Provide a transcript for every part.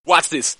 Watch this.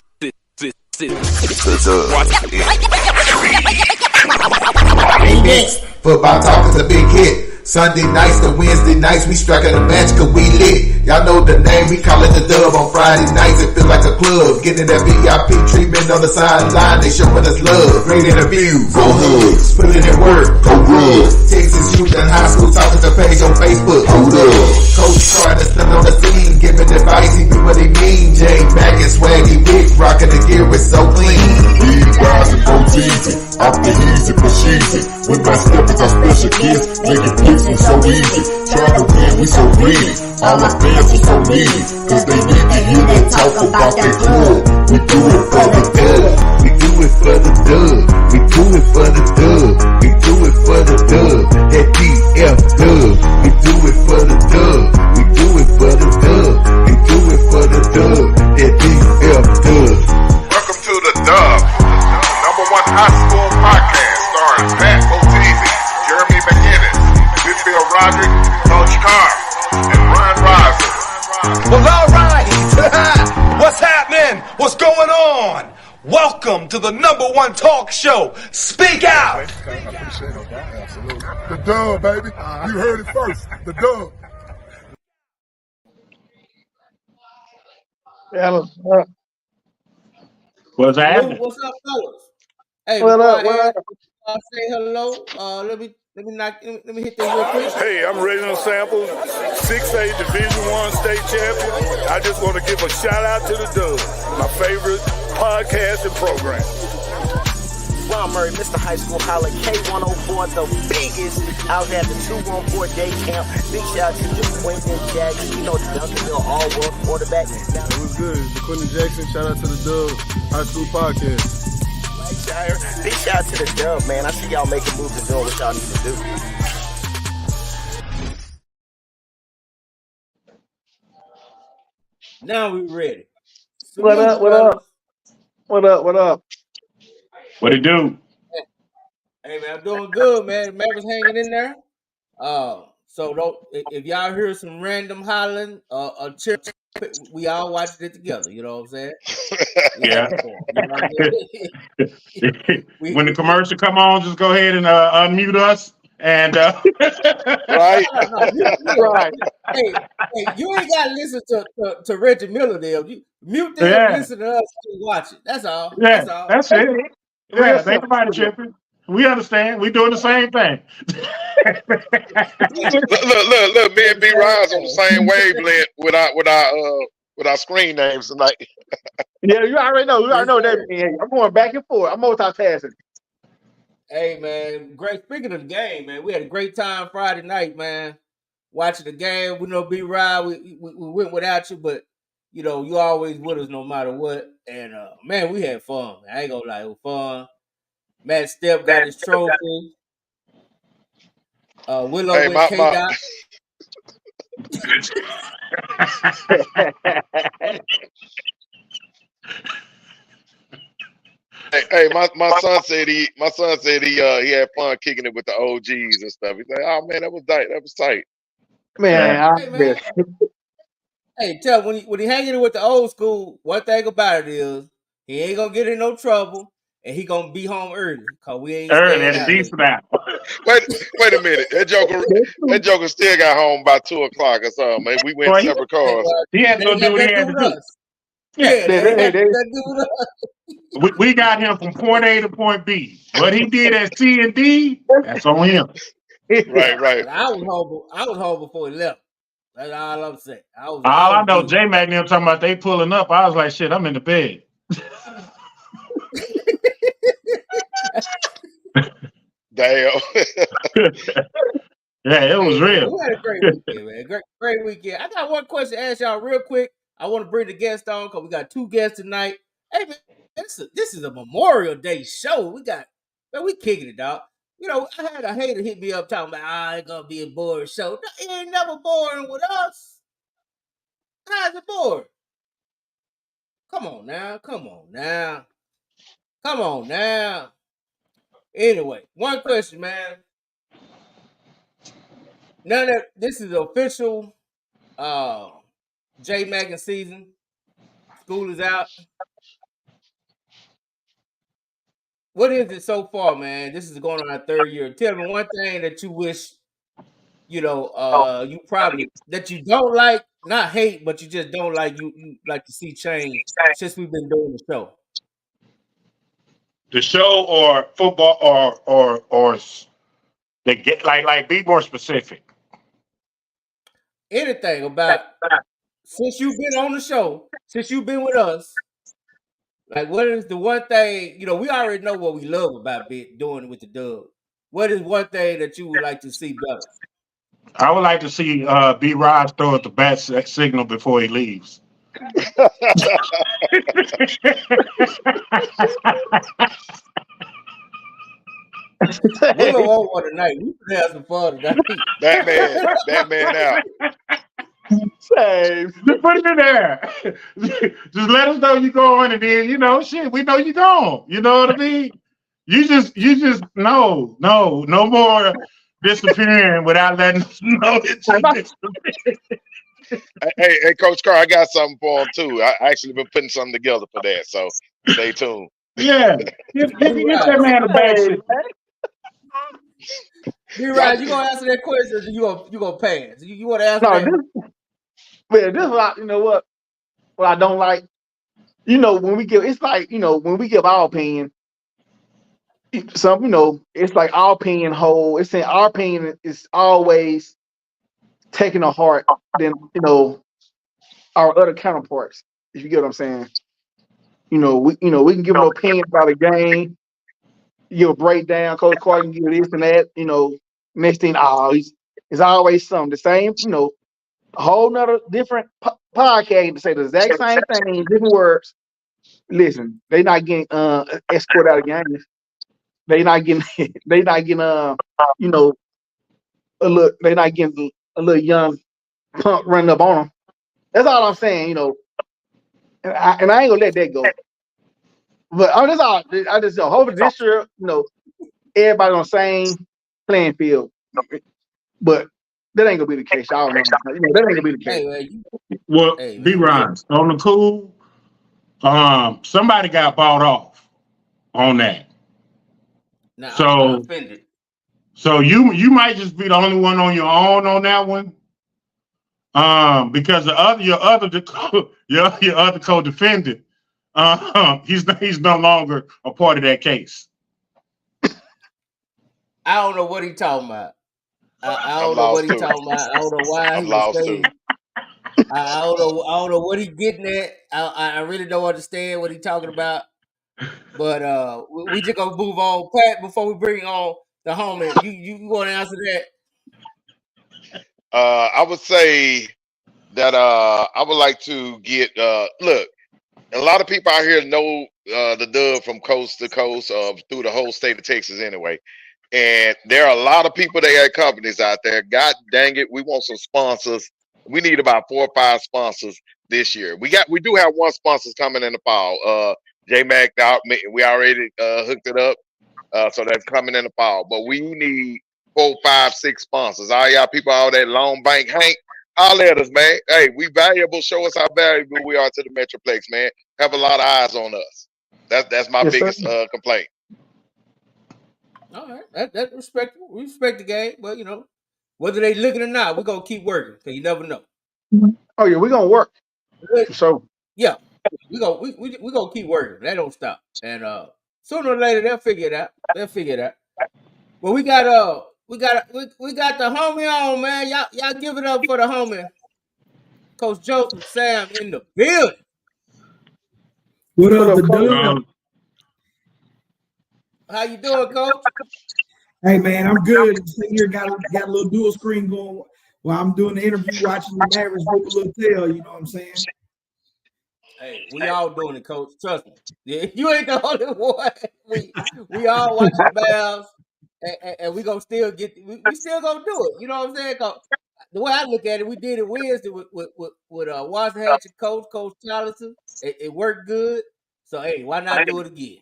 Next, football talk is a big hit. Sunday nights to Wednesday nights, we striking a match cause we lit. Y'all know the name, we call it the Dub. On Friday nights, it feel like a club. Getting that VIP treatment on the sideline, they showing us love. Great interviews, go Hoods. Putting in work, go good. Texas youth and high school talking to page on Facebook, hold up. Coach trying to stand on the scene, giving advice, he do what he mean. Jay Mack and Swaggy Big, rocking the gear, it's so clean. Big guys and go easy, off the easy for cheesy. With my steppers, our special kids, making picks so easy. Trying to win, we so greedy. All our fans are so needy, cause they need to hear them talk about that club. We do it for the dub. We do it for the dub. We do it for the dub. We do it for the dub. That DF dub. We do it for the dub. We do it for the dub. We do it for the dub. That DF dub. Welcome to the Dub, number one high school podcast starring Pat Boteezy, Jeremy McInnes, Whitfield Roderick, Coach Carr, and Ron Riser. Well, all right. What's happening? What's going on? Welcome to the number one talk show. Speak out. The Dub, baby. You heard it first. The Dub. What's happening? What's up, fellas? Hey, What up? say hello. Let me hit that real quick. Hey, I'm Reginald Sample, 6A Division I state champion. I just want to give a shout out to the Dub, my favorite podcast and program. Ron Murray, Mr. High School Holler, K104, the biggest out there at the 214 day camp. Big shout out to the Quentin Jackson, you know, the Duncanville all-world quarterback. It was good. The Quentin Jackson, shout out to the Dub High School Podcast. Big shout out to the Dub, man. I see y'all making moves and doing what y'all need to do. Now we ready. What up? What it do? Hey, man, I'm doing good, man. Mavericks hanging in there. So don't, if y'all hear some random hollering, cheer, we all watched it together. You know what I'm saying? Yeah. You know what I'm saying? When the commercial come on, just go ahead and unmute us. And Right. Right. Hey, you ain't gotta listen to Reggie Miller there. You mute them, Yeah. listen to us, and watch it. That's all. yeah, That's all. that's it. Yeah, think about it, Chippy. We understand. We doing the same thing. Look, me and B Rise on the same wavelength with our screen names tonight. Yeah, you already know. that. I'm going back and forth. I'm multitasking. Hey, man, great. Speaking of the game, man, we had a great time Friday night, man. Watching the game. We know B-Rod, we went without you, but, you know, you always with us no matter what. And, man, we had fun. Man. I ain't gonna lie, it was fun. Matt Stepp got his trophy. Willow Hey, with K-Dot. Hey, my son said he had fun kicking it with the OGs and stuff. He said, "Oh man, that was tight." Man, Hey, man. Hey, tell when he hanging with the old school, one thing about it is he ain't gonna get in no trouble, and he gonna be home early because we ain't Early staying and out decent now. Wait a minute. That Joker still got home by 2:00 or something. Man, we went Boy, separate cars. He had to go do what he had to do. Yeah, they- We got him from point A to point B. What he did at C and D, that's on him. Right. I was home before he left. That's all I'm saying. All I know, J Mac and them talking about they pulling up. I was like, shit, I'm in the bed. Damn. Yeah, it was real. We had a great weekend, man. Great weekend. I got one question to ask y'all real quick. I want to bring the guest on because we got two guests tonight. Hey, man, this is a Memorial Day show. We kicking it, dog. You know, I had a hater hit me up talking about, it's going to be a boring show. No, it ain't never boring with us. How's it boring? Come on now. Anyway, one question, man. Now that this is official J Maggin season, School is out. What is it so far, man? This is going on our third year. Tell me one thing that you wish, you probably that you don't like, not hate, but you just don't like. You like to see change since we've been doing the show. The show or football or they get like be more specific. Anything about since you've been on the show, since you've been with us. Like, what is the one thing, we already know what we love about doing it with the Dub. What is one thing that you would like to see better? I would like to see B. Rod throw at the bat signal before he leaves. We don't want one tonight. We can have some fun tonight. That man out. Same. Just put it in there. Just let us know you're going, and then shit, we know you're gone. You know what I mean? You just no more disappearing without letting us know that you disappeared. Hey, Coach Carr, I got something for him too. I actually been putting something together for that, so stay tuned. Yeah, give that man a basic. You're right. You gonna answer that question? Or you gonna pass? You want to answer that? This is what I don't like. When we give, it's like when we give our opinion. Some it's like our opinion whole. It's saying our opinion is always taken to heart than our other counterparts. If you get what I'm saying. We can give an opinion about a game. Give a breakdown. Coach Carr can give this and that. Next thing, it's always something. The same, a whole nother different podcast to say the exact same thing, different words. Listen, they not getting escorted out of games. They not getting a look. They not getting a little young punk running up on them. That's all I'm saying. And I ain't gonna let that go. But that's all. I just hope this year, everybody on the same playing field. But that ain't gonna be the case. I don't know. That ain't gonna be the case. Well, B-Ron, on the cool, somebody got bought off on that. Now, so I'm offended. So you might just be the only one on your own on that one. Because your other co-defendant, he's no longer a part of that case. I don't know what he's talking about. I don't know what he's talking about. I don't know why he was saying. I don't know what he's getting at. I really don't understand what he's talking about. But we just gonna move on. Pat, before we bring on the homie, you want to answer that? I would say that I would like to get look. A lot of people out here know the Dub from coast to coast through the whole state of Texas anyway. And there are a lot of people that got companies out there. God dang it, we want some sponsors. We need about 4 or 5 sponsors this year. We do have one sponsor coming in the fall. J-Mac, we already hooked it up. So that's coming in the fall. But we need 4, 5, 6 sponsors. All y'all people out there, Long Bank, Hank, holler at us, man. Hey, we valuable. Show us how valuable we are to the Metroplex, man. Have a lot of eyes on us. That's my biggest complaint. All right, that's respectable. We respect the game, but whether they looking or not, we're gonna keep working because you never know. Oh yeah, we're gonna work. So yeah, we gonna keep working. They don't stop, and sooner or later they'll figure it out. Well, we got the homie on, man. Y'all give it up for the homie, Coach Joseph Sam in the building. What up, the Dub? How you doing, Coach? Hey man, I'm good. Sitting here, got a little dual screen going while I'm doing the interview, watching the Mavericks whip a little tail. You know what I'm saying? Hey, we all doing it, Coach. Trust me. You ain't the only one. We all watching the Mavs, and we gonna still we still gonna do it. You know what I'm saying? The way I look at it, we did it Wednesday with Waxahachie Coach Charleston. It worked good. So hey, why not do it again?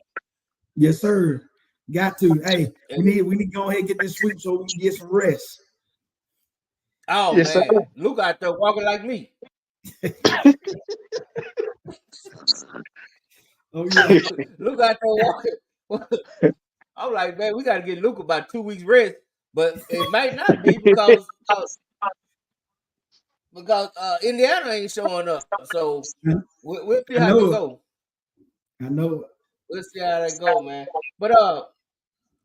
Yes, sir. Got to. Hey, we need to go ahead and get this sweep so we can get some rest. Oh yes, man, sir. Luke out there walking like me. Oh yeah. Luke out there walking. I'm like, man, we got to get Luke about 2 weeks rest, but it might not be because Indiana ain't showing up. So we'll see I how know it it. go. I know it. We'll see how that go, man. But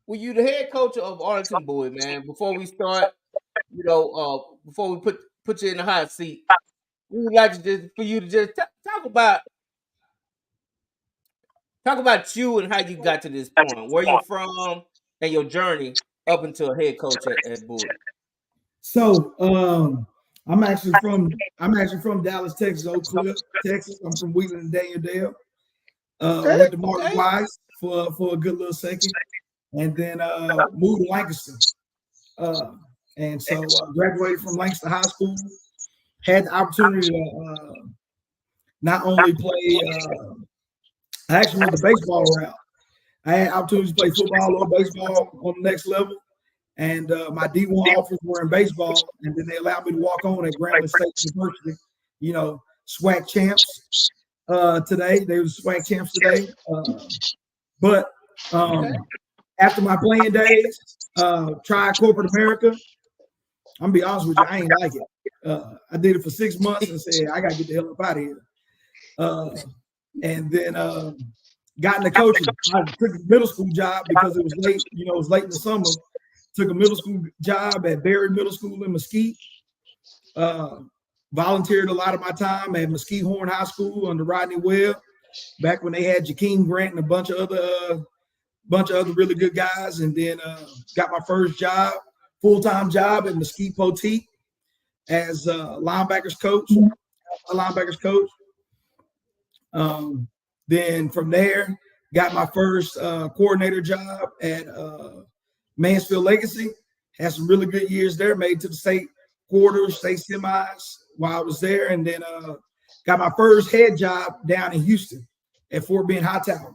were you the head coach of Arlington, Bowie, man? Before we start, before we put you in the hot seat, we would like for you to just talk about you and how you got to this point, where you're from, and your journey up until head coach at Bowie. So I'm actually from Dallas, Texas, Oak Cliff, Texas. I'm from Wheeling and Daniel. Went to Martin Wise for a good little second, and then moved to Lancaster. And so graduated from Lancaster High School. Had the opportunity to not only play. I actually went the baseball route. I had opportunities to play football or baseball on the next level. And my D1 offers were in baseball, and then they allowed me to walk on at Grambling State University. SWAC champs today. They were SWAC champs today. But after my playing days, tried corporate America. I'm gonna be honest with you, I ain't like it. I did it for 6 months and said I gotta get the hell up out of here. And then got into coaching. I took a middle school job because it was late. It was late in the summer. Took a middle school job at Bowie Middle School in Mesquite. Volunteered a lot of my time at Mesquite Horn High School under Rodney Webb, back when they had Jakeem Grant and a bunch of other really good guys. And then got my first job, full-time job at Mesquite Poteet as linebackers coach. Then from there, got my first coordinator job at Mansfield Legacy. Had some really good years there, made to the state quarters, state semis while I was there. And then got my first head job down in Houston at Fort Bend Hightower.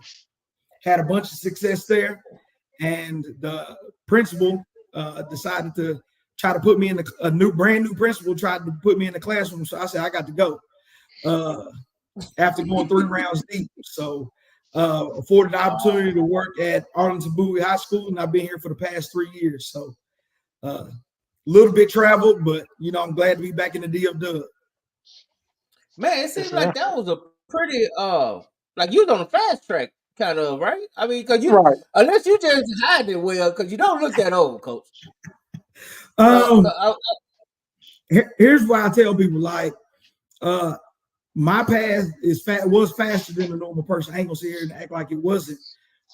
Had a bunch of success there. And the principal decided to try to put me in brand new principal tried to put me in the classroom. So I said, I got to go. After going 3 rounds deep. So afforded the opportunity to work at Arlington Bowie High School, and I've been here for the past 3 years. So a little bit traveled, but I'm glad to be back in the DFW. Man, it seems like that was a pretty like you was on a fast track, kind of, right? I mean, because unless you just hide it well, because you don't look that old, Coach. Here's why I tell people, like, my path was faster than a normal person. I ain't gonna sit here and act like it wasn't.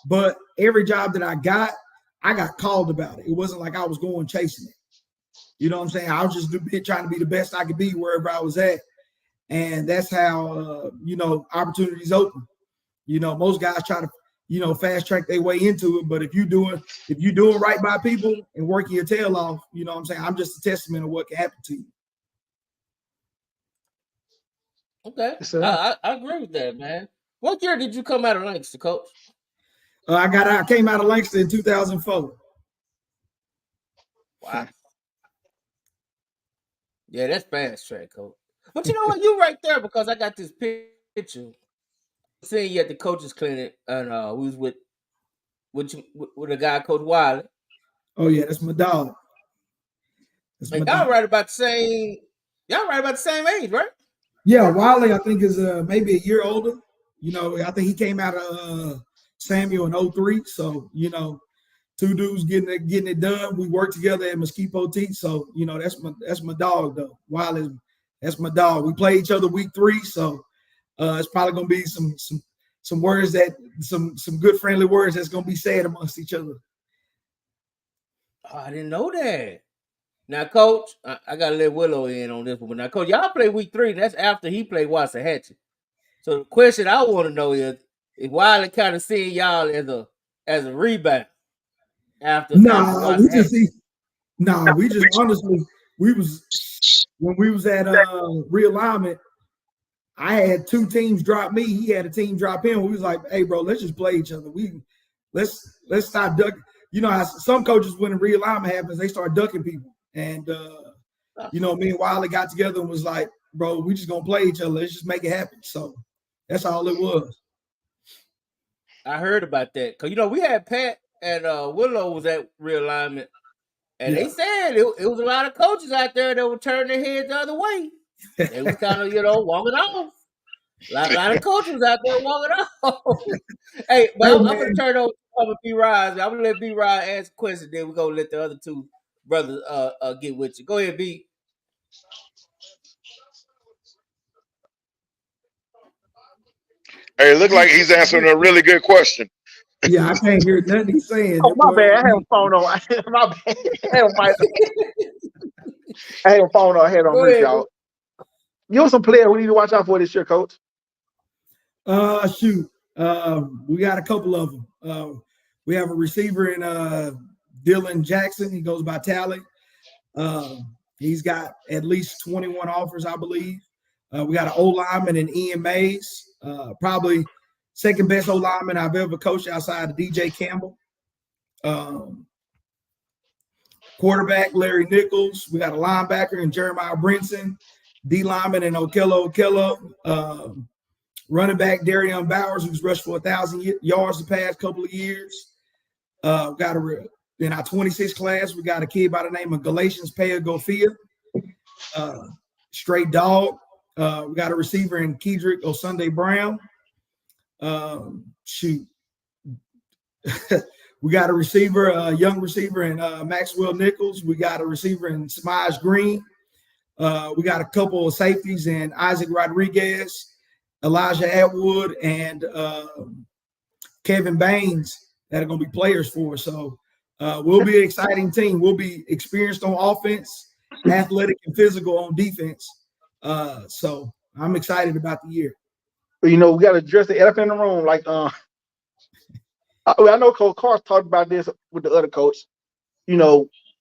But every job that I got called about it. It wasn't like I was going chasing it. You know what I'm saying? I was just trying to be the best I could be wherever I was at. And that's how, opportunities open. Most guys try to, fast track their way into it. But if you're doing right by people and working your tail off, you know what I'm saying? I'm just a testament of what can happen to you. Okay. I agree with that, man. What year did you come out of Lancaster, Coach? I came out of Lancaster in 2004. Wow. Yeah, that's fast track, Coach. But you know what? You right there, because I got this picture seeing you at the coaches clinic, and we was with a guy, Coach Wiley. Oh yeah, that's my dog. Y'all right about the same age, right? Yeah, Wiley, I think, is maybe a year older. I think he came out of Samuel in 2003. So, two dudes getting it done. We worked together at Mesquite Poteet. So, that's my dog though. Wiley, that's my dog. We play each other week 3. So it's probably gonna be some words that some good friendly words that's gonna be said amongst each other. Oh, I didn't know that. Now, Coach, I got to let Willow in on this one. But now, Coach, y'all play week 3. That's after he played Waxahachie. So the question I want to know is Wiley kind of seeing y'all as a rebound after? We just honestly, when we was at realignment, I had 2 teams drop me. He had a team drop him. We was like, hey, bro, let's just play each other. Let's stop ducking. How some coaches, when a realignment happens, they start ducking people. And, me and Wiley got together and was like, bro, we just going to play each other. Let's just make it happen. So That's all it was. I heard about that because we had Pat and Willow was at realignment, and they said it was a lot of coaches out there that would turn their heads the other way. They was kind of walking off. A lot of coaches out there walking off. Hey, but I'm gonna turn over to B-Rod. I'm gonna let B-Rod ask a question, then we're gonna let the other two brothers get with you. Go ahead, B. Hey, it looked like he's answering a really good question. Yeah, I can't hear nothing he's saying. Oh, my bad. I had a phone on. My bad. I had a phone on. I had on mute, y'all. You know some players we need to watch out for this year, Coach? Shoot. We got a couple of them. We have a receiver in Dylan Jackson. He goes by Tally. He's got at least 21 offers, I believe. We got an O-lineman in Ian Mays, probably second best O-lineman I've ever coached outside of DJ Campbell. Quarterback Larry Nichols. We got a linebacker in Jeremiah Brinson. D-lineman in Okello. Running back Darian Bowers, who's rushed for 1,000 yards the past couple of years. In our 26 class, we got a kid by the name of Galatians Paya-Gofia. Straight dog. We got a receiver in Kedrick Osunday Brown. We got a receiver, a young receiver in Maxwell Nichols. We got a receiver in Samaj Green. We got a couple of safeties in Isaac Rodriguez, Elijah Atwood, and Kevin Baines that are going to be players for us. So we'll be an exciting team. We'll be experienced on offense, athletic and physical on defense. So I'm excited about the year. We got to address the elephant in the room. Like, I know Coach Carr talked about this with the other coach.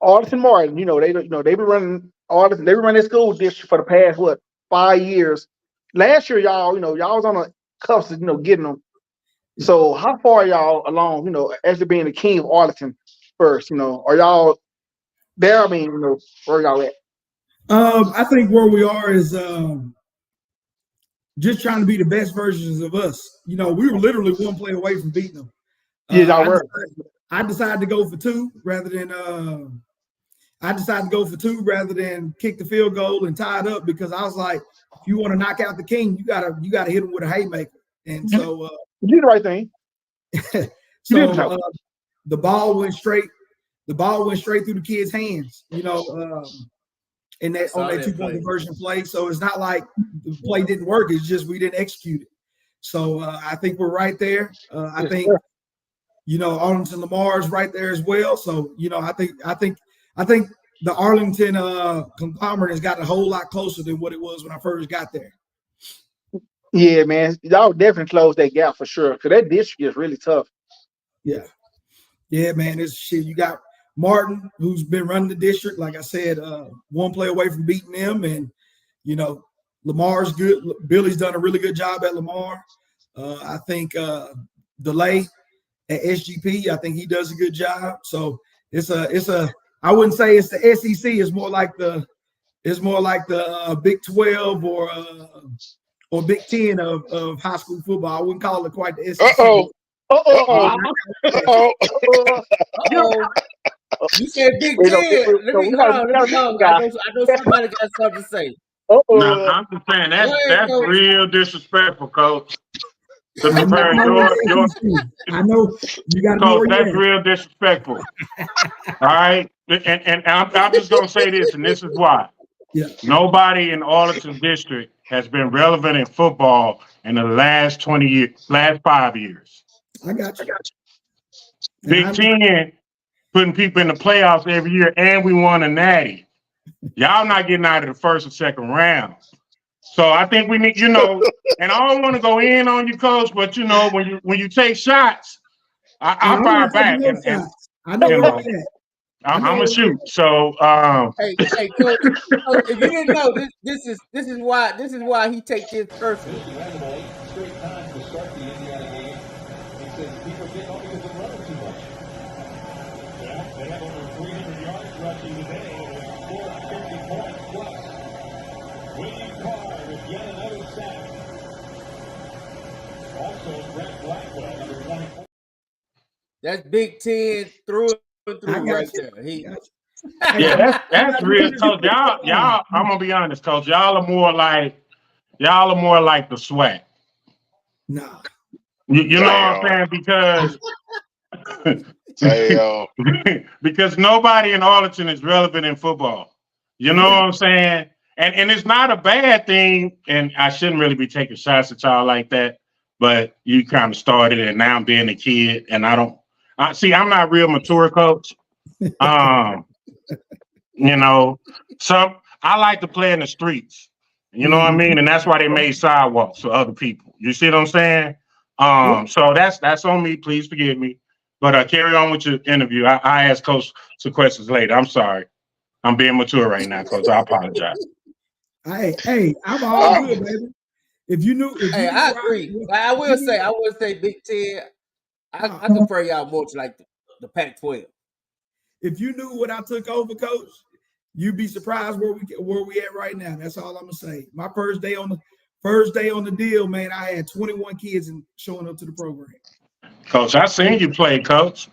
Arlington Martin. They been running Arlington. They been running school district for the past 5 years. Last year, y'all was on the cusp of getting them. So how far are y'all along? Actually being the king of Arlington first. Are y'all there? I mean, where y'all at? I think where we are is just trying to be the best versions of us. We were literally one play away from beating them. I decided to go for two rather than kick the field goal and tie it up, because I was like, if you want to knock out the king, you gotta hit him with a haymaker. And so you did the right thing. So the ball went straight through the kid's hands, and that on that 2-point conversion play. So it's not like the play didn't work, it's just we didn't execute it. So I think we're right there. I think Arlington Lamar is right there as well. So I think the Arlington conglomerate has gotten a whole lot closer than what it was when I first got there. Yeah, man, y'all definitely closed that gap for sure, because that district is really tough. Yeah, man, it's shit. You got Martin, who's been running the district, like I said, one play away from beating them, and Lamar's good. Billy's done a really good job at Lamar. I think DeLay at SGP, I think he does a good job. So it's a I wouldn't say it's the SEC. It's more like the Big 12 or Big 10 of high school football. I wouldn't call it quite the SEC. You said Big 10. I know somebody got something to say. No, I'm just saying that's real disrespectful, Coach. To compare your I know you got to Coach, that's real disrespectful. All right, and I'm just gonna say this, and this is why. Yeah. Nobody in Arlington District has been relevant in football in the last 5 years. I got you. Big 10 putting people in the playoffs every year, and we won a natty. Y'all not getting out of the first or second round. So I think we need, and I don't want to go in on you, Coach, but when you take shots, I fire back, and I know I'm gonna shoot. So hey, Coach, if you didn't know, this is why he takes this personally. Straight time to start the Indiana game. He says people get on because they're running too much. Yeah, they have over 300 yards rushing today and have scored 50 points plus. William Carr with yet another sack. That's Big Ten through and through right there. Yeah, that's real, Coach. Y'all. I'm gonna be honest, Coach. Y'all are more like the SWAT. Nah. You know what I'm saying? Because nobody in Arlington is relevant in football. You know what I'm saying? And it's not a bad thing. And I shouldn't really be taking shots at y'all like that. But you kind of started it, and now I'm being a kid, and I'm not real mature, Coach. You know, I like to play in the streets. You know what I mean? And that's why they made sidewalks for other people. You see what I'm saying? So that's on me. Please forgive me. But carry on with your interview. I ask Coach some questions later. I'm sorry. I'm being mature right now, Coach. I apologize. Hey, I'm all good, baby. If you knew, I agree. I will say Big Ten. I compare y'all more to like the Pac-12. If you knew what I took over, Coach, you'd be surprised where we at right now. That's all I'm gonna say. My first day on the deal, man, I had 21 kids showing up to the program. Coach, I seen you play, Coach.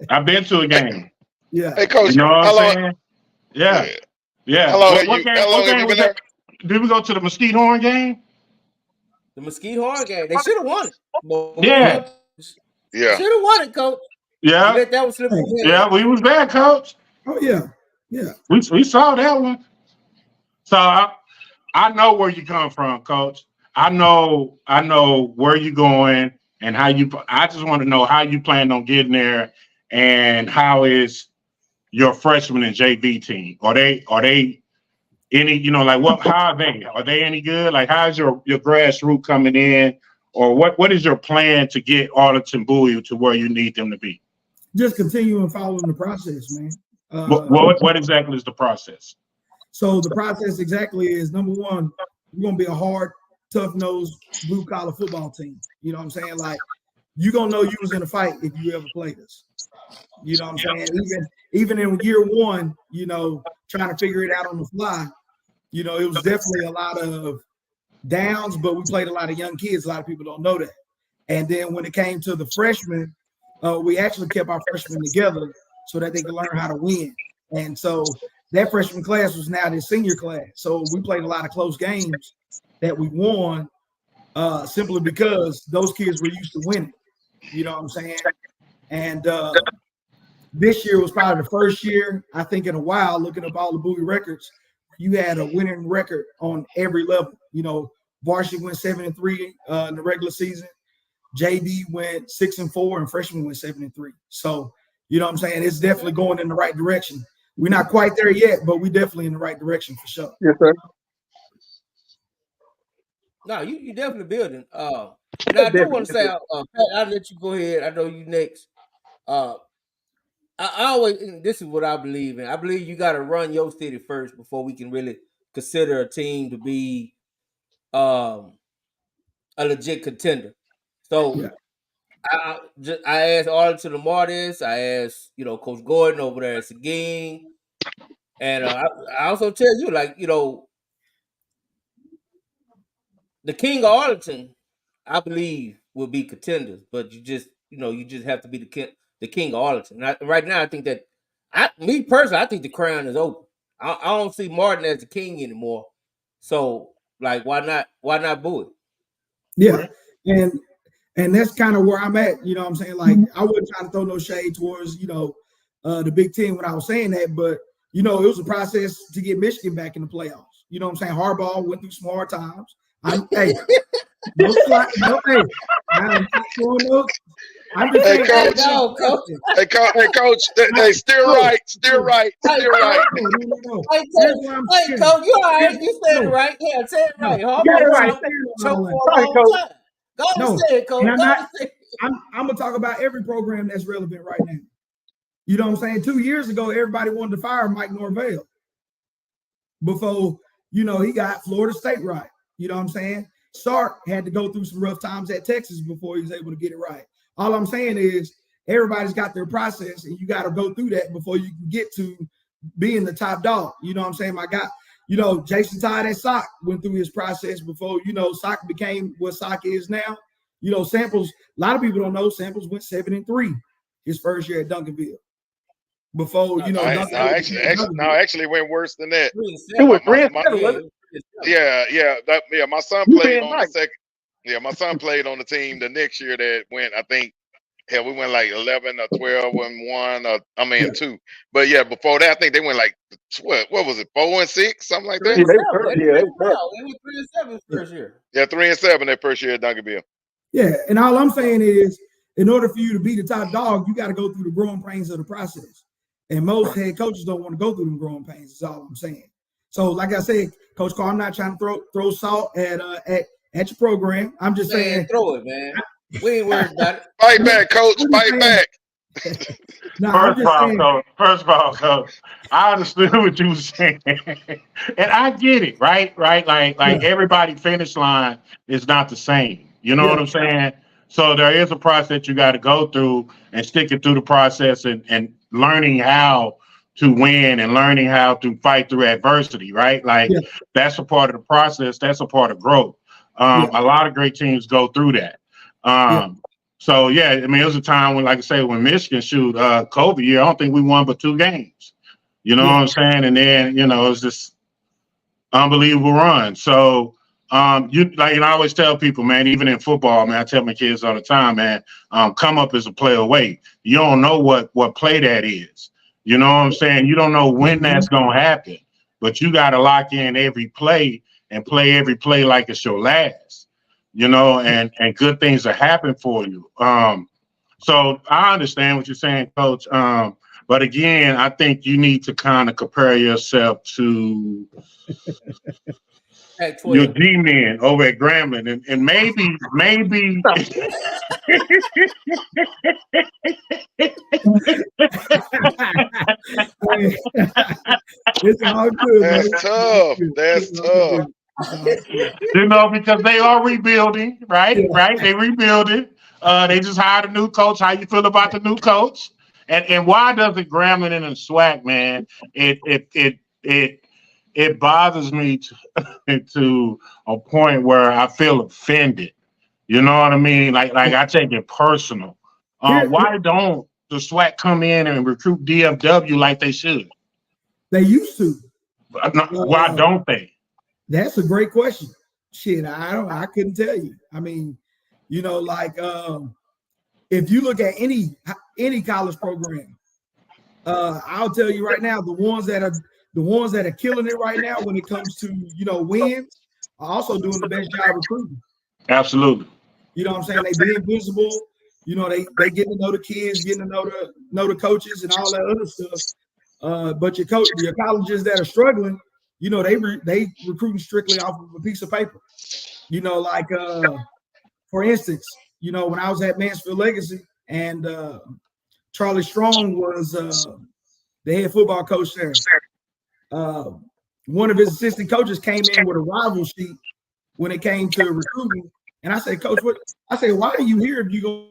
I've been to a game. Yeah. Hey, Coach, you know what I'm saying? Yeah. How long have you been there? Did we go to the Mesquite Horn game? The Mesquite Horn game. They should have won it. Yeah. Should have won it, Coach. Yeah. That was yeah, we was there, Coach. Oh yeah. Yeah. We saw that one. So I know where you come from, Coach. I know where you're going and how you. I just want to know how you plan on getting there, and how is your freshman and JV team? Are they any? You know, like what? How are they? Are they any good? Like, how's your grassroots coming in, or what is your plan to get Arlington Bowie to where you need them to be? Just continuing following the process, man. What exactly is the process? So the process exactly is, number one, we're gonna be a hard, tough-nosed, blue-collar football team. You know what I'm saying? Like, you're gonna know you was in a fight if you ever played us. You know what I'm saying? Even in year one, you know, trying to figure it out on the fly, you know, it was definitely a lot of downs, but we played a lot of young kids. A lot of people don't know that. And then when it came to the freshmen, we actually kept our freshmen together so that they could learn how to win. And so that freshman class was now the senior class. So we played a lot of close games that we won simply because those kids were used to winning. You know what I'm saying? And this year was probably the first year, I think, in a while, looking up all the Bowie records, you had a winning record on every level. You know, varsity went 7-3 in the regular season. JV went 6-4, and freshman went 7-3. So, you know what I'm saying? It's definitely going in the right direction. We're not quite there yet, but we're definitely in the right direction for sure. Yes, sir. No, you definitely building. Now I do want to say, Pat, I'll let you go ahead. I know you next. I always, this is what I believe in. I believe you got to run your city first before we can really consider a team to be a legit contender. So yeah. I asked Arlington Lamar this. I asked, Coach Gordon over there at Seguin. And I also tell you, like, the King of Arlington, I believe, will be contenders. But you just have to be the King of Arlington. Right now, I think that, me personally, I think the crown is open. I don't see Martin as the king anymore. So, like, why not Bowie? Yeah, and that's kind of where I'm at. You know what I'm saying? Like, I wasn't trying to throw no shade towards, the Big Ten when I was saying that, but, it was a process to get Michigan back in the playoffs. You know what I'm saying? Harbaugh went through some hard times. I'm just saying, Coach. Hey, Coach. Hey, still right. Hey, Coach, you all right? You said it right. Yeah, say it right. Harbaugh choke for a long time. Go say it, Coach. I'm gonna talk about every program that's relevant right now. You know what I'm saying? 2 years ago, everybody wanted to fire Mike Norvell before, he got Florida State right. You know what I'm saying? Sark had to go through some rough times at Texas before he was able to get it right. All I'm saying is everybody's got their process, and you got to go through that before you can get to being the top dog. You know what I'm saying? My guy, Jason Todd at Sock went through his process before, Sock became what Sock is now. Samples, a lot of people don't know Samples went 7-3. his first year at Duncanville. Before Actually went worse than that. It was 3-7, wasn't Yeah. My son You played being on nice. the second. Yeah, my son played on the team the next year that went. I think. Hell, we went like 11 or 12 and 1. Or 2. But yeah, before that, I think they went like what was it, 4 and 6, something like that. 3 and 7. They were They went 3 and 7 first year. Yeah, 3 and 7 that first year at Duncanville. Yeah, and all I'm saying is, in order for you to be the top dog, you got to go through the growing pains of the process. And most head coaches don't want to go through them growing pains. Is all I'm saying. So, like I said, Coach Carr, I'm not trying to throw salt at your program. I'm just saying, throw it, man. We ain't worried about it. Fight back, Coach. Fight back. No, First of all, Coach, I understood what you were saying, and I get it, right? Like everybody finish line is not the same. You know what I'm saying? So there is a process you got to go through and sticking through the process and learning how to win and learning how to fight through adversity, right? Like that's a part of the process. That's a part of growth. A lot of great teams go through that. So yeah, I mean, it was a time when, like I say, when Michigan COVID year, I don't think we won but 2 games. You know what I'm saying? And then, it was just unbelievable run. So I always tell people, man, even in football, man, I tell my kids all the time, man, come up as a play away. You don't know what play that is. You know what I'm saying? You don't know when that's gonna happen, but you gotta lock in every play and play every play like it's your last. And good things are happening for you. So I understand what you're saying, Coach. But again, I think you need to kind of compare yourself to your G-men over at Grambling, and maybe. It's all good. That's tough. That's tough. Because they are rebuilding, right? Right? They rebuilding. They just hired a new coach. How you feel about the new coach? And why doesn't Grambling and SWAC, man? It bothers me to a point where I feel offended. You know what I mean? Like I take it personal. Why don't the SWAC come in and recruit DFW like they should? They used to. Why don't they? That's a great question. Shit, I couldn't tell you. I mean, if you look at any college program, I'll tell you right now, the ones that are killing it right now when it comes to wins are also doing the best job recruiting. Absolutely. You know what I'm saying? They being visible. They getting to know the kids, getting to know the coaches and all that other stuff. But your colleges that are struggling, they recruiting strictly off of a piece of paper. For instance, when I was at Mansfield Legacy and Charlie Strong was the head football coach there. One of his assistant coaches came in with a rival sheet when it came to recruiting. And I said, Coach, why are you here if you go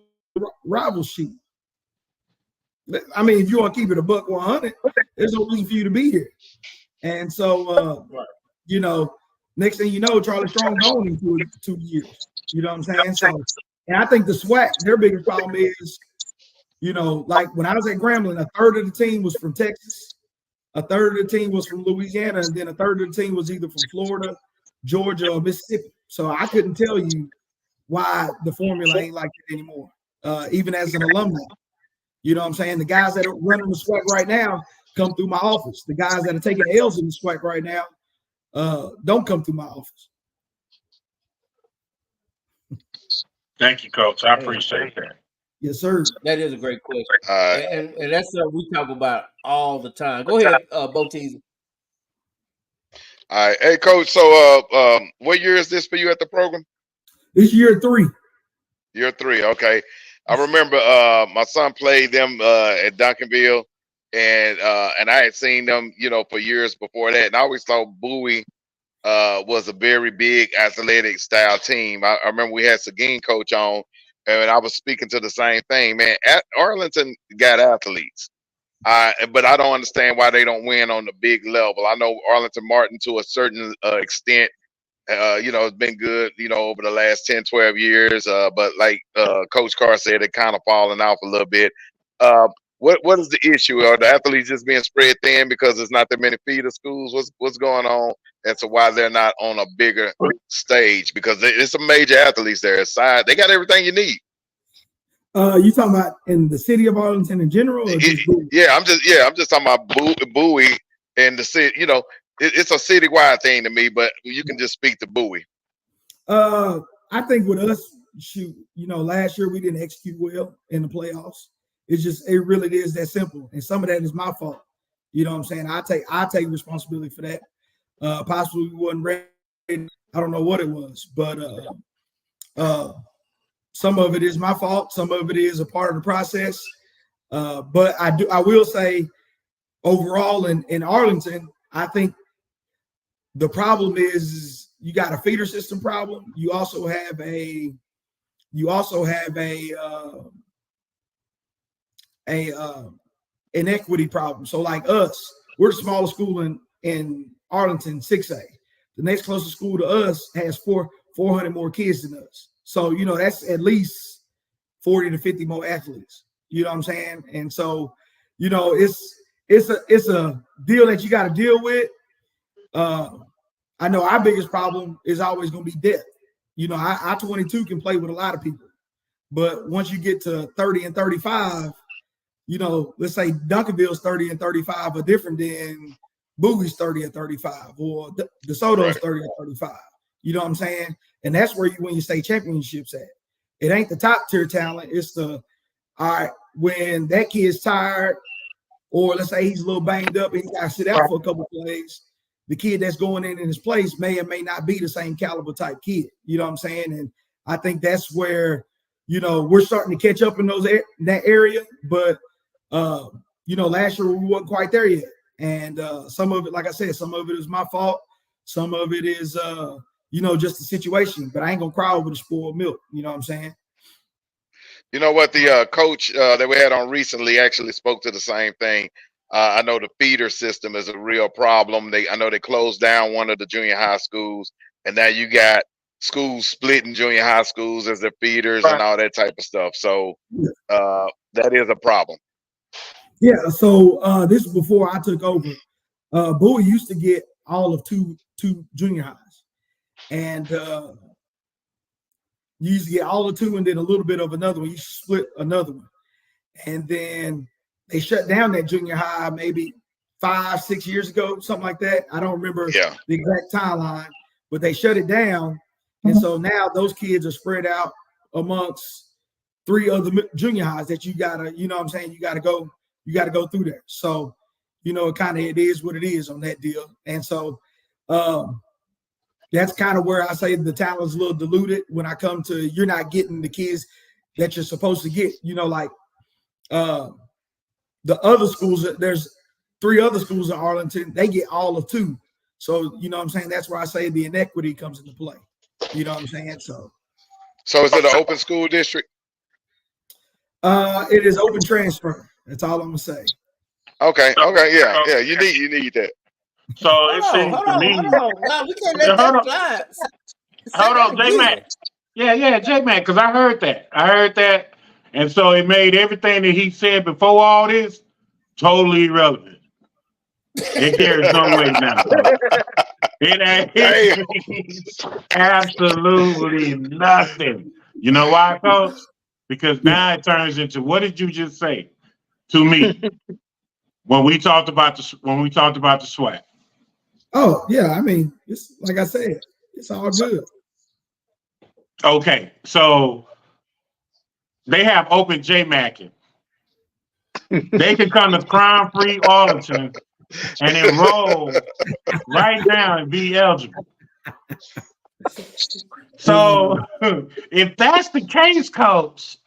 rival sheet? I mean, if you want to keep it $100, there's no reason for you to be here. And so, next thing you know, Charlie Strong gone in 2 years. You know what I'm saying? So, and I think the SWAC, their biggest problem is, like when I was at Grambling, a third of the team was from Texas, a third of the team was from Louisiana, and then a third of the team was either from Florida, Georgia, or Mississippi. So I couldn't tell you why the formula ain't like it anymore, even as an alumni. You know what I'm saying? The guys that are running the SWAC right now come through my office. The guys that are taking L's in the SWAC right now don't come through my office. Thank you, Coach. I appreciate that. Yes, sir. That is a great question. And that's something we talk about all the time. Go ahead, Boteezy. All right. Hey, Coach, so what year is this for you at the program? It's year 3. Year 3, okay. I remember my son played them at Duncanville, and I had seen them, for years before that. And I always thought Bowie was a very big athletic style team. I remember we had Seguin coach on, and I was speaking to the same thing. Man, Arlington got athletes, but I don't understand why they don't win on the big level. I know Arlington Martin to a certain extent. It's been good, over the last 10, 12 years. But like Coach Carr said, it kind of fallen off a little bit. What is the issue? Are the athletes just being spread thin because there's not that many feeder schools? What's going on as to why they're not on a bigger stage? Because it's some major athletes there. They got everything you need. You talking about in the city of Arlington in general, or just Bowie? I'm just talking about Bowie and the city. You know, it's a citywide thing to me, but you can just speak to Bowie. I think with us, last year we didn't execute well in the playoffs. It really is that simple, and some of that is my fault. You know what I'm saying? I take responsibility for that. Possibly we wasn't ready. I don't know what it was, but some of it is my fault. Some of it is a part of the process. But I will say, overall in Arlington, I think the problem is you got a feeder system problem. You also have an equity problem. So like us, we're the smallest school in Arlington, 6A. The next closest school to us has 400 more kids than us. So, that's at least 40 to 50 more athletes. You know what I'm saying? And so, it's a deal that you got to deal with. I know our biggest problem is always going to be depth. I 22 can play with a lot of people, but once you get to 30 and 35, let's say Duncanville's 30 and 35 are different than Bowie's 30 and 35 or DeSoto's 30 and 35. You know what I'm saying? And that's where you win your state championships at. It ain't the top tier talent. It's all right, when that kid's tired, or let's say he's a little banged up and he got to sit out for a couple of plays, the kid that's going in his place may or may not be the same caliber type kid. You know what I'm saying? And I think that's where, we're starting to catch up in that area. But, last year we wasn't quite there yet. And some of it, like I said, some of it is my fault. Some of it is, just the situation. But I ain't going to cry over the spoiled milk. You know what I'm saying? You know what? The coach that we had on recently actually spoke to the same thing. I know the feeder system is a real problem. I know they closed down one of the junior high schools, and now you got schools splitting junior high schools as their feeders and all that type of stuff. So that is a problem. Yeah. So this is before I took over. Bowie used to get all of two junior highs, and you used to get all of two and then a little bit of another one. You split another one, and then they shut down that junior high maybe 5-6 years ago, something like that. I don't remember the exact timeline, but they shut it down. And so now those kids are spread out amongst 3 other junior highs that you gotta, you know what I'm saying? You gotta go through there. So, it is what it is on that deal. And so that's kind of where I say the talent is a little diluted when I come to, you're not getting the kids that you're supposed to get, the other schools, there's 3 other schools in Arlington, they get all of 2. So, you know what I'm saying? That's where I say the inequity comes into play. You know what I'm saying? So is it an open school district? It is open transfer. That's all I'm gonna say. Okay. Yeah. You need that. So it seems to me. Hold on. No, we can't let that slide. Hold on, J-Mac. Yeah, J-Mac, because I heard that. And so it made everything that he said before all this totally irrelevant. It carries no weight now. It ain't absolutely nothing. You know why, Coach? Because now it turns into, what did you just say to me when we talked about the SWAC? Oh yeah, I mean, it's like I said, it's all good. Okay, so they have open J-Macking. They can come to crime-free Arlington and enroll right now and be eligible. So if that's the case, Coach,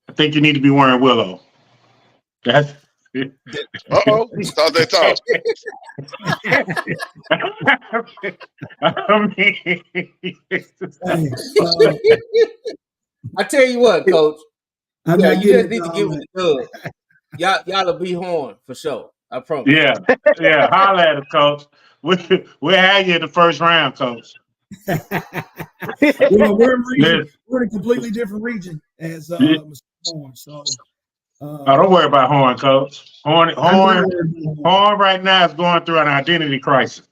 I think you need to be wearing Willow. That's it. Uh-oh. Thought they talk. I tell you what, Coach. You just need to give it a dub. Y'all'll be horned for sure. I promise. Yeah. Holler at us, Coach. We'll have you in the first round, Coach. We're in a completely different region as Mr. Horn. So Oh, don't worry about Horn, Coach. Horn right now is going through an identity crisis.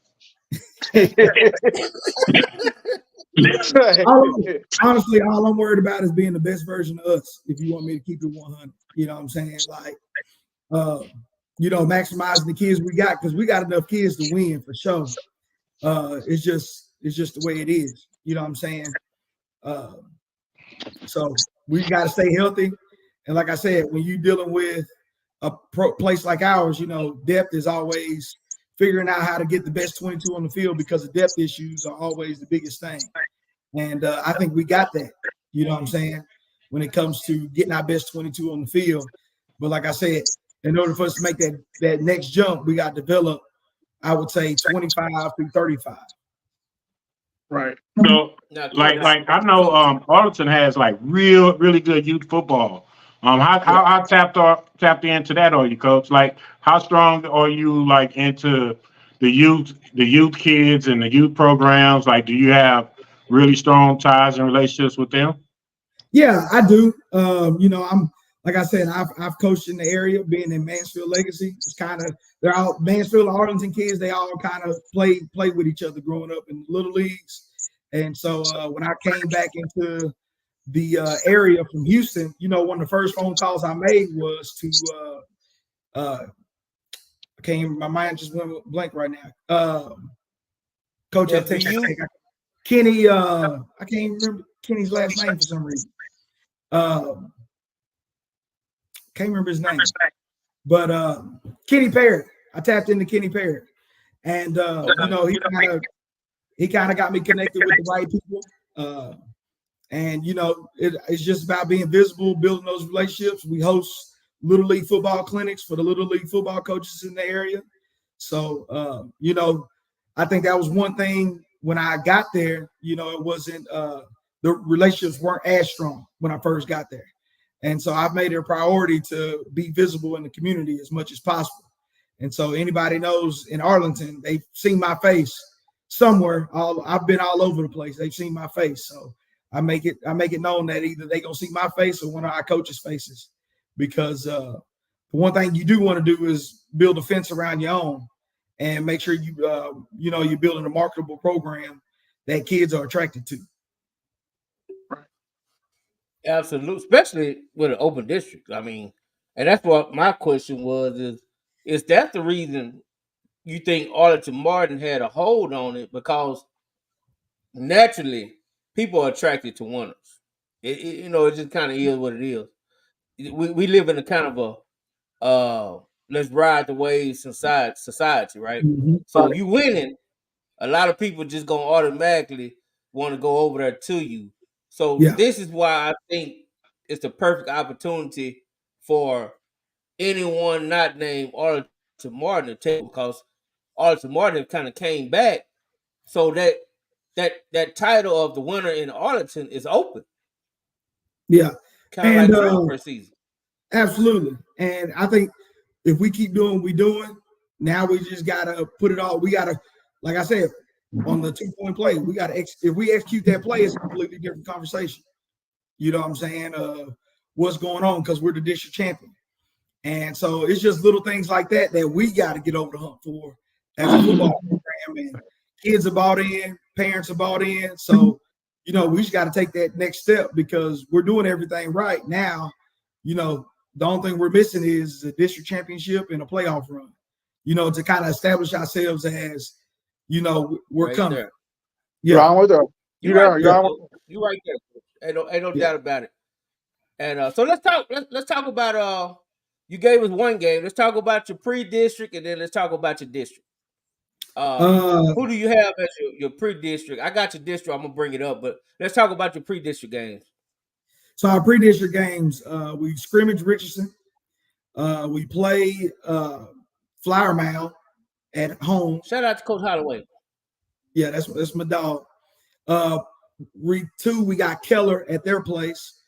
Honestly, all I'm worried about is being the best version of us. If you want me to keep it 100, you know what I'm saying? Like, maximizing the kids we got, because we got enough kids to win for sure. It's just the way it is. You know what I'm saying? So we got to stay healthy. And like I said, when you're dealing with a place like ours, depth is always figuring out how to get the best 22 on the field, because the depth issues are always the biggest thing. And I think we got that, you know what I'm saying, when it comes to getting our best 22 on the field. But like I said, in order for us to make that next jump, we got to develop, I would say, 25 through 35. Right. So, like I know Arlington has like really good youth football. How tapped into that are you, Coach? Like, how strong are you like into the youth kids and the youth programs? Like, do you have really strong ties and relationships with them? Yeah, I do. I'm like I said, I've coached in the area, being in Mansfield Legacy. It's kind of, they're all Mansfield and Arlington kids. They all kind of play with each other growing up in the little leagues. And so when I came back into the area from Houston, one of the first phone calls I made was to my mind just went blank right now. Coach at Texas Tech, Kenny. I can't remember Kenny's last name for some reason. Can't remember his name, but Kenny Perry. I tapped into Kenny Perry, and he kind of got me connected with the right people. And it's just about being visible, building those relationships. We host Little League football clinics for the Little League football coaches in the area. So I think that was one thing when I got there. It wasn't the relationships weren't as strong when I first got there. And so I've made it a priority to be visible in the community as much as possible. And so anybody knows in Arlington, they've seen my face somewhere. I've been all over the place. They've seen my face. So I make it known that either they're going to see my face or one of our coaches' faces, because the one thing you do want to do is build a fence around your own and make sure you're building a marketable program that kids are attracted to. Absolutely, especially with an open district. I mean, and that's what my question was: is that the reason you think Arlington Martin had a hold on it? Because naturally, people are attracted to winners. It just kind of is what it is. We live in a kind of a let's ride the waves society, right? Mm-hmm. So if you winning, a lot of people just gonna automatically want to go over there to you. So This is why I think it's the perfect opportunity for anyone not named Arlington Martin to take, because Arlington Martin kind of came back, so that title of the winner in Arlington is open. Yeah, kind of like transfer season. Absolutely, and I think if we keep doing what we're doing, now we just gotta put it all. We gotta, like I said, on the 2-point play, we gotta if we execute that play, it's a completely different conversation. You know what I'm saying? What's going on, because we're the district champion. And so it's just little things like that we got to get over the hump for as a football program. And kids are bought in, parents are bought in. So, we just got to take that next step, because we're doing everything right now. The only thing we're missing is a district championship and a playoff run, to kind of establish ourselves as, we're right coming. There. Yeah. You're right there. Ain't no doubt about it. And so let's talk about you gave us one game. Let's talk about your pre-district, and then let's talk about your district. Who do you have as your pre-district? I got your district. I'm gonna bring it up, but let's talk about your pre-district games. So our pre-district games, we scrimmage Richardson. We play Flower Mound at home. Shout out to Coach Holloway. Yeah, that's my dog. Week 2, we got Keller at their place.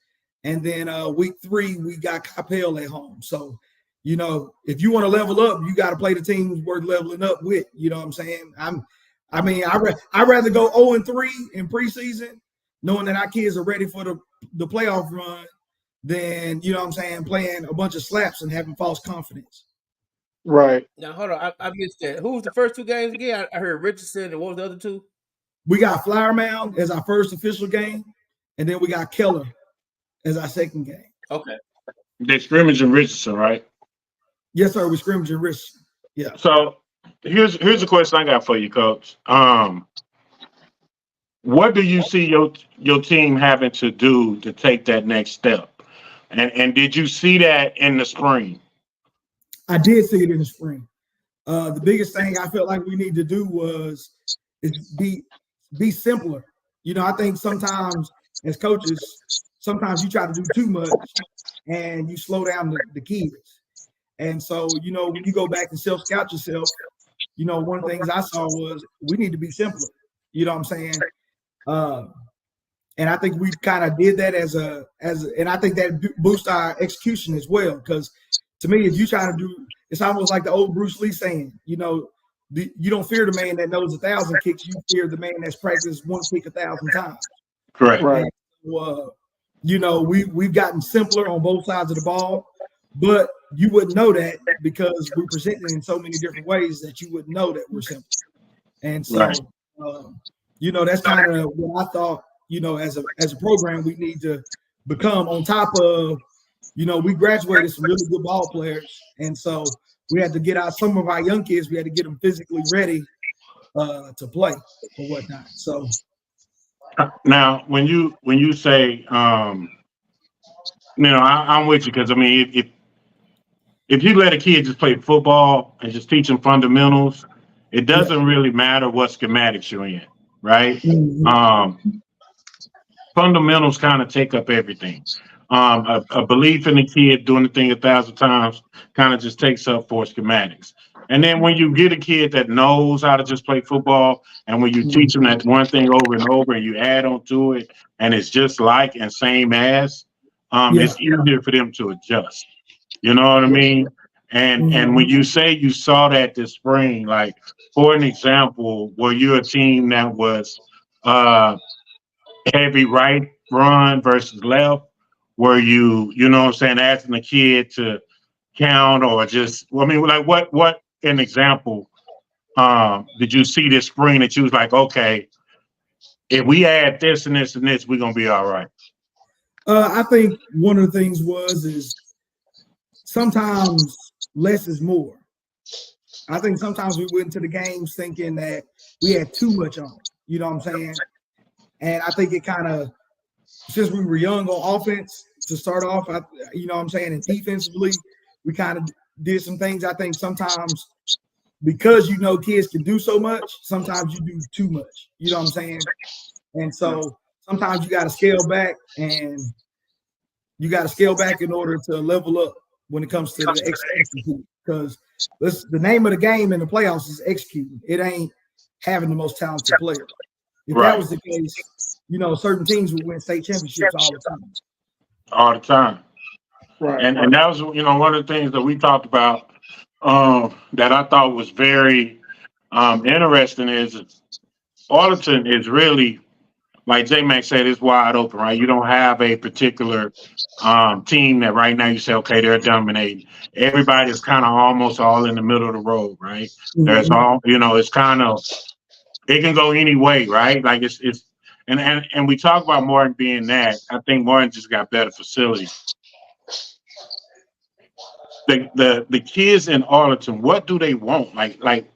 And then week 3, we got Capel at home. So, if you want to level up, you got to play the teams worth leveling up with. You know what I'm saying? I'd rather go 0-3 in preseason, knowing that our kids are ready for the playoff run, than, you know what I'm saying, playing a bunch of slaps and having false confidence. Right. Now hold on, I missed that. Who was the first two games again? I heard Richardson, and what was the other two? We got Flower Mound as our first official game, and then we got Keller as our second game. Okay. They scrimmage in Richardson, right? Yes, sir. We scrimmage in Richardson. Yeah. So here's a question I got for you, Coach. What do you see your team having to do to take that next step? And did you see that in the spring? I did see it in the spring. The biggest thing I felt like we need to do is be simpler. You know, I think sometimes as coaches, sometimes you try to do too much and you slow down the kids. And so, you know, when you go back and self-scout yourself, you know, one of the things I saw was we need to be simpler. You know what I'm saying? And I think we kind of did that and I think that boosts our execution as well. Because to me, if you try to do, it's almost like the old Bruce Lee saying, you know, you don't fear the man that knows 1,000 kicks. You fear the man that's practiced one kick 1,000 times. Correct. Right. And, you know, we've gotten simpler on both sides of the ball, but you wouldn't know that because we present it in so many different ways that you wouldn't know that we're simple. And so, Right. You know, that's kind of what I thought, you know, as a program, we need to become on top of, you know, we graduated some really good ball players. And so we had to get out some of our young kids. We had to get them physically ready to play or whatnot. So now, when you say, you know, I'm with you because I mean, if you let a kid just play football and just teach them fundamentals, it doesn't really matter what schematics you're in, right? Mm-hmm. Fundamentals kind of take up everything. A belief in the kid doing the thing 1,000 times kind of just takes up for schematics. And then when you get a kid that knows how to just play football, and when you teach them that one thing over and over, and you add on to it, and it's just like and same as, it's easier for them to adjust. You know what I mean? And when you say you saw that this spring, like for an example, were you a team that was heavy right run versus left? Were you know what I'm saying, asking the kid to count or just, I mean, like what an example did you see this spring that you was like, okay, if we add this and this and this, we're gonna be all right? I think one of the things is sometimes less is more. I think sometimes we went into the games thinking that we had too much on it. You know what I'm saying? And I think it kind of, since we were young on offense to start off, you know what I'm saying, and defensively, we kind of did some things. I think sometimes because, you know, kids can do so much, sometimes you do too much. You know what I'm saying? And so sometimes you got to scale back, and you got to scale back in order to level up when it comes to the execution. Because the name of the game in the playoffs is executing. It ain't having the most talented player. If that was the case, you know, certain teams would win state championships all the time. All the time. Right. And that was, you know, one of the things that we talked about that I thought was very interesting is Arlington is really, like J-Mac said, it's wide open, right? You don't have a particular team that right now you say, okay, they're dominating. Everybody's kind of almost all in the middle of the road, right? Mm-hmm. There's all, you know, it's kind of, it can go any way, right? Like it's and we talk about Martin being that. I think Martin just got better facilities. The kids in Arlington, what do they want? Like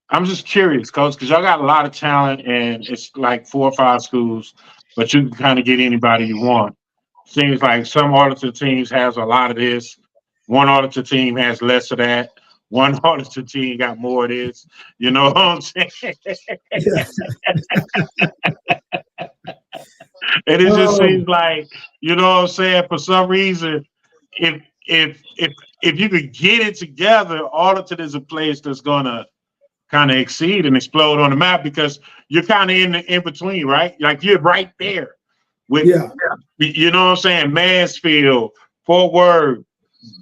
I'm just curious, Coach, because y'all got a lot of talent and it's like 4 or 5 schools, but you can kind of get anybody you want. Seems like some Arlington teams has a lot of this. One Arlington team has less of that. One Arlington team got more of this. You know what I'm saying? And it just seems like, you know what I'm saying, for some reason, if you could get it together, Arlington is a place that's gonna kind of exceed and explode on the map because you're kind of in between, right? Like you're right there with, you know what I'm saying, Mansfield, Fort Worth,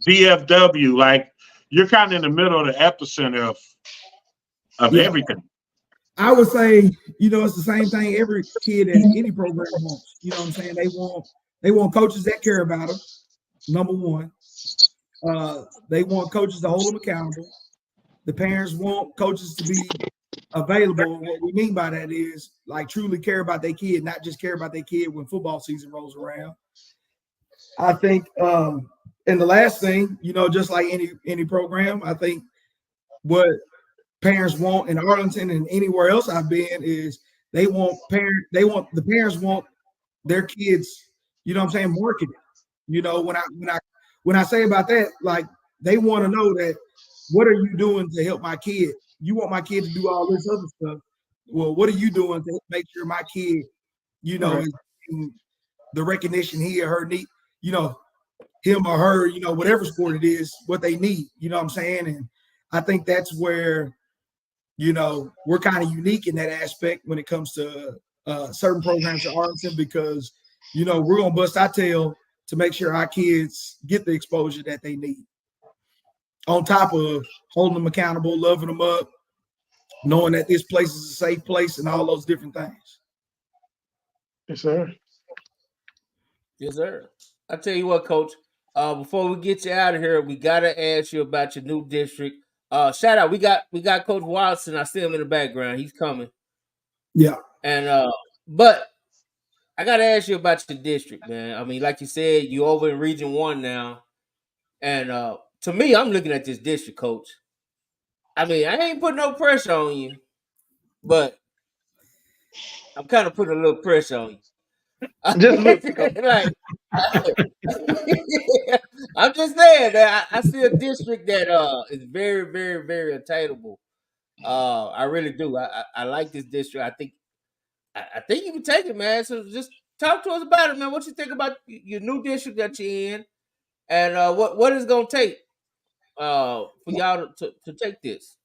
DFW. Like you're kind of in the middle of the epicenter of everything. I would say, you know, it's the same thing every kid at any program wants. You know what I'm saying? They want coaches that care about them. Number one, they want coaches to hold them accountable. The parents want coaches to be available. What we mean by that is like truly care about their kid, not just care about their kid when football season rolls around. I think, and the last thing, just like any program, I think what parents want in Arlington and anywhere else I've been is the parents want their kids, marketed. When I say about that, like they want to know that what are you doing to help my kid? You want my kid to do all this other stuff. Well, what are you doing to make sure my kid, is getting the recognition he or her need, him or her, whatever sport it is, what they need, you know what I'm saying? And I think that's where, we're kind of unique in that aspect when it comes to certain programs at Arlington because, we're going to bust our tail to make sure our kids get the exposure that they need. On top of holding them accountable, loving them up, knowing that this place is a safe place and all those different things. Yes, sir. Yes, sir. I tell you what, Coach, before we get you out of here, we got to ask you about your new district. Shout out. We got Coach Watson. I see him in the background. He's coming. Yeah. And but I got to ask you about your district, man. I mean, like you said, you're over in Region 1 now. And to me, I'm looking at this district, Coach. I mean, I ain't putting no pressure on you, but I'm kind of putting a little pressure on you. Just look. Like, I'm just saying that I see a district that is very, very, very attainable. I really do. I like this district. I think you can take it, man. So just talk to us about it, man. What you think about your new district that you're in, and what it's gonna take for y'all to take this?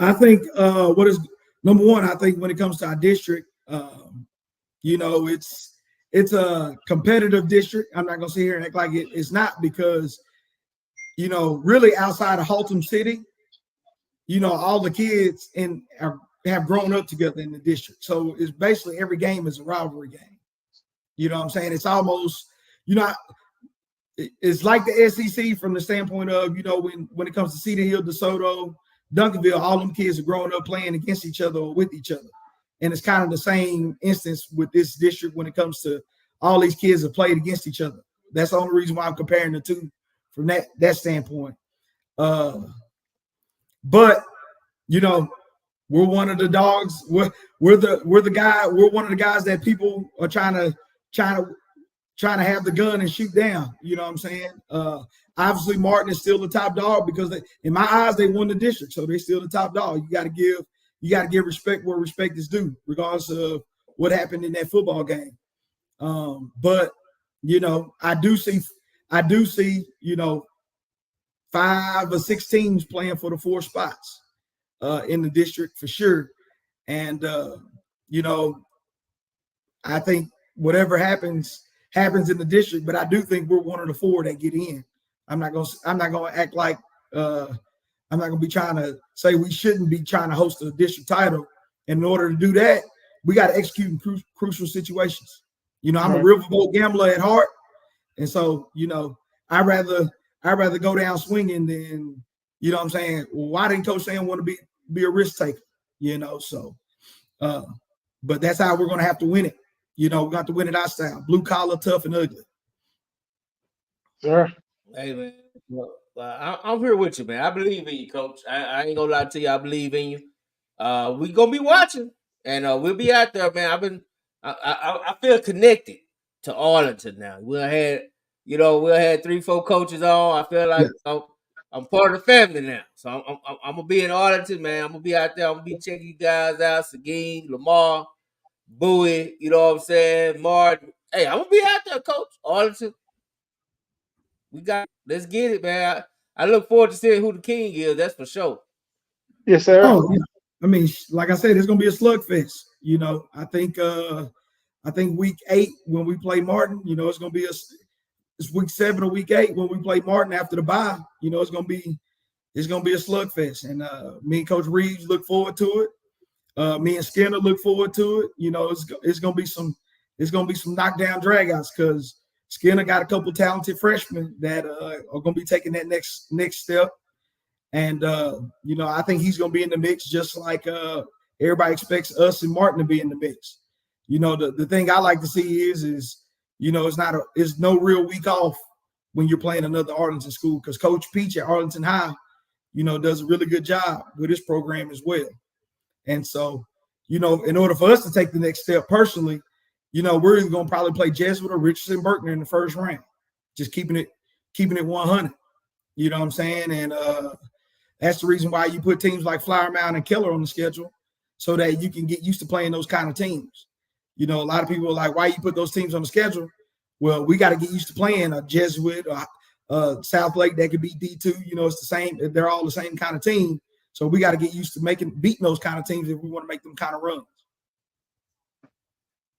I think what is number one. I think when it comes to our district, it's a competitive district. I'm not gonna sit here and act like it's not because really outside of Haltom City, all the kids have grown up together in the district. So it's basically every game is a rivalry game. You know what I'm saying? It's almost, it's like the SEC from the standpoint of, when it comes to Cedar Hill, DeSoto, Duncanville, all them kids are growing up playing against each other or with each other. And it's kind of the same instance with this district when it comes to all these kids have played against each other. That's the only reason why I'm comparing the two from that standpoint. But, we're one of the dogs. We're the guy. We're one of the guys that people are trying to have the gun and shoot down. You know what I'm saying? Obviously, Martin is still the top dog because in my eyes they won the district, so they're still the top dog. You got to give respect where respect is due, regardless of what happened in that football game. But I do see 5 or 6 teams playing for the 4 spots in the district for sure. And I think whatever happens in the district, but I do think we're one of the 4 that get in. I'm not gonna act like I'm not gonna be trying to say we shouldn't be trying to host a district title. And in order to do that, we got to execute in crucial situations. I'm a riverboat gambler at heart, and so I'd rather go down swinging than what I'm saying. Well, why didn't Coach Sam want to be a risk taker? So but that's how we're gonna have to win it. We got to win it our style, blue collar, tough and ugly. Sure. Hey man, I'm here with you, man. I believe in you, Coach. I ain't gonna lie to you. I believe in you. We gonna be watching, and we'll be out there, man. I feel connected to Arlington now. We had 3-4 coaches on. I feel like I'm part of the family now. So I'm gonna be in Arlington, man. I'm gonna be out there. I'm gonna be checking you guys out. Seguin, Lamar, Bowie. You know what I'm saying? Martin. Hey, I'm gonna be out there, Coach. Arlington. Let's get it, man. I look forward to seeing who the king is. That's for sure. Yes, sir. Oh, yeah. I mean, like I said, it's gonna be a slugfest. I think week 8 when we play Martin, it's gonna be it's week 7 or week 8 when we play Martin after the bye. It's gonna be a slugfest. And me and Coach Reeves look forward to it. Me and Skinner look forward to it. It's gonna be some it's gonna be some knockdown dragouts because Skinner got a couple talented freshmen that are gonna be taking that next step. And I think he's gonna be in the mix just like everybody expects us and Martin to be in the mix. The thing I like to see is it's no real week off when you're playing another Arlington school because Coach Peach at Arlington High, does a really good job with his program as well. And so, in order for us to take the next step personally, we're either gonna probably play Jesuit or Richardson Berkner in the first round, just keeping it 100. You know what I'm saying? And that's the reason why you put teams like Flower Mound and Keller on the schedule so that you can get used to playing those kind of teams. A lot of people are like, why you put those teams on the schedule? Well, we got to get used to playing a Jesuit or South Lake that could be D2. It's the same. They're all the same kind of team. So we got to get used to beating those kind of teams if we want to make them kind of runs.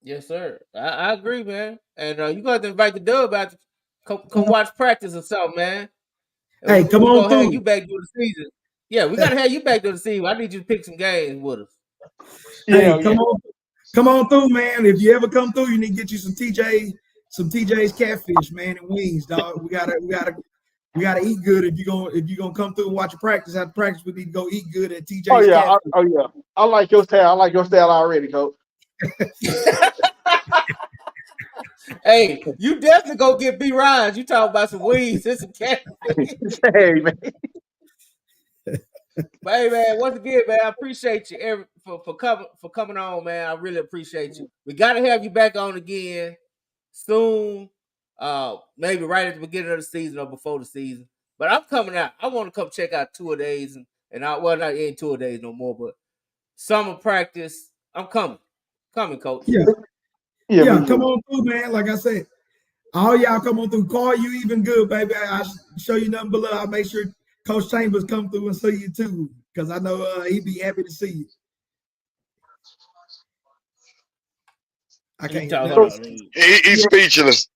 Yes, sir. I agree, man. And you got to invite the dub out to come watch practice or something, man. Hey, come on through. Have you back during the season. Yeah, we got to have you back during the season. I need you to pick some games with us. Hey, come on through, man. If you ever come through, you need to get you some TJ's catfish, man, and wings, dog. We gotta eat good if you're gonna come through and watch a practice. After practice, we need to go eat good at TJ's. Oh yeah, I like your style. I like your style already, Coach. Hey, you definitely go get B. Ryan's. You talking about some wings and some catfish. Hey, man. But hey, man, once again, man, I appreciate you for coming on, man. I really appreciate you. We got to have you back on again soon, maybe right at the beginning of the season or before the season. But I'm coming out. I want to come check out tour days and not ain't tour days no more, but summer practice. I'm coming, Coach. Yeah, come on through, man. Like I said, all y'all come on through. Call you even good, baby. I show you nothing but love. I'll make sure Coach Chambers come through and see you too, because I know he'd be happy to see you. I can't. He's speechless.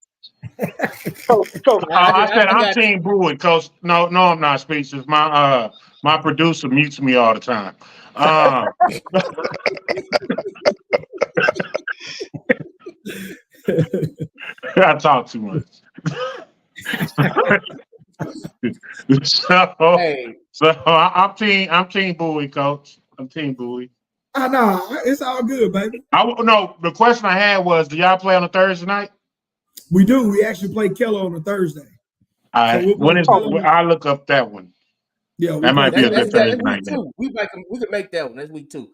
I said I'm Team Bowie, Coach. No, I'm not speechless. My producer mutes me all the time. I talk too much. So I'm Team Bowie, Coach. I'm Team Bowie. No, it's all good, baby. The question I had was, do y'all play on a Thursday night? We do. We actually play Keller on a Thursday. All right. I'll look up that one. Yeah, that might be a good Thursday night. We can make that one. That's week 2.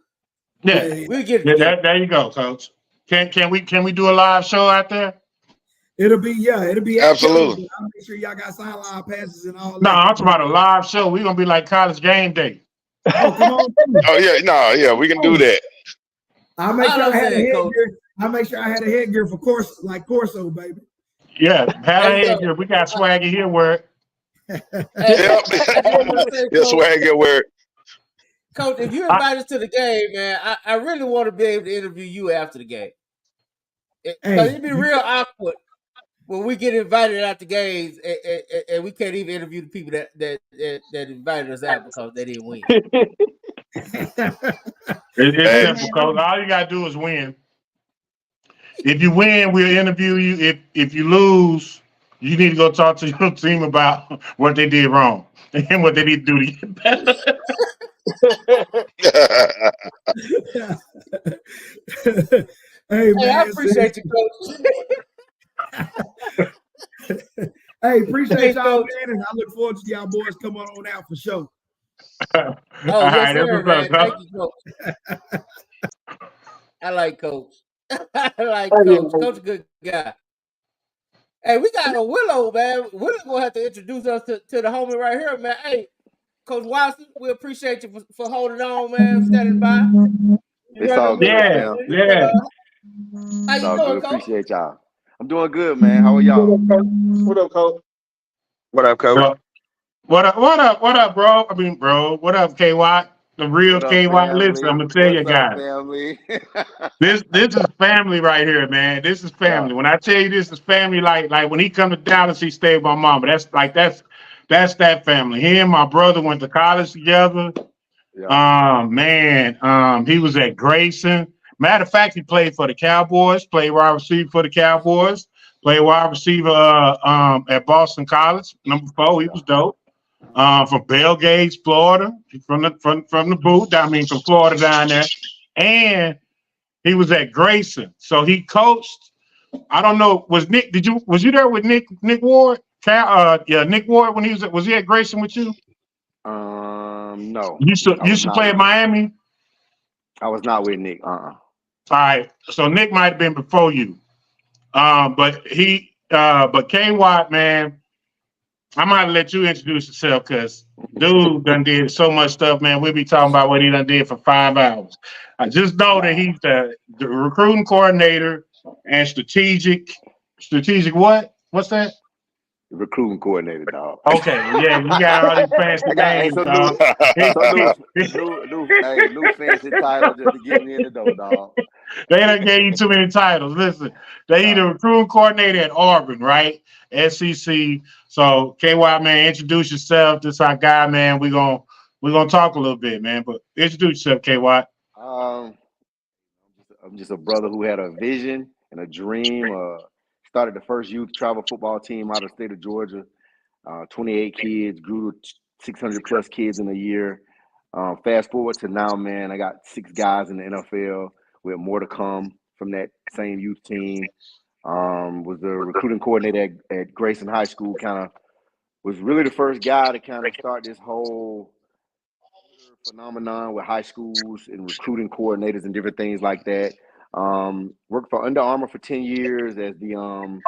Yeah, we'll get it. There you go, Coach. Can we do a live show out there? It'll be absolutely. I'll make sure y'all got sideline passes and all that. No, I'm talking about a live show. We're gonna be like College Game Day. Oh, come on. We can do that. I'll make sure I had a headgear. I'll make sure I had a headgear for Corso, baby. Yeah, had a headgear. We got swagger here where. Yep. Swagger where. Coach, if you invite us to the game, man, I really want to be able to interview you after the game. It'd be real awkward when we get invited out to games and we can't even interview the people that invited us out because they didn't win. It's simple, Coach. All you gotta do is win. If you win, we'll interview you. If you lose, you need to go talk to your team about what they did wrong and what they need to do to get better. Hey, man, I appreciate you, Coach. Hey, appreciate y'all, man, and I look forward to y'all boys coming on out for sure. Yes, sir, man. Thank you, Coach. I like Coach. I like Coach. Coach a good guy. Hey, we got a Willow, man. Willow's gonna have to introduce us to the homie right here, man. Hey, Coach Watson, we appreciate you for holding on, man, standing by. It's all good, yeah. How you doing, Coach? Appreciate y'all. I'm doing good, man. How are y'all? What up, Coach? What up, Coach? What up, bro? I mean, bro. What up, KY? The real KY. Listen, I'm gonna tell you guys. Family? This is family right here, man. This is family. When I tell you this is family, like when he come to Dallas, he stayed with my mama. That's that family. He and my brother went to college together. Yeah. He was at Grayson. Matter of fact, he played for the Cowboys, played wide receiver for the Cowboys, played wide receiver at Boston College, number 4. He was dope. From Bell Gage, Florida, from the boot. I mean, from Florida down there, and he was at Grayson. So he coached. I don't know. Was you there with Nick Ward? Nick Ward when was he at Grayson with you? No. You used to play at Miami. I was not with Nick. All right. So Nick might have been before you. But K Watt, man, I might let you introduce yourself because dude done did so much stuff, man. We'll be talking about what he done did for 5 hours. I just know that he's the recruiting coordinator and strategic what? What's that? Recruiting coordinator, dog. Okay, yeah, you got all these fancy names, dog. New fancy title just to get me in the door, dog. They done gave you too many titles. Listen, they the recruiting coordinator at Auburn, right? SEC. So KY, man, introduce yourself. This our guy, man. We're gonna talk a little bit, man. But introduce yourself, KY. I'm just a brother who had a vision and a dream. Started the first youth travel football team out of the state of Georgia. 28 kids, grew to 600 plus kids in a year. Fast forward to now, man, I got 6 guys in the NFL with more to come from that same youth team. Was the recruiting coordinator at Grayson High School, was really the first guy to kind of start this whole phenomenon with high schools and recruiting coordinators and different things like that. Worked for Under Armour for 10 years as the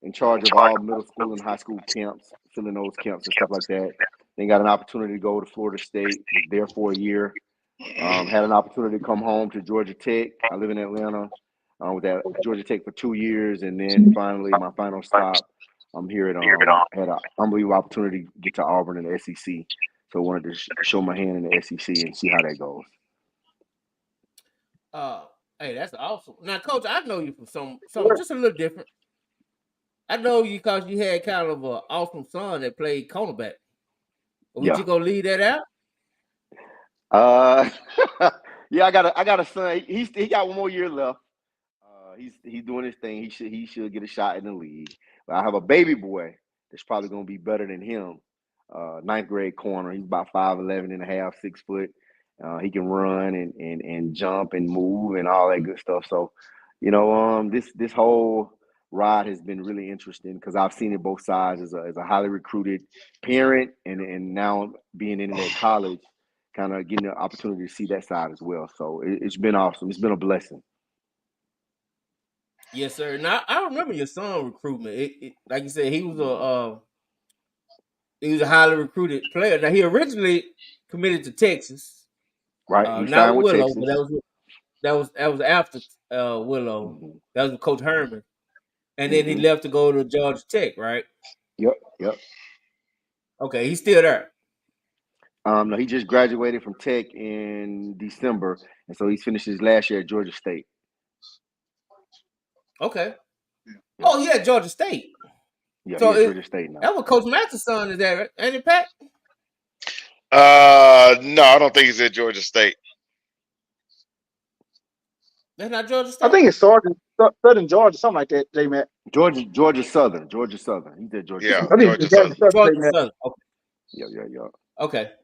in charge of all middle school and high school camps, filling those camps and stuff like that. Then got an opportunity to go to Florida State, was there for a year. Had an opportunity to come home to Georgia Tech. I live in Atlanta. Was at Georgia Tech for 2 years, and then finally my final stop. I'm here at had an unbelievable opportunity to get to Auburn in the SEC. So I wanted to show my hand in the SEC and see how that goes. Hey, that's awesome. Now, Coach, I know you from something just a little different. I know you because you had kind of an awesome son that played cornerback. Would you gonna leave that out? Yeah, I got a son. He got 1 more year left. He's doing his thing. He should get a shot in the league. But I have a baby boy that's probably gonna be better than him. 9th grade corner. He's about 5'11 and a half, 6 foot. He can run and jump and move and all that good stuff. So, this whole ride has been really interesting because I've seen it both sides as a highly recruited parent and now being in that college, kind of getting the opportunity to see that side as well. So it's been awesome. It's been a blessing. Yes, sir. Now I remember your son recruitment. Like you said, he was a highly recruited player. Now he originally committed to Texas, right? Not with Willow, but that was after Willow. Mm-hmm. That was with Coach Herman, and then he left to go to Georgia Tech, right? Yep. Okay, he's still there. No, he just graduated from Tech in December, and so he's finished his last year at Georgia State. Okay. Yeah. Oh yeah, Georgia State. Yeah, so Georgia State now. That's what Coach Max's son is there, right? Ain't it, Pat? No, I don't think he's at Georgia State. That's not Georgia State. I think it's Southern Georgia, something like that. J-Mac. Georgia Southern. He did Georgia. Yeah, Southern. Georgia Southern. Georgia Southern. Okay. Yeah.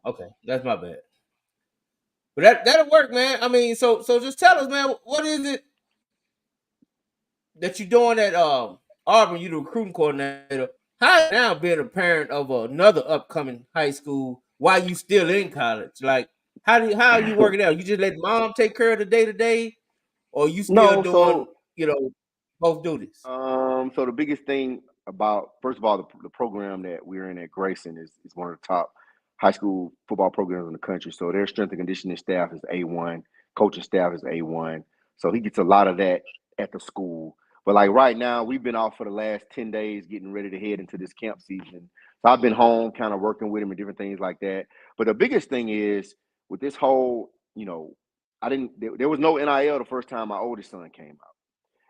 Okay. That's my bad. But that'll work, man. I mean, so just tell us, man, what is it that you're doing at Auburn? You the recruiting coordinator. How now being a parent of another upcoming high school while you still in college? Like, how are you working out? You just let mom take care of the day-to-day, or you still doing both duties? So the biggest thing about, first of all, the program that we're in at Grayson is one of the top high school football programs in the country. So their strength and conditioning staff is A1, coaching staff is A1. So he gets a lot of that at the school. But like right now, we've been off for the last 10 days getting ready to head into this camp season. So I've been home kind of working with him and different things like that. But the biggest thing is with this whole, there was no NIL the first time my oldest son came out.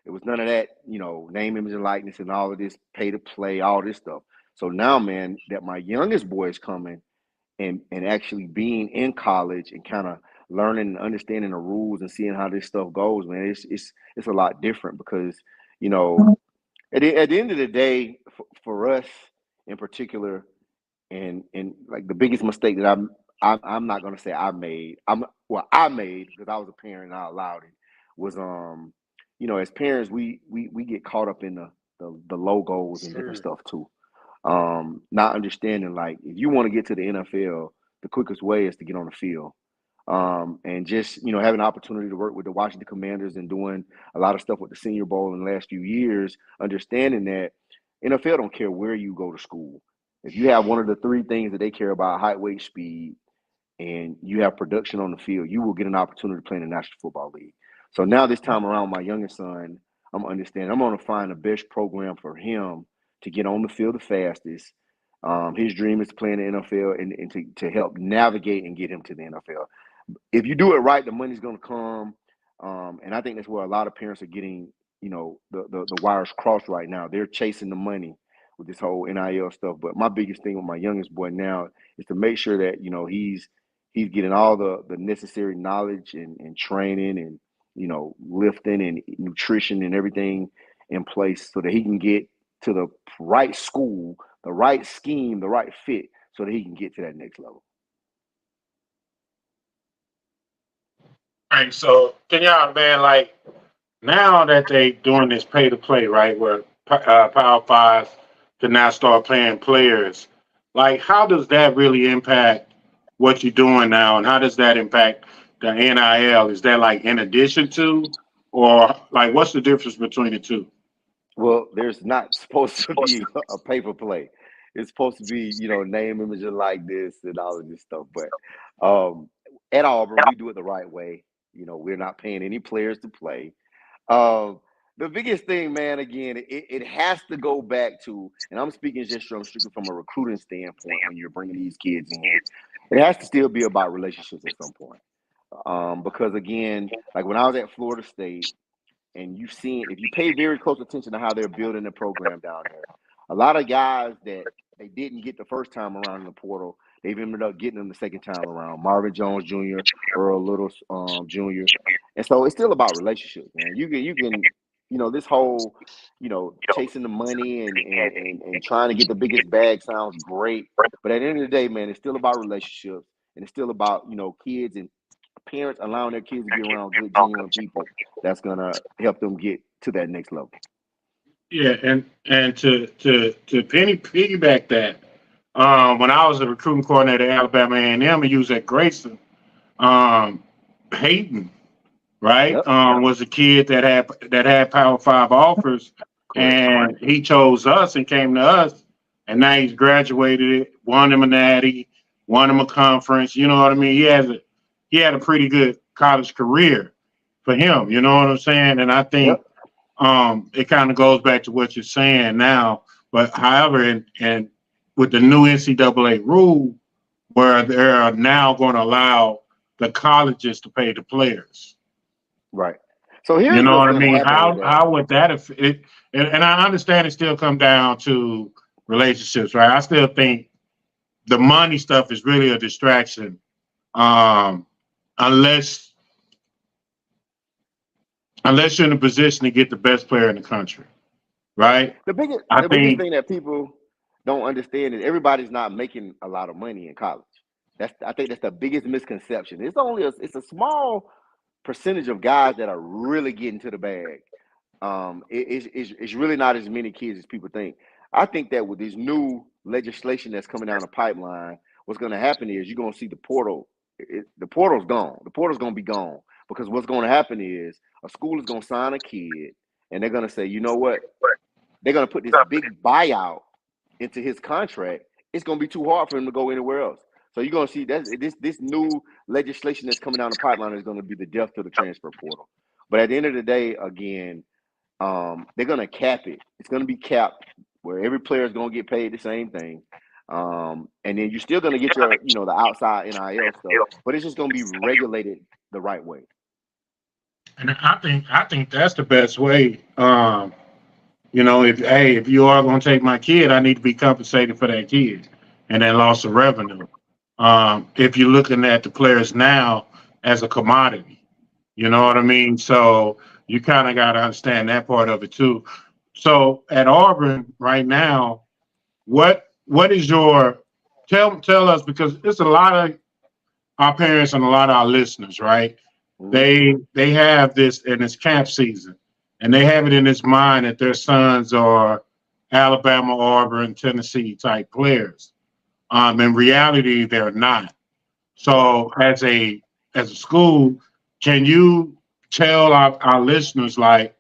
It was none of that, name, image, and likeness and all of this pay to play, all this stuff. So now, man, that my youngest boy is coming and actually being in college and kind of learning and understanding the rules and seeing how this stuff goes, man, it's a lot different because, you know, at the end of the day, for us in particular, and like the biggest mistake that I'm not gonna say I made. I made because I was a parent and I allowed it. Was you know, as parents we get caught up in the logos and different stuff too. Not understanding like if you want to get to the NFL, the quickest way is to get on the field. And just, you know, having an opportunity to work with the Washington Commanders and doing a lot of stuff with the Senior Bowl in the last few years, understanding that NFL don't care where you go to school. If you have one of the three things that they care about, height, weight, speed, and you have production on the field, you will get an opportunity to play in the National Football League. So now this time around, my youngest son, I'm understanding I'm going to find the best program for him to get on the field the fastest. His dream is to play in the NFL and to help navigate and get him to the NFL. If you do it right, the money's going to come. And I think that's where a lot of parents are getting, you know, the wires crossed right now. They're chasing the money with this whole NIL stuff. But my biggest thing with my youngest boy now is to make sure that, you know, he's getting all the necessary knowledge and training and, you know, lifting and nutrition and everything in place so that he can get to the right school, the right scheme, the right fit, so that he can get to that next level. All right, so Kenyatta, man, like now that they doing this pay to play, right, where Power Fives can now start playing players, like how does that really impact what you're doing now, and how does that impact the NIL? Is that like in addition to, or like what's the difference between the two? Well, there's not supposed to be a pay for play. It's supposed to be, you know, name, image, and like this and all of this stuff. But at Auburn, we do it the right way. You know, we're not paying any players to play. The biggest thing, man, again, it has to go back to, and I'm speaking just strictly from a recruiting standpoint when you're bringing these kids in, it has to still be about relationships at some point. Because, again, like when I was at Florida State, and you've seen, if you pay very close attention to how they're building the program down there, a lot of guys that they didn't get the first time around in the portal, they've ended up getting them the second time around. Marvin Jones Jr., Earl Little Jr. And so it's still about relationships, man. You can, you know, this whole, you know, chasing the money and trying to get the biggest bag sounds great. But at the end of the day, man, it's still about relationships, and it's still about, you know, kids and parents allowing their kids to be around good, genuine people that's gonna help them get to that next level. Yeah, and to piggyback that, when I was a recruiting coordinator at Alabama A&M, and you was at Grayson, Hayden, right, Yep. Was a kid that had Power 5 offers, and he chose us and came to us, and now he's graduated, won him a natty, won him a conference. You know what I mean? He had a pretty good college career for him. You know what I'm saying? And I think it kind of goes back to what you're saying now. But however, and with the new NCAA rule, where they're now going to allow the colleges to pay the players. Right. So here's, you know what I what's gonna mean? happen with that. How would that affect? And I understand it still come down to relationships, right? I still think the money stuff is really a distraction, unless you're in a position to get the best player in the country, right? The biggest thing that people don't understand is everybody's not making a lot of money in college. I think that's the biggest misconception. It's a small percentage of guys that are really getting to the bag. It's really not as many kids as people think. I think that with this new legislation that's coming down the pipeline, what's going to happen is you're going to see the portal. The portal's gone. The portal's going to be gone, because what's going to happen is a school is going to sign a kid, and they're going to say, you know what? They're going to put this big buyout into his contract. It's going to be too hard for him to go anywhere else. So you're going to see that this new legislation that's coming down the pipeline is going to be the death to the transfer portal. But at the end of the day, again, they're going to cap it. It's going to be capped where every player is going to get paid the same thing. And then you're still going to get your, the outside NIL stuff, but it's just going to be regulated the right way. And I think that's the best way. If you are going to take my kid, I need to be compensated for that kid and that loss of revenue. If you're looking at the players now as a commodity. You know what I mean? So you kind of got to understand that part of it too. So at Auburn right now, what is your tell us, because it's a lot of our parents and a lot of our listeners, right? They have this in this camp season, and they have it in this mind that their sons are Alabama, Auburn, Tennessee type players. In reality, they're not. So as a school, can you tell our listeners, like,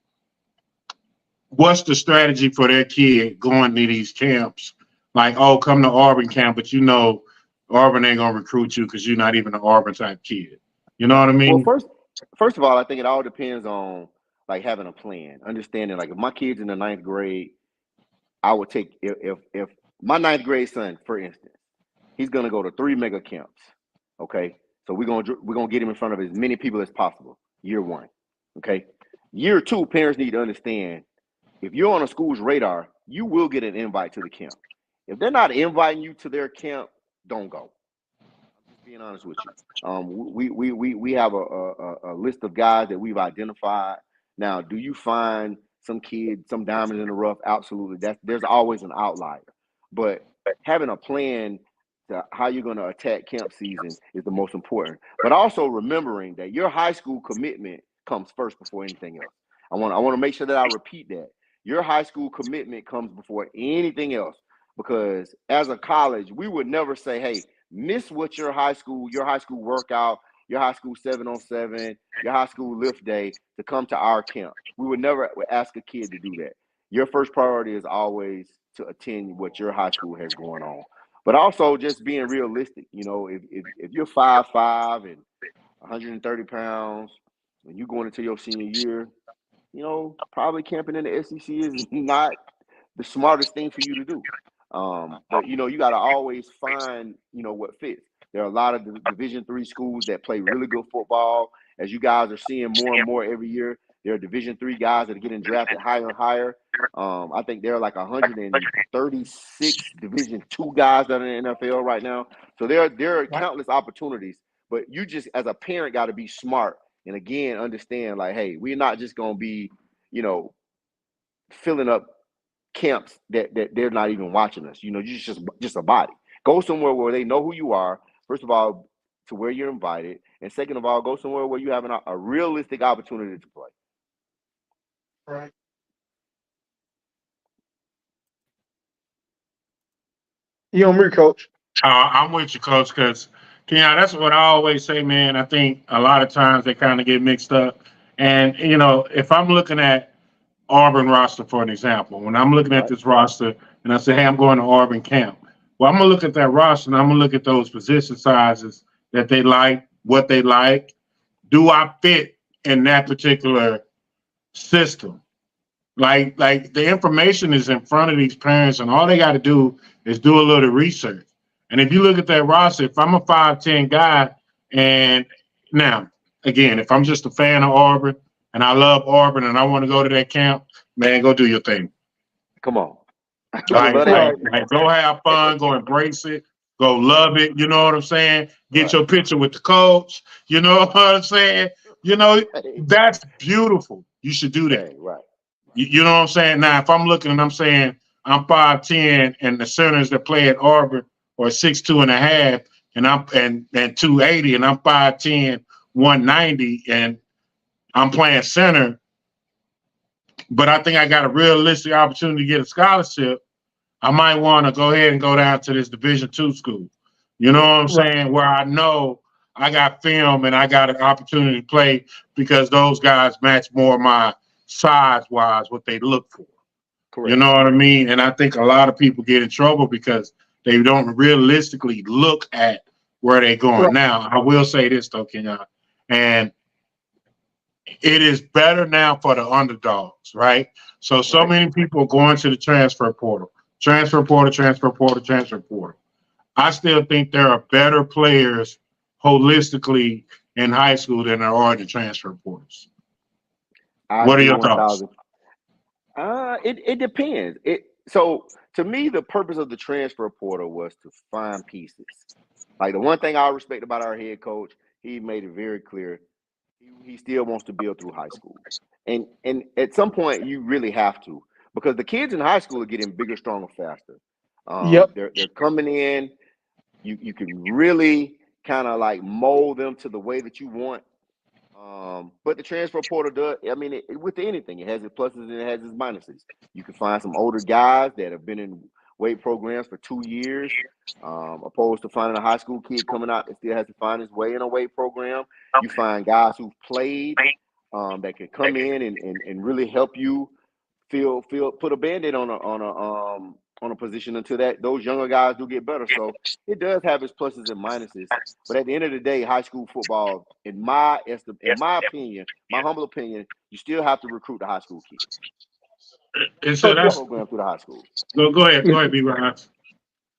what's the strategy for their kid going to these camps? Like, oh, come to Auburn camp, but you know Auburn ain't gonna recruit you because you're not even an Auburn type kid. You know what I mean? Well, first of all, I think it all depends on like having a plan, understanding. Like if my kid's in the 9th grade, I would take if my 9th grade son, for instance, he's gonna go to 3 mega camps. Okay, so we're gonna get him in front of as many people as possible. Year 1, okay. Year 2, parents need to understand if you're on a school's radar, you will get an invite to the camp. If they're not inviting you to their camp, don't go. I'm just being honest with you. We have a list of guys that we've identified. Now, do you find some kid, some diamonds in the rough? Absolutely. There's always an outlier. But having a plan to how you're going to attack camp season is the most important. But also remembering that your high school commitment comes first before anything else. I want to make sure that I repeat that. Your high school commitment comes before anything else, because as a college, we would never say, hey, miss what your high school workout, your high school 7-on-7, your high school lift day to come to our camp. We would never ask a kid to do that. Your first priority is always to attend what your high school has going on. But also just being realistic. You know, if you're 5'5" and 130 pounds and you're going into your senior year, you know, probably camping in the SEC is not the smartest thing for you to do. But, you know, you got to always find, you know, what fits. There are a lot of Division III schools that play really good football. As you guys are seeing more and more every year, there are Division III guys that are getting drafted higher and higher. I think there are like 136 Division II guys that are in the NFL right now. So there are countless opportunities. But you just, as a parent, got to be smart. And again, understand, like, hey, we're not just going to be, you know, filling up camps that they're not even watching us. You know, you're just a body. Go somewhere where they know who you are. First of all, to where you're invited. And second of all, go somewhere where you have a realistic opportunity to play. Right. You on me, Coach? I'm with you, Coach, because that's what I always say, man. I think a lot of times they kind of get mixed up. And, you know, if I'm looking at Auburn roster, for an example, when I'm looking at this roster and I say, hey, I'm going to Auburn camp, well, I'm going to look at that roster and I'm going to look at those position sizes that they like, what they like. Do I fit in that particular system? Like the information is in front of these parents, and all they got to do is do a little research. And if you look at that roster, if I'm a 5'10" guy, and now, again, if I'm just a fan of Auburn and I love Auburn and I want to go to that camp, man, go do your thing. Come on. Like, go have fun, go embrace it, go love it. You know what I'm saying? Get your picture with the coach. You know what I'm saying? You know, that's beautiful. You should do that. Right. You know what I'm saying? Now, if I'm looking and I'm saying I'm 5'10" and the centers that play at Auburn are 6'2.5", and I'm 280, and I'm 5'10", 190, and I'm playing center, but I think I got a realistic opportunity to get a scholarship, I might want to go ahead and go down to this Division II school. You know what I'm saying? Where I know I got film and I got an opportunity to play because those guys match more my size-wise what they look for. Correct. You know what I mean? And I think a lot of people get in trouble because they don't realistically look at where they're going. Right. Now, I will say this, though, Kenyatta, and it is better now for the underdogs, right? So many people are going to the transfer portal. Transfer portal. I still think there are better players holistically in high school than there are in the transfer portals. What are your thoughts? It depends. So to me, the purpose of the transfer portal was to find pieces. Like the one thing I respect about our head coach, he made it very clear he still wants to build through high school. And at some point you really have to, because the kids in high school are getting bigger, stronger, faster. Yep. They're coming in. You can really kind of like mold them to the way that you want. But the transfer portal does, I mean, with anything, it has its pluses and it has its minuses. You can find some older guys that have been in weight programs for 2 years, opposed to finding a high school kid coming out that still has to find his way in a weight program. You find guys who've played that can come in and really help you put a band-aid on a position until those younger guys do get better. So it does have its pluses and minuses. But at the end of the day, high school football, in my opinion, my humble opinion, you still have to recruit the high school kids. And so that's program through the high school. Go ahead, B. Ryan.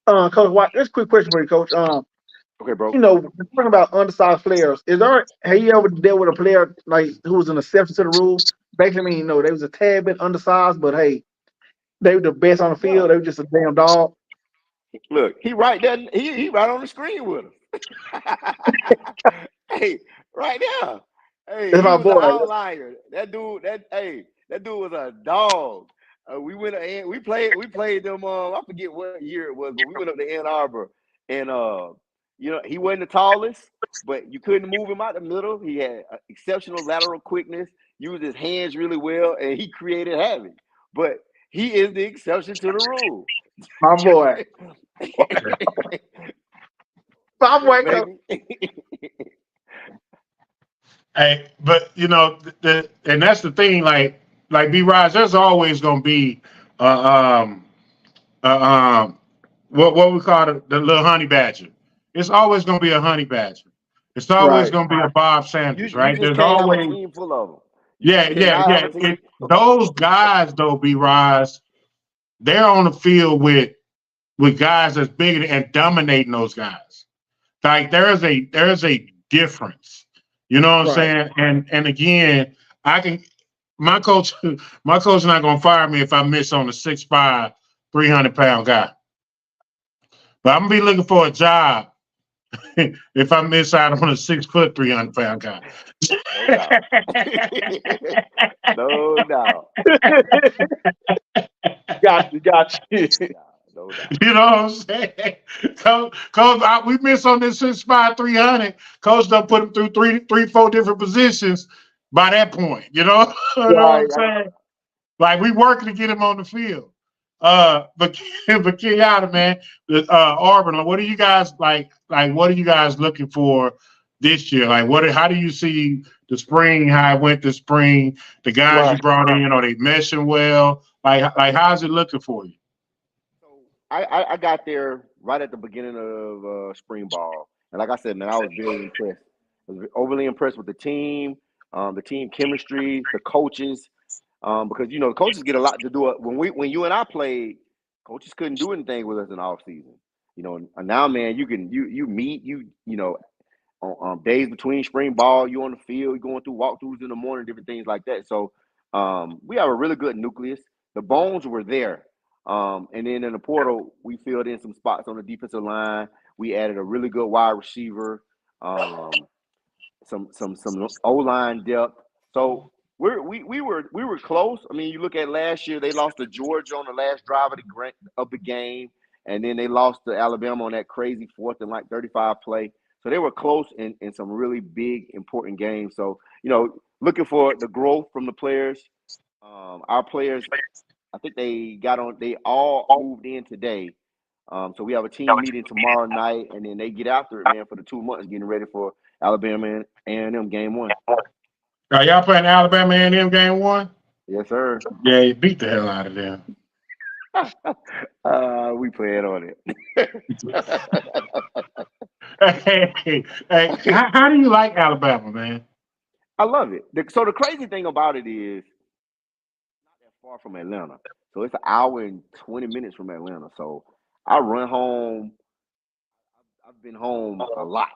Coach White, this quick question for you, Coach. Okay, bro. You know, we're talking about undersized players. Have you ever dealt with a player like who was an exception to the rule? Basically, I mean, you know, they was a tad bit undersized, but hey, they were the best on the field. They were just a damn dog. Look, he right there. He right on the screen with us. Hey, right now. Hey, That's he my was boy. an outlier. That dude was a dog. We played them. I forget what year it was, but we went up to Ann Arbor, and you know, he wasn't the tallest, but you couldn't move him out the middle. He had exceptional lateral quickness, used his hands really well, and he created havoc. But he is the exception to the rule. My boy. My boy, baby. Hey, but you know, and that's the thing. Like B. Rise, there's always gonna be what we call the little honey badger. It's always gonna be a honey badger. It's always gonna be a Bob Sanders, right? You just can't have a team full of them. Yeah. Those guys, though, B. Rise, they're on the field with guys that's bigger and dominating those guys. Like there's a difference. You know what I'm saying? And again, my coach not gonna fire me if I miss on a 6'5", 300-pound guy. But I'm gonna be looking for a job if I miss out on a 6 foot, 300-pound guy. No doubt. Got you. No doubt. You know what I'm saying? Coach, we miss on this 6'5", 300. Coach done put him through three, 4 different positions by that point. You know, you know what I'm saying? Like we working to get him on the field. But Kenyatta, man, Auburn, what are you guys like? What are you guys looking for this year? Like, how do you see the spring? How it went this spring? The guys you brought in, are they meshing well? Like how's it looking for you? So I got there right at the beginning of spring ball, and like I said, man, I was very impressed. I was overly impressed with the team chemistry, the coaches. Because you know the coaches get a lot to do. When you and I played, coaches couldn't do anything with us in the off season. You know, and now, man, you meet you know on days between spring ball, you on the field, you going through walkthroughs in the morning, different things like that. So we have a really good nucleus. The bones were there, and then in the portal, we filled in some spots on the defensive line. We added a really good wide receiver, some O-line depth. So we were close. I mean, you look at last year, they lost to Georgia on the last drive of the game, and then they lost to Alabama on that crazy 4th and like 35 play. So they were close in some really big, important games. So, you know, looking for the growth from the players. Our players, I think they all moved in today. So we have a team meeting tomorrow night, and then they get after it, man, for the 2 months, getting ready for Alabama and A&M game 1. Are y'all playing Alabama A&M game 1? Yes, sir. Yeah, you beat the hell out of them. We playing on it. Hey, how do you like Alabama, man? I love it. So the crazy thing about it is it's not that far from Atlanta. So it's an hour and 20 minutes from Atlanta. So I run home. I've been home a lot.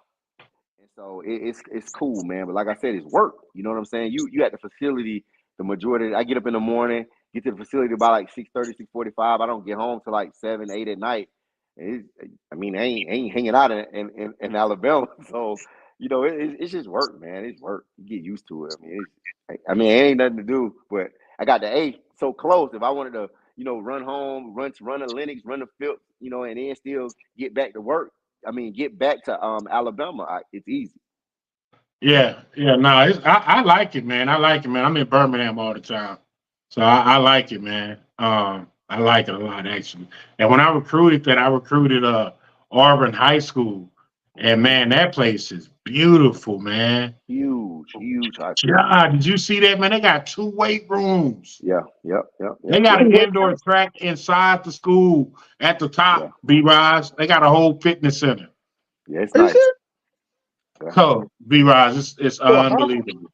And so it's cool, man. But like I said, it's work. You know what I'm saying? You at the facility the majority. I get up in the morning, get to the facility by like 6:30, 6:45. I don't get home till like 7, 8 at night. I ain't hanging out in Alabama. So, it's just work, man. It's work. You get used to it. It ain't nothing to do, but I got the A so close. If I wanted to, run home, run a Lennox, run the field, and then still get back to work. Get back to Alabama. It's easy. Yeah, no, I like it, man. I like it, man. I'm in Birmingham all the time, so I like it, man. I like it a lot, actually. And when I recruited Auburn High School, and man, that place is beautiful, man. Huge high school. Yeah, did you see that, man? They got 2 weight rooms. Yeah. They got an indoor track inside the school at the top. B-Rise, they got a whole fitness center. Yeah, it's nice. So B-Rise, it's unbelievable.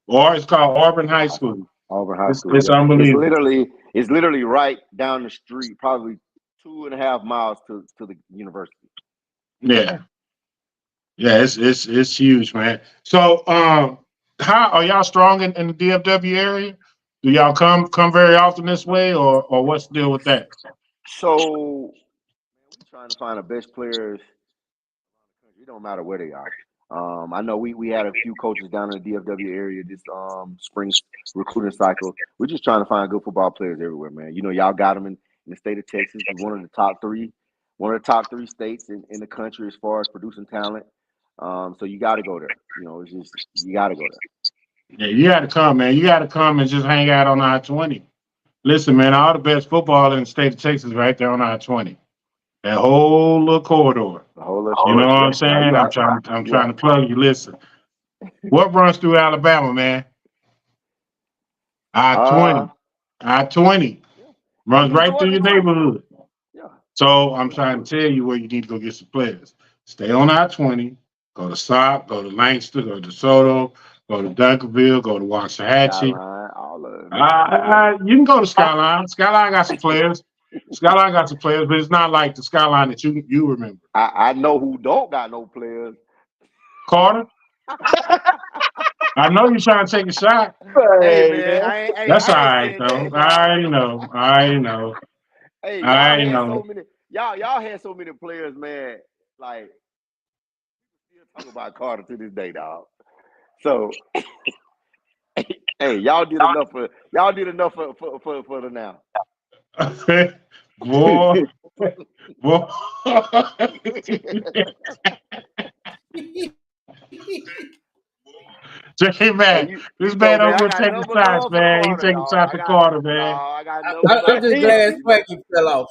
Or it's called Auburn High School. Auburn High School. It's unbelievable. It's literally right down the street, probably 2.5 miles to the university. Yeah, it's huge, man. So, how are y'all strong in the DFW area? Do y'all come very often this way, or what's the deal with that? So, we're trying to find the best players. It don't matter where they are. I know we had a few coaches down in the DFW area this spring recruiting cycle. We're just trying to find good football players everywhere, man. Y'all got them in the state of Texas. We're one of the top three states in the country as far as producing talent. So you got to go there. It's just you got to go there. Yeah, you got to come, man. You got to come and just hang out on I-20. Listen, man, all the best football in the state of Texas right there on I-20. That whole little corridor. You know what I'm saying? I'm trying to plug you. Listen, what runs through Alabama, man? I-20 runs right through your neighborhood. Yeah. So I'm trying to tell you where you need to go get some players. Stay on I-20. Go to Sop. Go to Lancaster. Go to DeSoto. Go to Duncanville. Go to Waxahachie. You can go to Skyline. Skyline got some players. But it's not like the Skyline that you remember. I know who don't got no players. Carter. I know you're trying to take a shot. Hey, man. That's all right, though. I already know. Hey, y'all had so many players, man. Like, still talk about Carter to this day, dog. So, hey, y'all did enough for the now. Boy. J man, this man over here taking shots, man. He taking shots for Carter, man. I'm just glad Spanky fell off.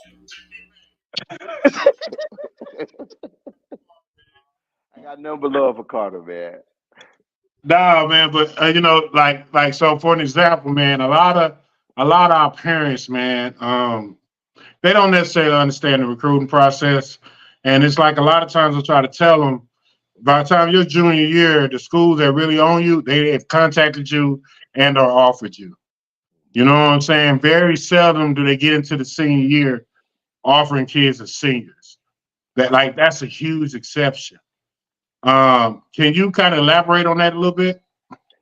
I got nothing but love for Carter, man. No, man, but like so for an example, man, a lot of our parents, man, they don't necessarily understand the recruiting process. And it's like a lot of times I try to tell them, by the time your junior year, the schools that really own you, they have contacted you and or offered you. You know what I'm saying? Very seldom do they get into the senior year offering kids as seniors. That's a huge exception. Can you kind of elaborate on that a little bit?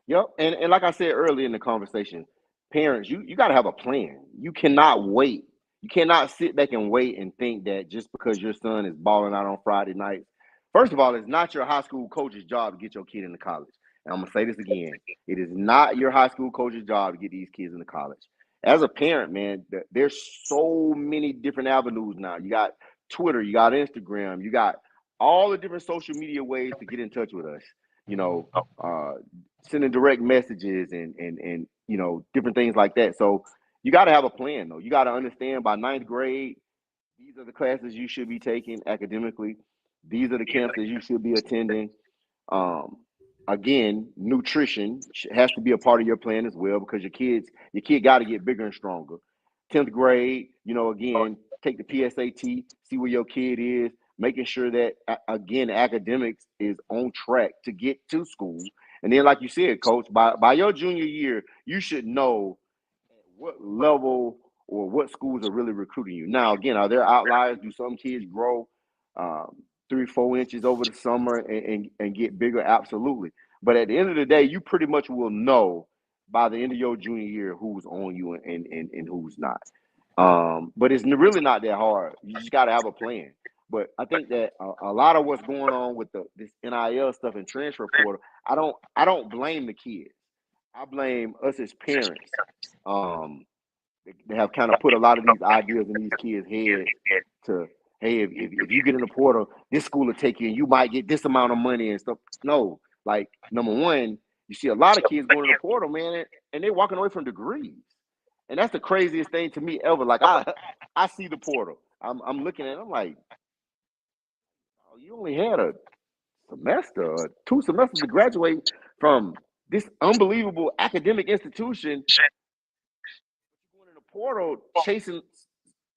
Yep. And like I said earlier in the conversation, parents, you got to have a plan. You cannot wait. You cannot sit back and wait and think that just because your son is balling out on Friday nights. First of all, it's not your high school coach's job to get your kid into college. And I'm going to say this again. It is not your high school coach's job to get these kids into college. As a parent, man, there's so many different avenues now. You got Twitter, you got Instagram, you got all the different social media ways to get in touch with us. Sending direct messages and different things like that. So you got to have a plan, though. You got to understand by 9th grade, these are the classes you should be taking academically. These are the camps that you should be attending. Again, nutrition has to be a part of your plan as well because your kid got to get bigger and stronger. 10th grade, again, take the PSAT, see where your kid is, making sure that, again, academics is on track to get to school. And then, like you said, Coach, by your junior year, you should know what level or what schools are really recruiting you. Now, again, are there outliers? Do some kids grow 3-4 inches over the summer and get bigger? Absolutely. But at the end of the day, you pretty much will know by the end of your junior year who's on you and who's not. But it's really not that hard. You just got to have a plan. But I think that a lot of what's going on with this NIL stuff and transfer portal, I don't blame the kids. I blame us as parents. They have kind of put a lot of these ideas in these kids' heads to, hey, if you get in the portal, this school will take you and you might get this amount of money and stuff. No, like, number one, you see a lot of kids going to the portal, man, and they're walking away from degrees. And that's the craziest thing to me ever. Like, I see the portal. I'm looking at it, I'm like, oh, you only had a semester or 2 semesters to graduate from this unbelievable academic institution. Going in the portal, chasing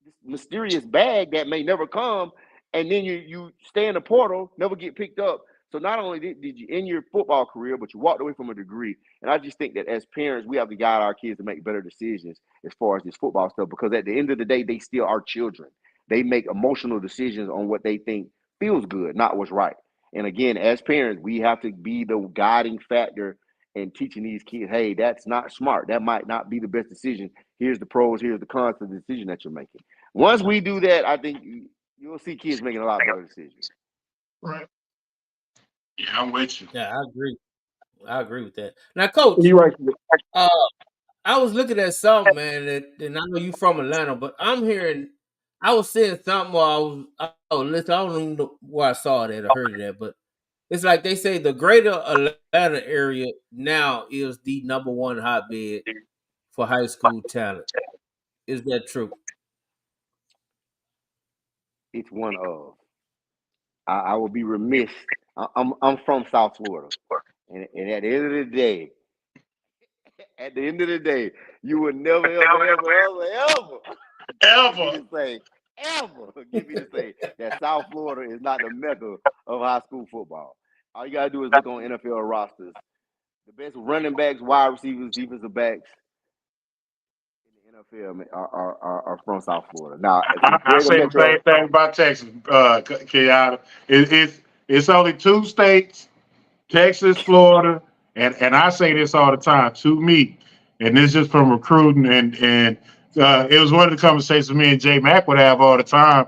this mysterious bag that may never come, and then you stay in the portal, never get picked up. So not only did you end your football career, but you walked away from a degree. And I just think that as parents, we have to guide our kids to make better decisions as far as this football stuff, because at the end of the day, they still are children. They make emotional decisions on what they think feels good, not what's right. And again, as parents, we have to be the guiding factor in teaching these kids, hey, that's not smart. That might not be the best decision. Here's the pros, here's the cons of the decision that you're making. Once we do that, I think you'll see kids making a lot better decisions. Right. Yeah, I'm with you. Yeah, I agree with that. Now, Coach, You're right. I was looking at something, man, and I know you from Atlanta, but I was seeing something while I was listening. I don't even know where I saw that or heard of that, but it's like they say the greater Atlanta area now is the number one hotbed for high school talent. Is that true? It's one of. I will be remiss. I'm from South Florida, and at the end of the day, you would never, ever get me to say that South Florida is not the mecca of high school football. All you gotta do is look on NFL rosters. The best running backs, wide receivers, defensive backs in the NFL are from South Florida. Now, I say the same thing about Texas, Kenyatta. It's only 2 states, Texas, Florida, and I say this all the time, to me, and this is from recruiting, and it was one of the conversations me and Jay Mack would have all the time,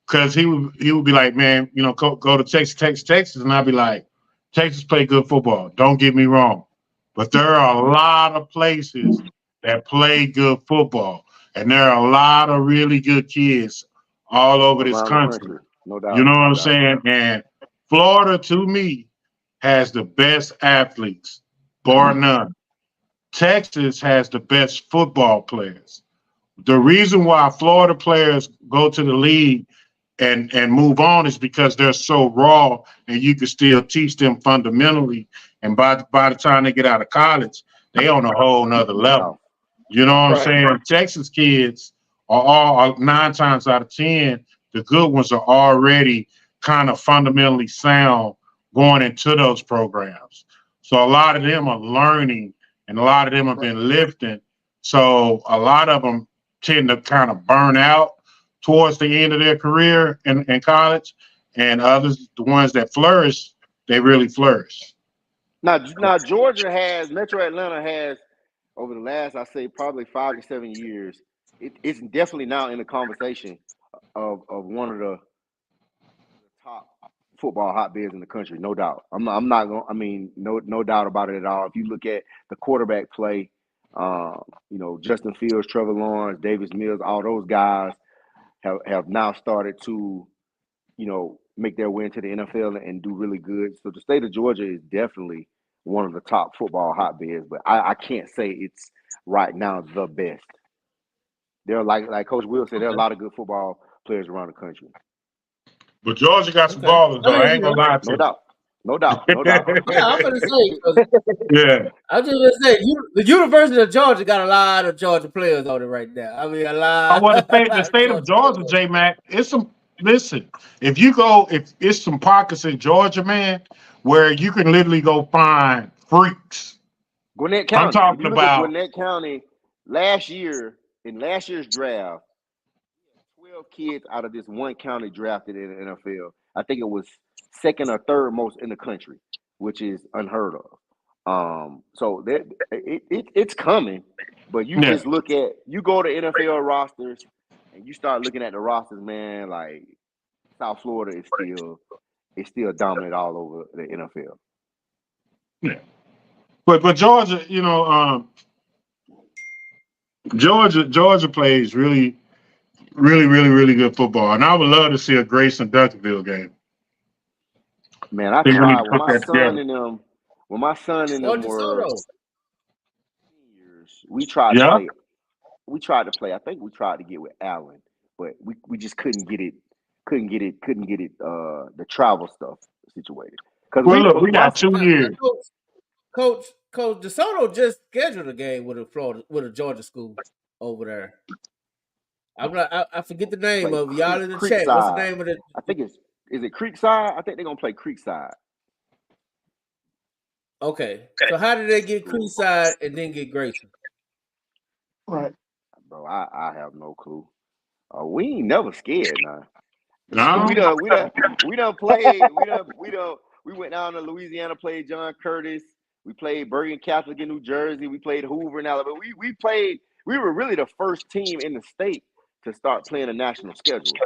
because he would be like, man, go to Texas, and I'd be like, Texas play good football, don't get me wrong, but there are a lot of places that play good football, and there are a lot of really good kids all over this country. No doubt. You know what I'm saying? And Florida, to me, has the best athletes, bar none. Texas has the best football players. The reason why Florida players go to the league and move on is because they're so raw, and you can still teach them fundamentally. And by the time they get out of college, they on a whole nother level. You know what I'm saying? Texas kids are all 9 times out of 10, the good ones are already kind of fundamentally sound going into those programs. So a lot of them are learning, and a lot of them have been lifting. So a lot of them tend to kind of burn out towards the end of their career in college, and others, the ones that flourish, they really flourish. Now Georgia has, Metro Atlanta has, over the last, I say, probably 5 to 7 years, it's definitely now in the conversation of one of the top football hotbeds in the country, no doubt. I'm not going. I mean, no doubt about it at all. If you look at the quarterback play, Justin Fields, Trevor Lawrence, Davis Mills, all those guys have now started to, make their way into the NFL and do really good. So the state of Georgia is definitely one of the top football hotbeds, but I can't say it's right now the best. There are, like Coach Will said, there are a lot of good football players around the country. But Georgia got some ballers, though. I ain't gonna lie to you. No doubt. Yeah, I'm gonna say. Yeah. I'm just gonna say, the University of Georgia got a lot of Georgia players on it right now. I mean, a lot. I want to say the state of Georgia, J Mac. Listen. If it's some pockets in Georgia, man, where you can literally go find freaks. Gwinnett County. I'm talking about Gwinnett County. Last year's draft, 12 kids out of this one county drafted in the NFL. I think it was second or third most in the country, which is unheard of. So it's coming, but you just go to NFL rosters and you start looking at the rosters, man. Like South Florida is still dominant all over the NFL. Yeah. But Georgia, Georgia plays really good football, and I would love to see a Grayson Duncanville game. Man, I They really tried put that together. when my son and them were DeSoto. seniors, we tried to Yeah. play. I think we tried to get with Allen, but we just couldn't get it. The travel stuff situated. Well, look, we got 2 years. Coach DeSoto just scheduled a game with a Georgia school over there. I forget the name of it. Y'all in the chat. What's the name of it? I think is it Creekside? I think they're gonna play Creekside. Okay. So how did they get Creekside and then get Grayson? Right. Bro, I have no clue. We ain't never scared now. No. we done played. We went down to Louisiana, played John Curtis. We played Bergen Catholic in New Jersey. We played Hoover in Alabama. We were really the first team in the state to start playing a national schedule.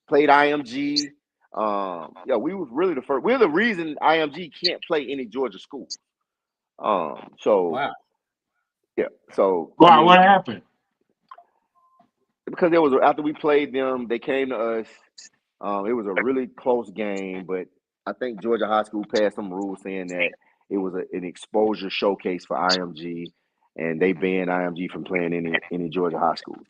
Played IMG. We was really the first. We're the reason IMG can't play any Georgia schools. Wow. Yeah. So Wow, what happened? Because after we played them, they came to us. It was a really close game, but I think Georgia High School passed some rules saying that it was an exposure showcase for IMG, and they banned IMG from playing any Georgia High schools.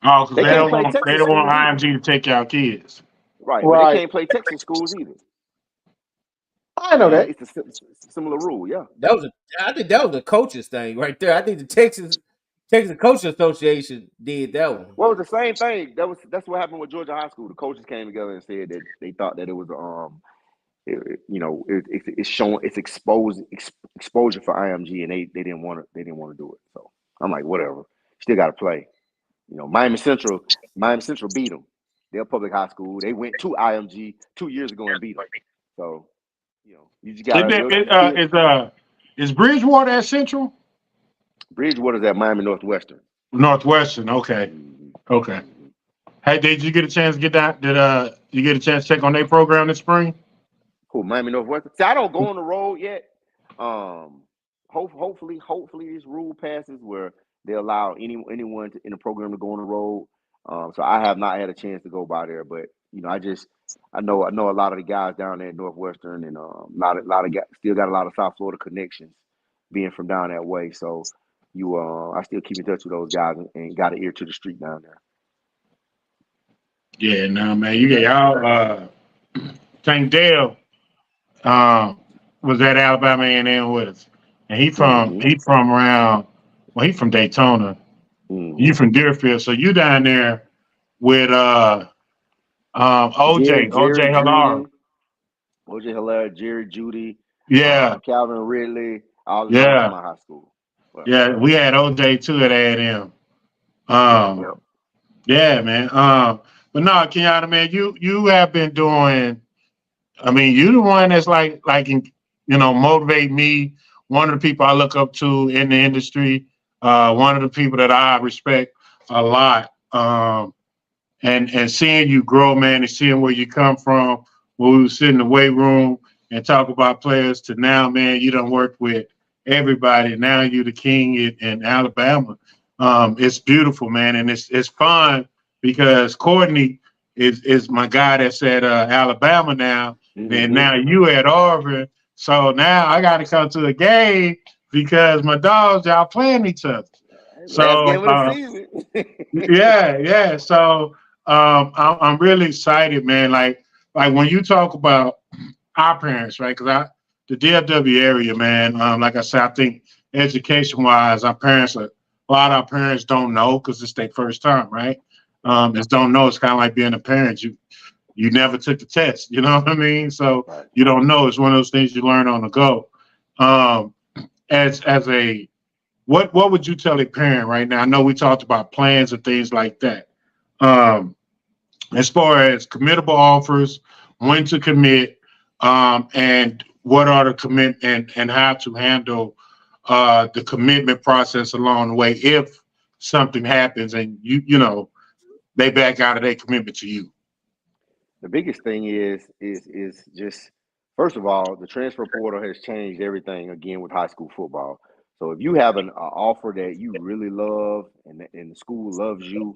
Oh, because they don't want IMG to take our kids. Right, but they can't play Texas schools either. I know that. It's a similar rule, yeah. I think that was a coach's thing right there. I think the Texas Coaches Association did that one. Well, it was the same thing. That's what happened with Georgia High School. The coaches came together and said that they thought that it was it's exposure for IMG, and they didn't want to do it. So I'm like, whatever. Still got to play. Miami Central beat them. They're public high school. They went to IMG 2 years ago and beat them. So you just got. Is Bridgewater at Central? Bridgewater's at Miami Northwestern. Northwestern, okay. Okay. Hey, did you get a chance to get that? Did you get a chance to check on their program this spring? Cool, Miami Northwestern. See, I don't go on the road yet. Hopefully this rule passes where they allow anyone in the program to go on the road. So I have not had a chance to go by there, but I know a lot of the guys down there at Northwestern, and a lot of guys still got a lot of South Florida connections, being from down that way. So I still keep in touch with those guys and got an ear to the street down there. Yeah, no, man. You get y'all. Tank Dale was at Alabama A&M with us, and he from around. Well, he from Daytona. Mm-hmm. You from Deerfield, so you down there with OJ Hilara. OJ Hilara, Jerry Judy. Yeah. Calvin Ridley. All of them from my high school. Well, yeah, we had OJ too at A&M. Yeah, man. But no, Kenyatta, man, you have been doing. I mean, you the one that's like motivate me. One of the people I look up to in the industry. One of the people that I respect a lot. And seeing you grow, man, and seeing where you come from, when we would sit in the weight room and talk about players, to now, man, you done worked with everybody. Now you the king in Alabama. It's beautiful, man, and it's fun because Courtney is my guy that's at Alabama now, and now you at Auburn. So now I got to come to the game because my dogs y'all playing each other. So yeah. So I'm really excited, man. Like when you talk about our parents, right? Because the DFW area, man. Like I said, I think education-wise, a lot of our parents don't know because it's their first time, right? Just don't know. It's kind of like being a parent. You never took the test. You know what I mean? So you don't know. It's one of those things you learn on the go. What would you tell a parent right now? I know we talked about plans and things like that. As far as committable offers, when to commit, and what are the commitment and how to handle the commitment process along the way if something happens and they back out of their commitment to you. The biggest thing is just first of all, the transfer portal has changed everything again with high school football. So if you have an offer that you really love and the school loves you,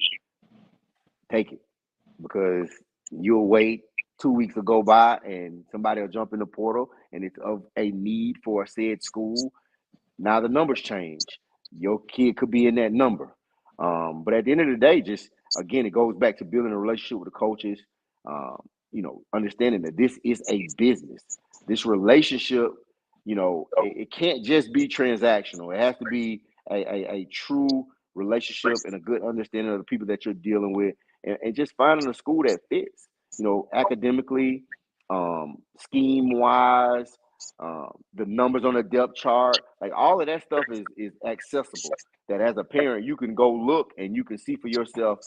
take it because you'll wait 2 weeks to go by and somebody will jump in the portal and it's of a need for a said school. Now the numbers change. Your kid could be in that number. But at the end of the day, just again, it goes back to building a relationship with the coaches. Understanding that this is a business. This relationship, it can't just be transactional. It has to be a true relationship and a good understanding of the people that you're dealing with, and just finding a school that fits. Academically, scheme wise, the numbers on the depth chart, like all of that stuff is accessible. That as a parent, you can go look and you can see for yourself.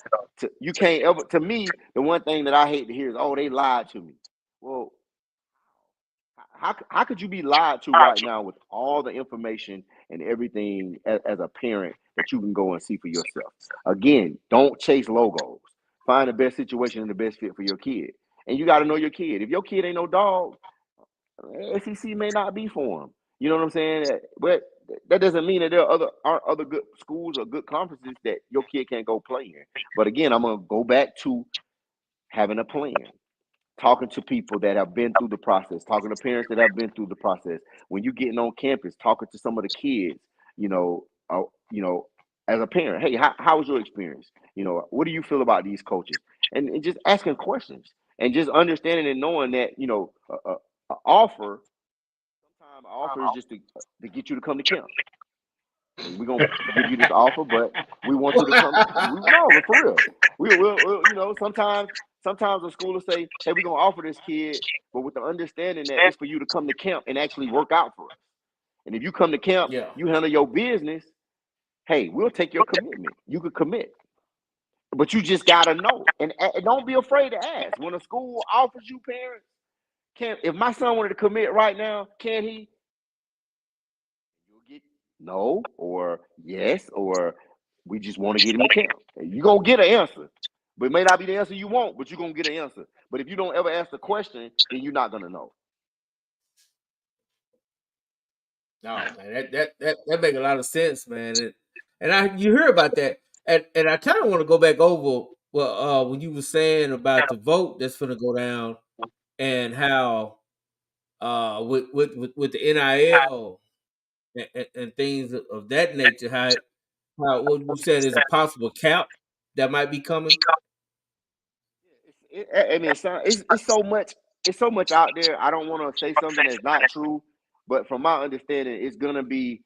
You can't ever. To me, the one thing that I hate to hear is, "Oh, they lied to me." Well, how could you be lied to right now with all the information and everything as a parent that you can go and see for yourself? Again, don't chase logos. Find the best situation and the best fit for your kid. And you got to know your kid. If your kid ain't no dog, SEC may not be for him. You know what I'm saying? But that doesn't mean that there aren't other good schools or good conferences that your kid can't go play in. But again, I'm gonna go back to having a plan, talking to people that have been through the process, talking to parents that have been through the process. When you're getting on campus, talking to some of the kids, you know, as a parent, hey, how was your experience? What do you feel about these coaches? And just asking questions and just understanding and knowing that, an offer, sometimes an offer is just to get you to come to camp. And we're gonna give you this offer, but we want you to come. No, for real. We'll sometimes a school will say, "Hey, we're gonna offer this kid, but with the understanding that it's for you to come to camp and actually work out for us. And if you come to camp, you handle your business. Hey, we'll take your commitment. You could commit, but you just gotta know, and don't be afraid to ask. When a school offers you, parents, if my son wanted to commit right now, can he? You'll get no or yes, or we just want to get him to camp. You're going to get an answer. But it may not be the answer you want, but you're going to get an answer. But if you don't ever ask the question, then you're not going to know. No, man, that make a lot of sense, man. You hear about that, and I kind of want to go back over when you were saying about the vote that's going to go down, and how with the NIL and things of that nature, how what you said is a possible cap that might be coming. It's so much out there. I don't want to say something that's not true, but from my understanding, it's gonna be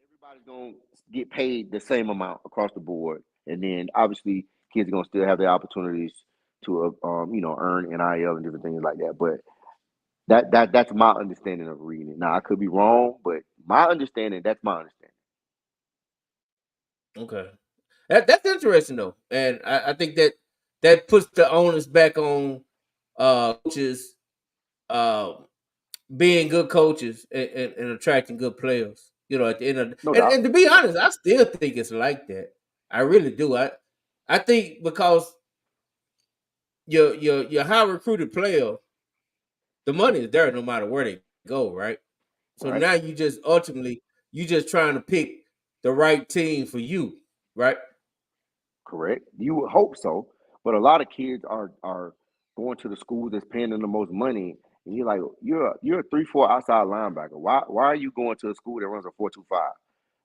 everybody's gonna get paid the same amount across the board, and then obviously kids are gonna still have the opportunities to earn NIL and different things like that. But that's my understanding of reading it. Now I could be wrong, but that's my understanding. Okay, that's interesting though, and I think that puts the onus back on coaches being good coaches and attracting good players. At the end of and to be honest, I still think it's like that. I really do. I think because your high recruited player, the money is there no matter where they go, right? So now you just ultimately trying to pick the right team for you, right? Correct. You would hope so, but a lot of kids are going to the school that's paying them the most money, and you're like, you're a 3-4 outside linebacker. Why are you going to a school that runs a 4-2-5?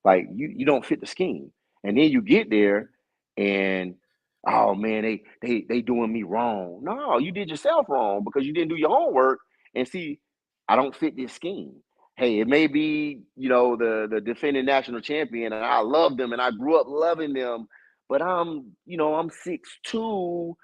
Like you don't fit the scheme, and then you get there, and oh man, they doing me wrong. No, you did yourself wrong because you didn't do your homework and see, I don't fit this scheme. Hey, it may be the defending national champion, and I love them, and I grew up loving them. But I'm 6'2",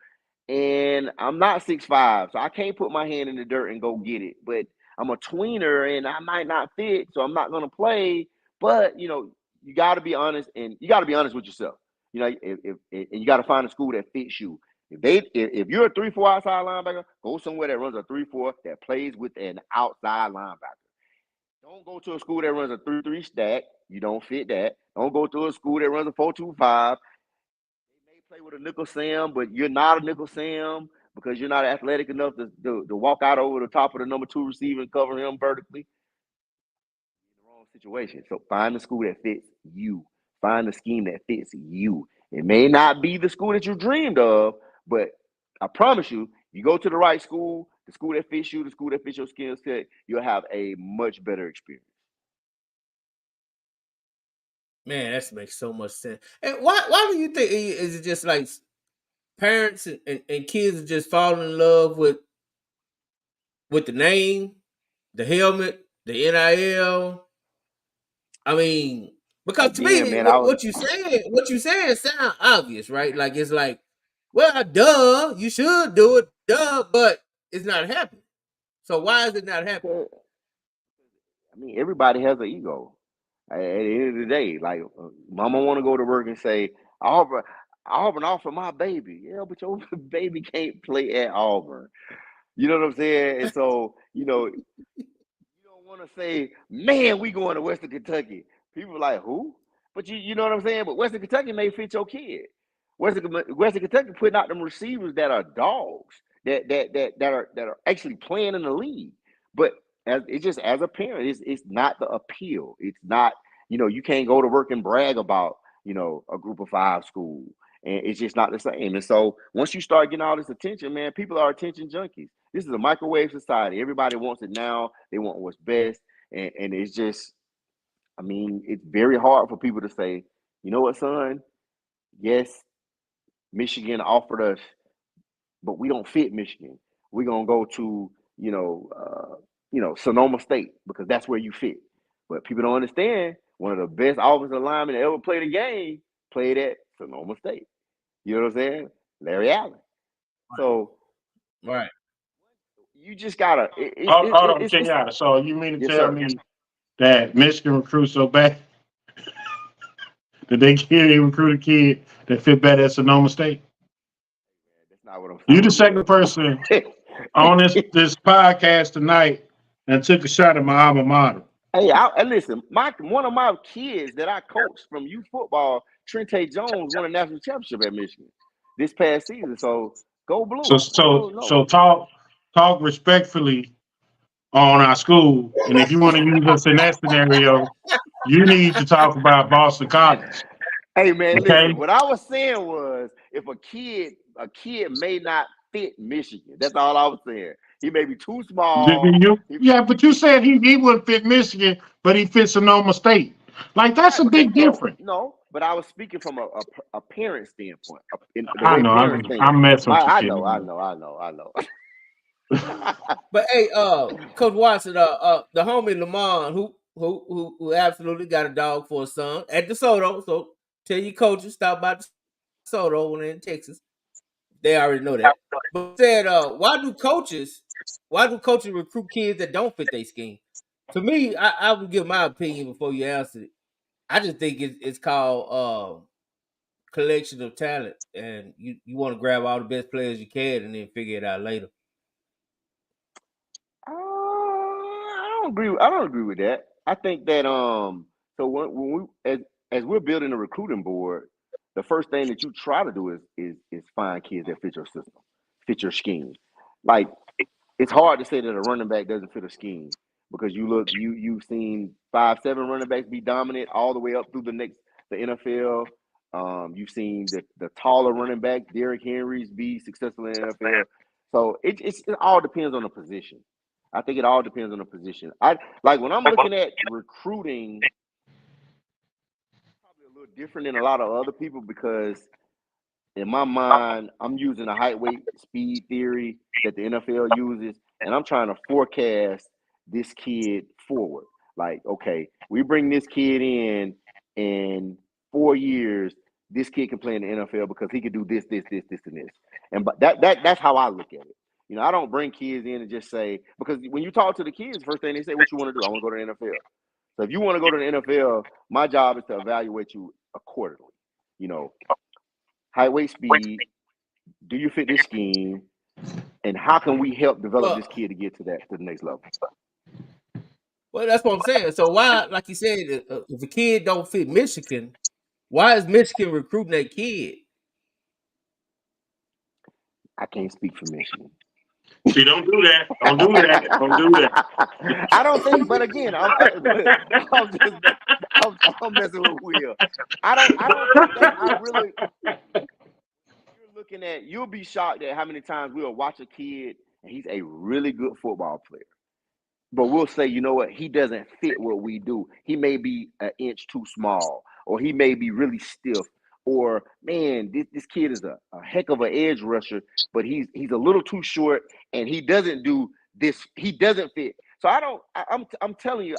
and I'm not 6'5", so I can't put my hand in the dirt and go get it. But I'm a tweener, and I might not fit, so I'm not gonna play. But you got to be honest, and you got to be honest with yourself. If and you got to find a school that fits you. If you're a 3-4 outside linebacker, go somewhere that runs a 3-4 that plays with an outside linebacker. Don't go to a school that runs a 3-3 stack. You don't fit that. Don't go to a school that runs a 4-2-5. They may play with a nickel Sam, but you're not a nickel Sam. because you're not athletic enough to walk out over the top of the number 2 receiver and cover him vertically. You're in the wrong situation. So find the school that fits you. Find the scheme that fits you. It may not be the school that you dreamed of, but I promise you, you go to the right school, the school that fits you, the school that fits your skill set, you'll have a much better experience. Man, that makes so much sense. And why do you think is it just like parents and kids are just falling in love with the name, the helmet, the NIL? I mean, because to me, man, what you saying sound obvious, right? Like it's like, well, duh, you should do it, duh, but it's not happening. So why is it not happening? I mean, everybody has an ego. At the end of the day, like mama want to go to work and say, Auburn offer my baby. Yeah, but your baby can't play at Auburn. You know what I'm saying? And so, you don't want to say, man, we going to Western Kentucky. People are like, who? But you know what I'm saying? But Western Kentucky may fit your kid. Western Kentucky putting out them receivers that are dogs, that are actually playing in the league. But as a parent, it's not the appeal. It's not, you can't go to work and brag about, a group of 5 school. And it's just not the same. And so once you start getting all this attention, man, people are attention junkies. This is a microwave society. Everybody wants it now. They want what's best. And it's just, I mean, it's very hard for people to say, you know what, son? Yes, Michigan offered us, but we don't fit Michigan. We're going to go to, Sonoma State because that's where you fit. But people don't understand one of the best offensive linemen that ever played a game played at Sonoma State. You know what I'm saying? Larry Allen. So, right. You just gotta. Hold on, Kenyatta. So you mean to tell me that Michigan recruits so bad that they can't recruit a kid that fit better at Sonoma State? That's not what I'm saying. You the second person on this podcast tonight that took a shot at my alma mater. Hey, listen. One of my kids that I coached from youth football, Trente Jones, won a national championship at Michigan this past season. So go blue. So talk respectfully on our school, and if you want to use us in that scenario, you need to talk about Boston College. Hey man, listen. What I was saying was, if a kid may not fit Michigan, that's all I was saying. He may be too small. But you said he wouldn't fit Michigan, but he fits Sonoma State. Like that's a big difference. No, but I was speaking from a parent standpoint. I know. I'm messing with you. I know. But hey, Coach Watson, the homie Lamont, who absolutely got a dog for a son at DeSoto. So tell your coaches stop by DeSoto when they're in Texas. They already know that. But said, why do coaches recruit kids that don't fit their scheme? To me, I would give my opinion before you answer it. I just think it's called collection of talent, and you want to grab all the best players you can and then figure it out later. I don't agree with that. I think that so when we as we're building a recruiting board, the first thing that you try to do is find kids that fit your system, fit your scheme. Like it's hard to say that a running back doesn't fit a scheme because you've seen 5-7 running backs be dominant all the way up through the NFL. You've seen the taller running back, Derrick Henry's, be successful in the NFL. So it all depends on the position. I think it all depends on the position. When I'm looking at recruiting, probably a little different than a lot of other people because in my mind, I'm using the height, weight, speed theory that the NFL uses, and I'm trying to forecast this kid forward. Like, okay, we bring this kid in 4 years, this kid can play in the NFL because he can do this, and this. And but that's how I look at it. I don't bring kids in and just say, because when you talk to the kids, first thing they say, what you want to do? I want to go to the NFL. So if you want to go to the NFL, my job is to evaluate you accordingly. Height, weight, speed, do you fit this scheme? And how can we help develop this kid to get to the next level? Well, that's what I'm saying. So why, like you said, if a kid don't fit Michigan, why is Michigan recruiting that kid? I can't speak for Michigan. See, don't do that. Don't do that. Don't do that. I don't think, but again, I'm messing with Will. I don't think I really. You're looking at. You'll be shocked at how many times we'll watch a kid and he's a really good football player, but we'll say, you know what, he doesn't fit what we do. He may be an inch too small, or he may be really stiff, or man, this kid is a heck of an edge rusher, but he's a little too short, and he doesn't do this. He doesn't fit. So I'm telling you,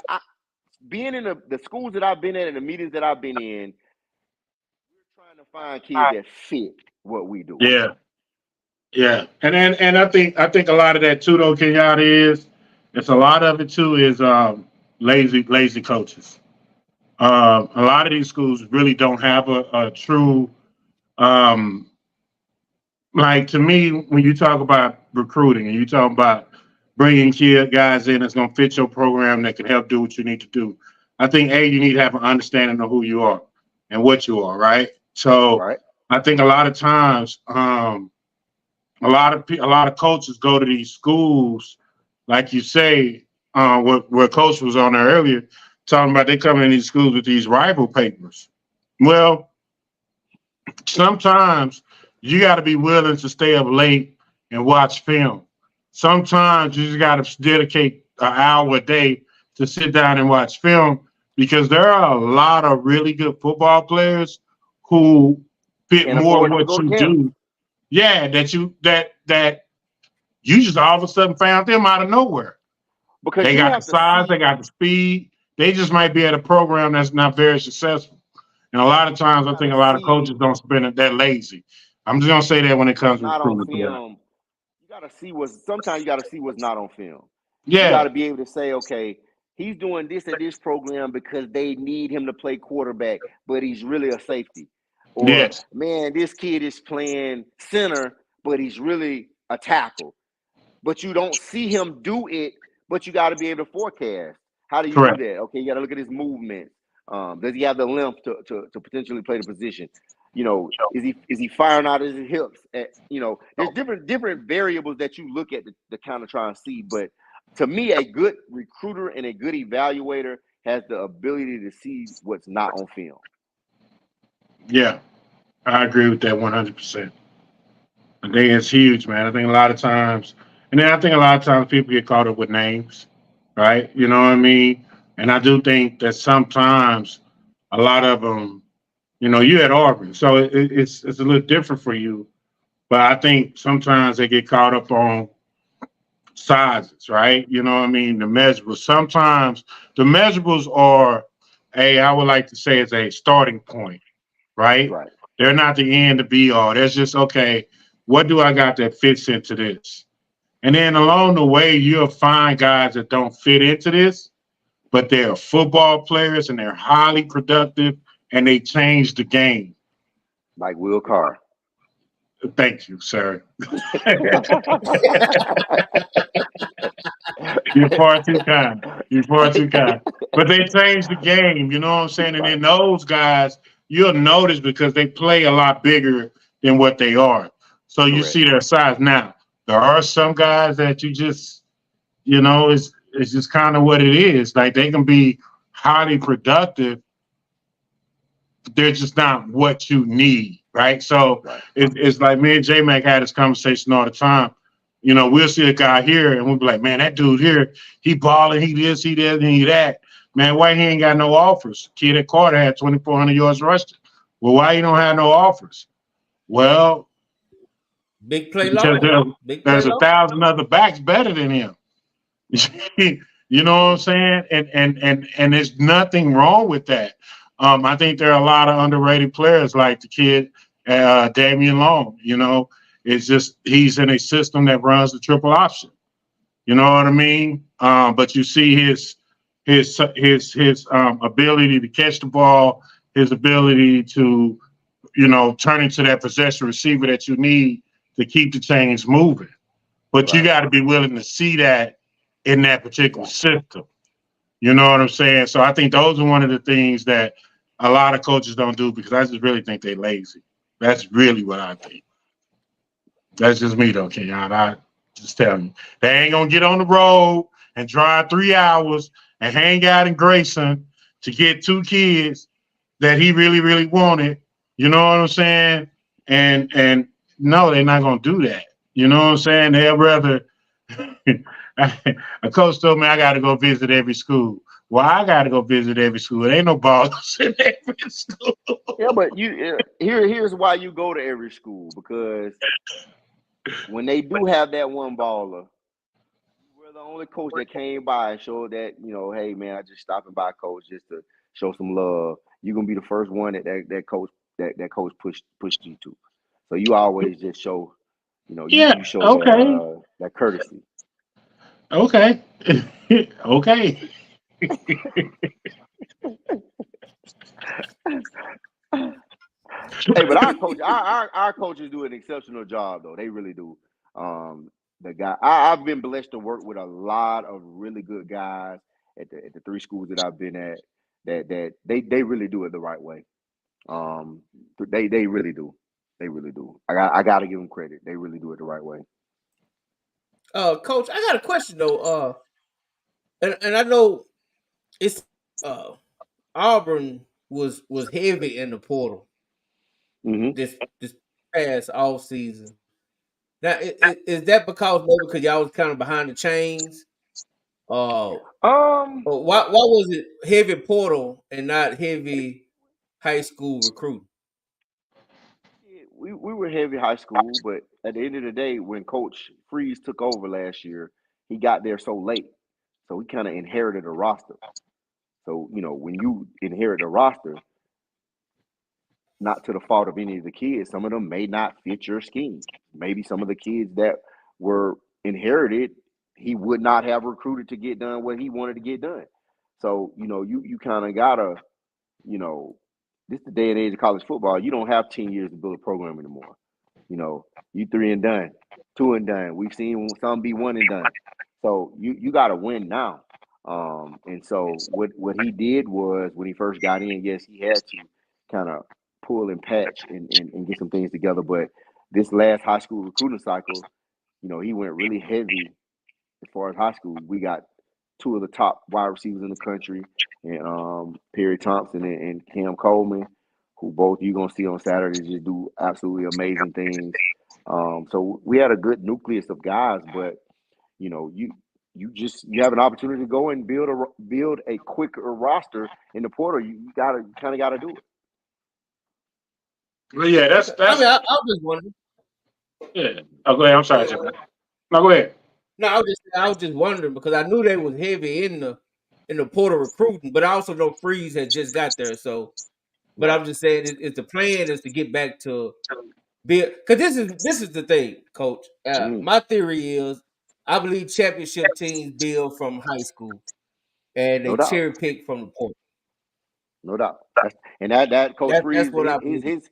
being in the schools that I've been in and the meetings that I've been in, we're trying to find kids that fit what we do. Yeah. Yeah. And I think a lot of that too, though, Kenyatta, it's a lot of it too is lazy coaches. A lot of these schools really don't have a true, like, to me, when you talk about recruiting and you talk about bringing guys in that's going to fit your program that can help do what you need to do, I think, you need to have an understanding of who you are and what you are, right? So I think a lot of times, a lot of coaches go to these schools, like you say, where Coach was on there earlier, talking about they come in these schools with these rival papers. Well, sometimes you got to be willing to stay up late and watch film. Sometimes you just got to dedicate an hour a day to sit down and watch film, because there are a lot of really good football players who fit more what you do. Yeah, that you just all of a sudden found them out of nowhere. Because they got the size, they got the speed. They just might be at a program that's not very successful. And a lot of times, I think a lot of coaches don't spend it that lazy. I'm just gonna say that when it comes to recruitment. You gotta see sometimes you gotta see what's not on film. Yeah. You gotta be able to say, okay, he's doing this at this program because they need him to play quarterback, but he's really a safety. Or man, this kid is playing center, but he's really a tackle. But you don't see him do it, but you got to be able to forecast. How do you do that? Okay, you got to look at his movement. Does he have the length to potentially play the position? You know, is he firing out his hips? There's different variables that you look at to kind of try and see. But to me, a good recruiter and a good evaluator has the ability to see what's not on film. Yeah, I agree with that 100%. I think it's huge, man. I think a lot of times, people get caught up with names, right? You know what I mean? And I do think that sometimes a lot of them, you at Auburn, so it's a little different for you. But I think sometimes they get caught up on sizes, right? You know what I mean? The measurables. Sometimes the measurables are I would like to say, is a starting point, right? They're not the end to be all. There's just, okay, what do I got that fits into this? And then along the way, you'll find guys that don't fit into this, but they're football players and they're highly productive and they change the game. Like Will Carr. Thank you, sir. You're far too kind. But they change the game, you know what I'm saying? And then those guys, you'll notice because they play a lot bigger than what they are. So you see their size. Now, there are some guys that you just, it's just kind of what it is. Like, they can be highly productive. They're just not what you need, right? So it's like me and J-Mac had this conversation all the time. We'll see a guy here and we'll be like, man, that dude here, he balling, he this, he that, he that. Man, why he ain't got no offers? Kid at Carter had 2,400 yards rushing. Well, why you don't have no offers? Well, big play because there's 1,000 other backs better than him. You know what I'm saying? And there's nothing wrong with that. I think there are a lot of underrated players like the kid, Damian Long. It's just he's in a system that runs the triple option. You know what I mean? But you see his ability to catch the ball, his ability to, turn into that possession receiver that you need to keep the chains moving. But you got to be willing to see that in that particular system. You know what I'm saying? So I think those are one of the things that a lot of coaches don't do, because I just really think they're lazy. That's really what I think. That's just me though, Kenyatta. I just tell you, they ain't gonna get on the road and drive 3 hours and hang out in Grayson to get two kids that he really, really wanted. You know what I'm saying? And no, they're not gonna do that. You know what I'm saying? They'll rather. A coach told me I got to go visit every school. Well, I got to go visit every school. There ain't no balls in every school. Yeah, but here's why you go to every school, because when they do have that one baller, you were the only coach that came by and showed that, hey man, I just stopping by, coach, just to show some love. You're gonna be the first one that coach pushed you to. So you always just show, Yeah. you show Okay. that courtesy. Okay. Okay. Hey, but our coaches do an exceptional job though. They really do. The guy I've been blessed to work with a lot of really good guys at the three schools that I've been at that they really do it the right way. They really do. They really do. I got to give them credit. They really do it the right way. Coach, I got a question though. And I know it's Auburn was heavy in the portal this past off season. Now, is that because y'all was kind of behind the chains? Or why was it heavy portal and not heavy high school recruiting? We were heavy high school, but at the end of the day, when Coach Freeze took over last year, he got there so late, so he kind of inherited a roster. So when you inherit a roster, not to the fault of any of the kids, some of them may not fit your scheme. Maybe some of the kids that were inherited, he would not have recruited to get done what he wanted to get done. So you kind of gotta, this is the day and age of college football. You don't have 10 years to build a program anymore. You 3 and done, 2 and done. We've seen some be 1 and done. So you got to win now. And so what he did was, when he first got in, yes, he had to kind of pull and patch and get some things together. But this last high school recruiting cycle, he went really heavy as far as high school. We got 2 of the top wide receivers in the country, and Perry Thompson and Cam Coleman, who both you're gonna see on Saturdays just do absolutely amazing things. So we had a good nucleus of guys, but you have an opportunity to go and build a quicker roster in the portal. You kind of gotta do it. Well, yeah, that's. I mean, I was just wondering. Yeah. Oh, go ahead. I'm sorry, Jim. No, go ahead. No, I was just wondering because I knew they was heavy in the portal recruiting, but I also know Freeze had just got there. So, but I'm just saying, it's the plan is to get back to build, because this is the thing, Coach. My theory is, I believe championship teams build from high school, and they cherry pick from the portal. No doubt. That Coach Freeze, that's what I believe.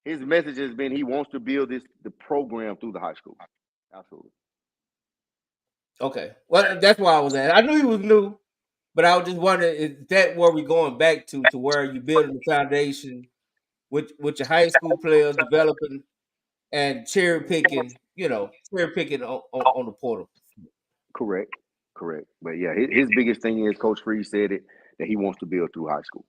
His message has been he wants to build the program through the high school. Absolutely. Okay. Well, that's why I was at. I knew he was new, but I was just wondering, is that where we're going back to where you're building the foundation with your high school players developing and cherry picking on the portal. Correct. But yeah, his biggest thing is, Coach Freeze said it, that he wants to build through high school.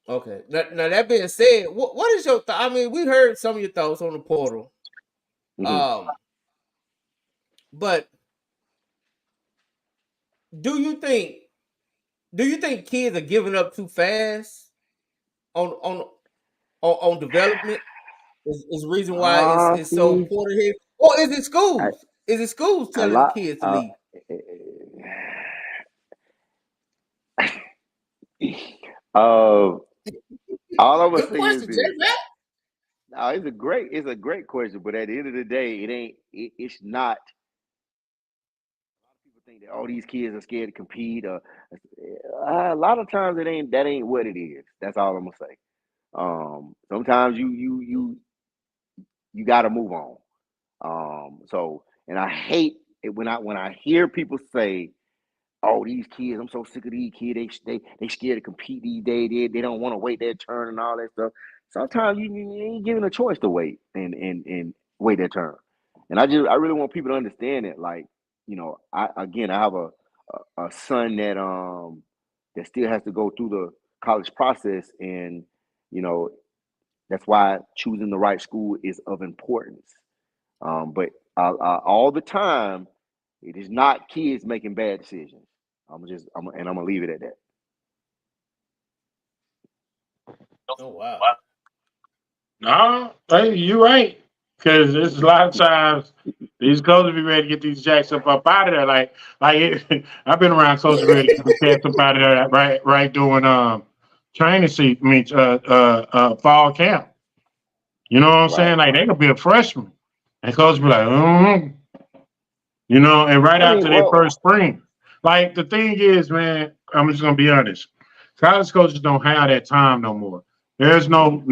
Okay. Now that being said, what is your I mean, we heard some of your thoughts on the portal. But do you think kids are giving up too fast on development? Is the reason why it's so important here? Or is it schools? Is it schools telling the kids to leave? All I'm gonna say question, is this. No, it's a great question, but at the end of the day, it's not. A lot of people think that all these kids are scared to compete. A lot of times that ain't what it is. That's all I'm gonna say. Sometimes you got to move on. And I hate it when I hear people say, "Oh, these kids, I'm so sick of these kids. They scared to compete these days. They don't want to wait their turn and all that stuff." sometimes you ain't given a choice to wait and wait that turn. And I really want people to understand it. Like, I have a son that still has to go through the college process, and that's why choosing the right school is of importance. But all the time, it is not kids making bad decisions. I'm gonna leave it at that. Oh wow. No, hey, you're right. Because there's a lot of times these coaches be ready to get these jacks up out of there. I've been around coaches ready to get the jacks up out of there right doing training season. Fall camp. You know what I'm saying? Like they could be a freshman, and coach be like, and right after their first spring. Like the thing is, man, I'm just gonna be honest. College coaches don't have that time no more. There's no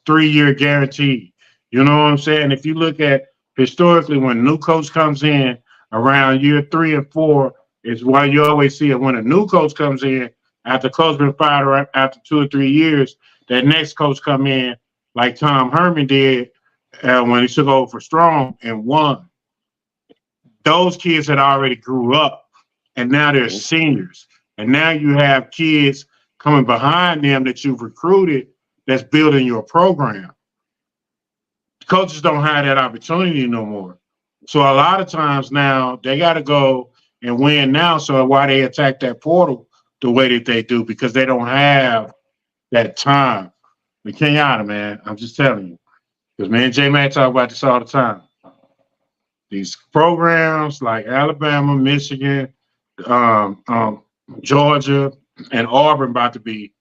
3-year guarantee. You know what I'm saying? If you look at historically, when a new coach comes in around year 3 and 4, is why you always see it when a new coach comes in after coach been fired after 2 or 3 years. That next coach come in like Tom Herman did when he took over for Strong and won. Those kids had already grew up, and now they're seniors. And now you have kids coming behind them that you've recruited that's building your program. Coaches don't have that opportunity no more. So a lot of times now they got to go and win now. So why they attack that portal the way that they do, because they don't have that time. But Kenyatta, man, I'm just telling you, because me and J-Man talk about this all the time. These programs like Alabama, Michigan, Georgia, and Auburn about to be,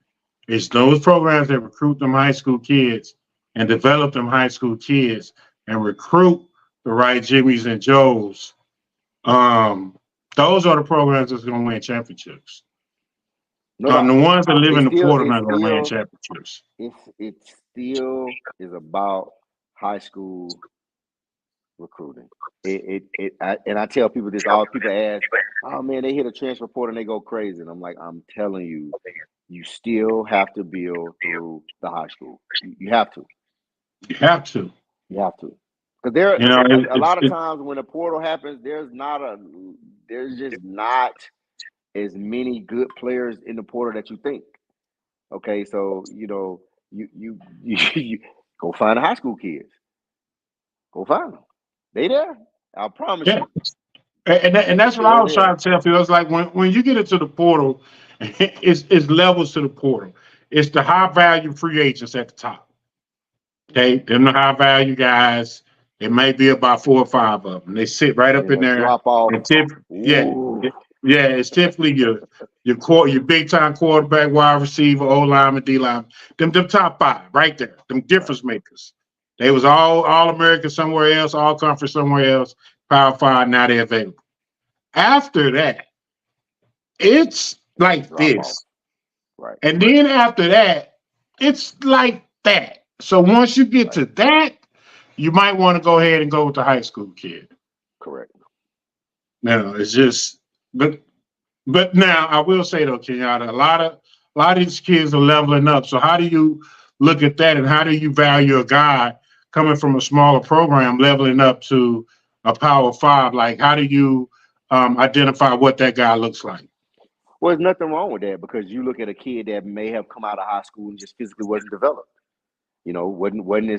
it's those programs that recruit them high school kids and develop them high school kids and recruit the right Jimmys and Joes. Those are the programs that's going to win championships. The ones that live in the portal are not going to win championships. It still is about high school recruiting. And I tell people this. All people ask, "Oh man, they hit a transfer portal and they go crazy." And I'm like, I'm telling you, you still have to build through the high school. You have to. You have to. You have to. Because there, a lot of times when a portal happens, there's just not as many good players in the portal that you think. Okay, so you go find the high school kids. Go find them. They there. I promise you. And that's what I was trying to tell people. It's like when you get into the portal, it's levels to the portal. It's the high value free agents at the top. Okay, them the high value guys. It may be about 4 or 5 of them. They sit right up in there. Drop off. It's typically your big time quarterback, wide receiver, O lineman, D lineman. Them top 5 right there. Them difference makers. They was all American somewhere else, all conference somewhere else. Power 5. Now they're available. After that, it's like drop this. Off. Right. And then after that, it's like that. So once you get to that, you might want to go ahead and go with the high school kid. Correct. No, it's just, but now I will say though, Kenyatta, a lot of these kids are leveling up. So how do you look at that, and how do you value a guy coming from a smaller program leveling up to a Power 5? Like, how do you identify what that guy looks like? Well, there's nothing wrong with that, because you look at a kid that may have come out of high school and just physically wasn't developed. Wasn't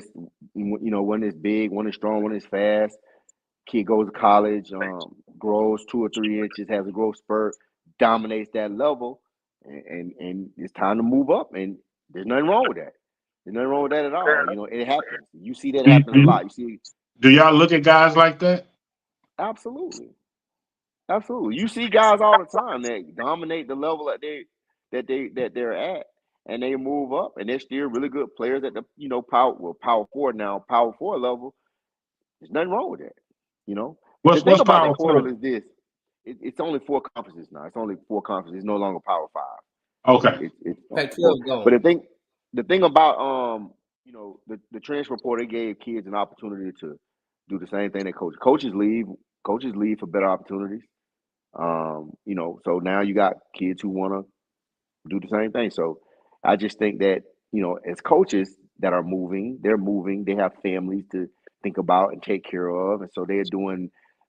as big, wasn't as strong, wasn't as fast. Kid goes to college, grows 2 or 3 inches, has a growth spurt, dominates that level, and it's time to move up. And there's nothing wrong with that. There's nothing wrong with that at all. It happens. You see that happen a lot. Do y'all look at guys like that? Absolutely. You see guys all the time that dominate the level that they're at, and they move up, and they're still really good players at the Power 4 now, Power 4 level. There's nothing wrong with that. What's the thing about Power that portal 4? is this: it's only 4 conferences now. It's only 4 conferences. It's no longer Power 5. Okay. But the thing about the transfer portal, it gave kids an opportunity to do the same thing that coaches leave. Coaches leave for better opportunities. So now you got kids who want to do the same thing. So I just think that as coaches that are moving, they're moving. They have families to think about and take care of, and so they're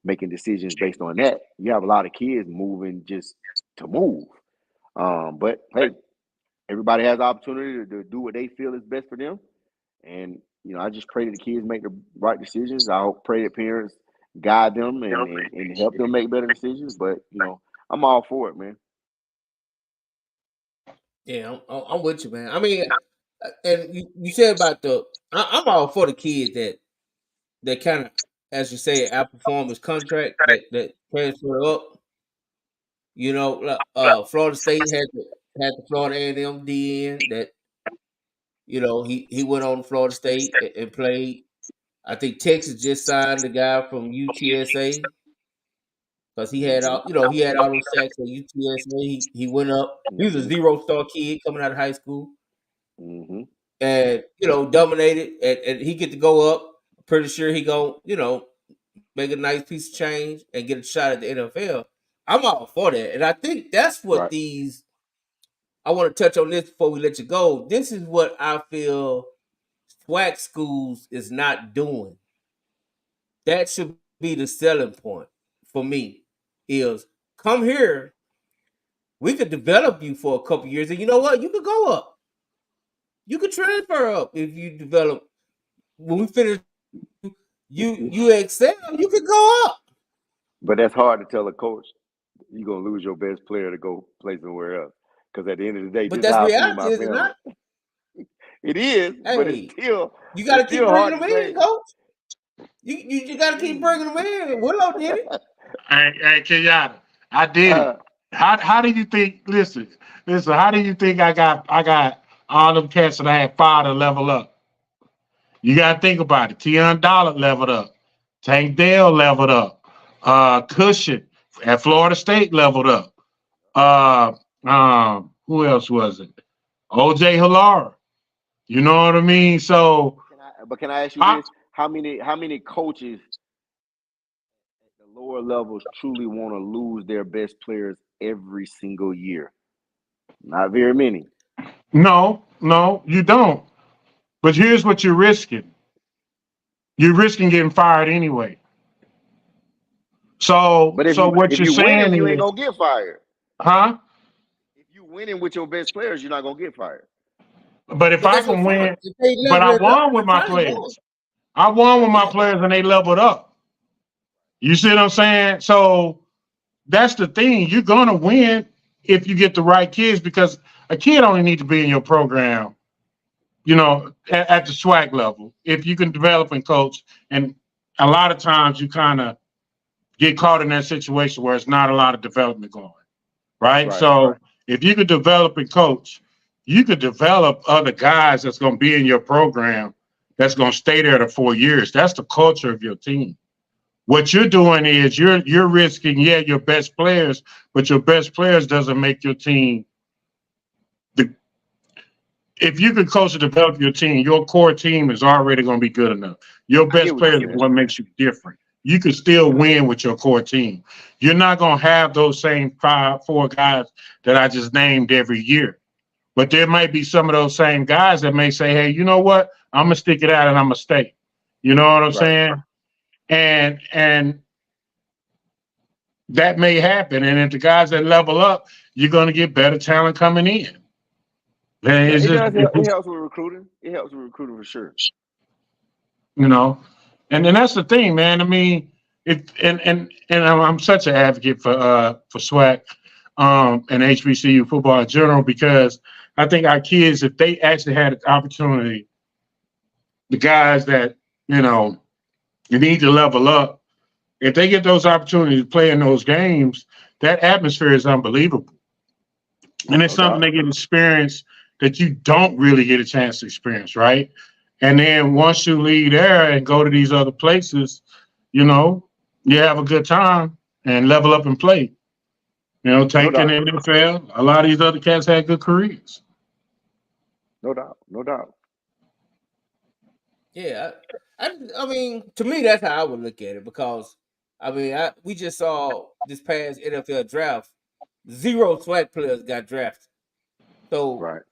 making decisions based on that. You have a lot of kids moving just to move. But hey, everybody has the opportunity to do what they feel is best for them. And I just pray that the kids make the right decisions. I pray that parents guide them and help them make better decisions. But I'm all for it, man. Yeah, I'm with you, man. I mean, and you said about I'm all for the kids that kind of, as you say, outperform his contract that transfer up. Florida State had the Florida A&M DN that he went on to Florida State and played. I think Texas just signed the guy from UTSA because he had all those sacks at UTSA. He went up. He was a 0-star kid coming out of high school. Mm-hmm. And dominated, and he get to go up. I'm pretty sure he go make a nice piece of change and get a shot at the NFL. I'm all for that, and I think that's what these. I want to touch on this before we let you go. This is what I feel SWAC schools is not doing. That should be the selling point for me. Is come here. We could develop you for a couple years, and you know what? You could go up. You could transfer up if you develop. When we finish, you excel. You could go up. But that's hard to tell a coach you're gonna lose your best player to go play somewhere else. Because at the end of the day, But this is that's how I see reality, my is it family. not? It is, but Hey, you got to it's keep still bringing hard them to in, say. coach. You got to keep bringing them in. Willow did it. Hey, Kenyatta, I did it. How do you think? Listen. How do you think I got all them cats that I had 5 to level up? You got to think about it. Tion Dollar leveled up. Tank Dale leveled up. Cushion at Florida State leveled up. Who else was it? OJ Hilara. You know what I mean? So, can I ask you this? How many coaches at the lower levels truly want to lose their best players every single year? Not very many. No, you don't. But here's what you're risking. You're risking getting fired anyway. So, but if what you're saying you is, ain't gonna get fired. Huh? If you winning with your best players, you're not gonna get fired. But if I can win, but I won with my players. I won with my players and they leveled up. You see what I'm saying? So that's the thing. You're gonna win if you get the right kids, because a kid only needs to be in your program, at the SWAC level. If you can develop and coach, and a lot of times you kind of get caught in that situation where it's not a lot of development going, right? So if you could develop and coach, you could develop other guys that's going to be in your program that's going to stay there to 4 years. That's the culture of your team. What you're doing is you're risking, your best players, but your best players doesn't make your team. If you can coach and develop your team, your core team is already going to be good enough. Your best players is what makes you different. You can still win with your core team. You're not going to have those same 4 guys that I just named every year. But there might be some of those same guys that may say, hey, you know what? I'm going to stick it out and I'm going to stay. You know what I'm saying? And that may happen. And if the guys that level up, you're going to get better talent coming in. It helps with recruiting. It helps with recruiting for sure. And then that's the thing, man. I mean, and I'm such an advocate for SWAC and HBCU football in general, because I think our kids, if they actually had an opportunity, the guys that you need to level up, if they get those opportunities to play in those games, that atmosphere is unbelievable, and it's something they get experience that you don't really get a chance to experience, right? And then once you leave there and go to these other places, you have a good time and level up and play. Tank in the NFL, a lot of these other cats had good careers. No doubt. Yeah, I mean, to me, that's how I would look at it, because I mean, we just saw this past NFL draft, 0 SWAC players got drafted. So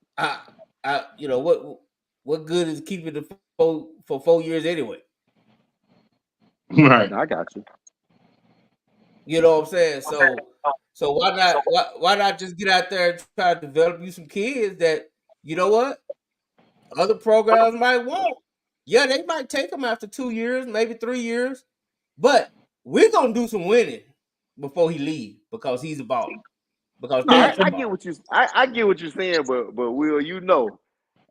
you know what good is keeping it for 4 years anyway? Right. I got you. You know what I'm saying? So why not just get out there and try to develop you some kids that, you know what, other programs might want. Yeah, they might take them after 2 years, maybe 3 years, but we're gonna do some winning before he leave because he's a baller. Because No, Terrence a I baller. get what you I get what you're saying, but Will, you know,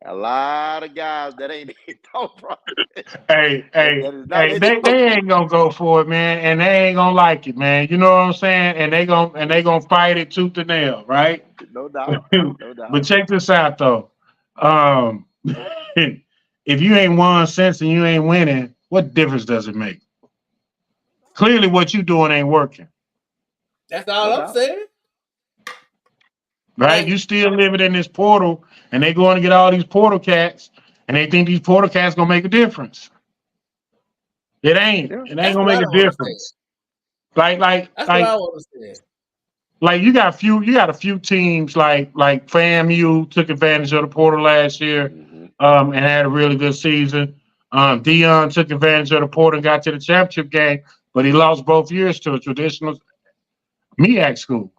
a lot of guys that ain't their thought process. Hey, That is not their they thought. ain't gonna go for it, man, and they ain't gonna like it, man. You know what I'm saying? And they gonna fight it tooth and nail, right? No doubt. No But doubt. check this out though. If you ain't won since and you ain't winning, what difference does it make? Clearly, what you doing ain't working, That's all No I'm doubt. saying. right? Like, You still living in this portal, and they going to get all these portal cats, and they think these portal cats gonna make a difference. It ain't. Yeah. It ain't that's gonna what I make a don't understand. difference. Like, like, That's what I like, don't understand. like you got a few teams like FAMU took advantage of the portal last year, Mm-hmm. and had a really good season. Dion took advantage of the portal and got to the championship game, but he lost both years to a traditional MEAC school.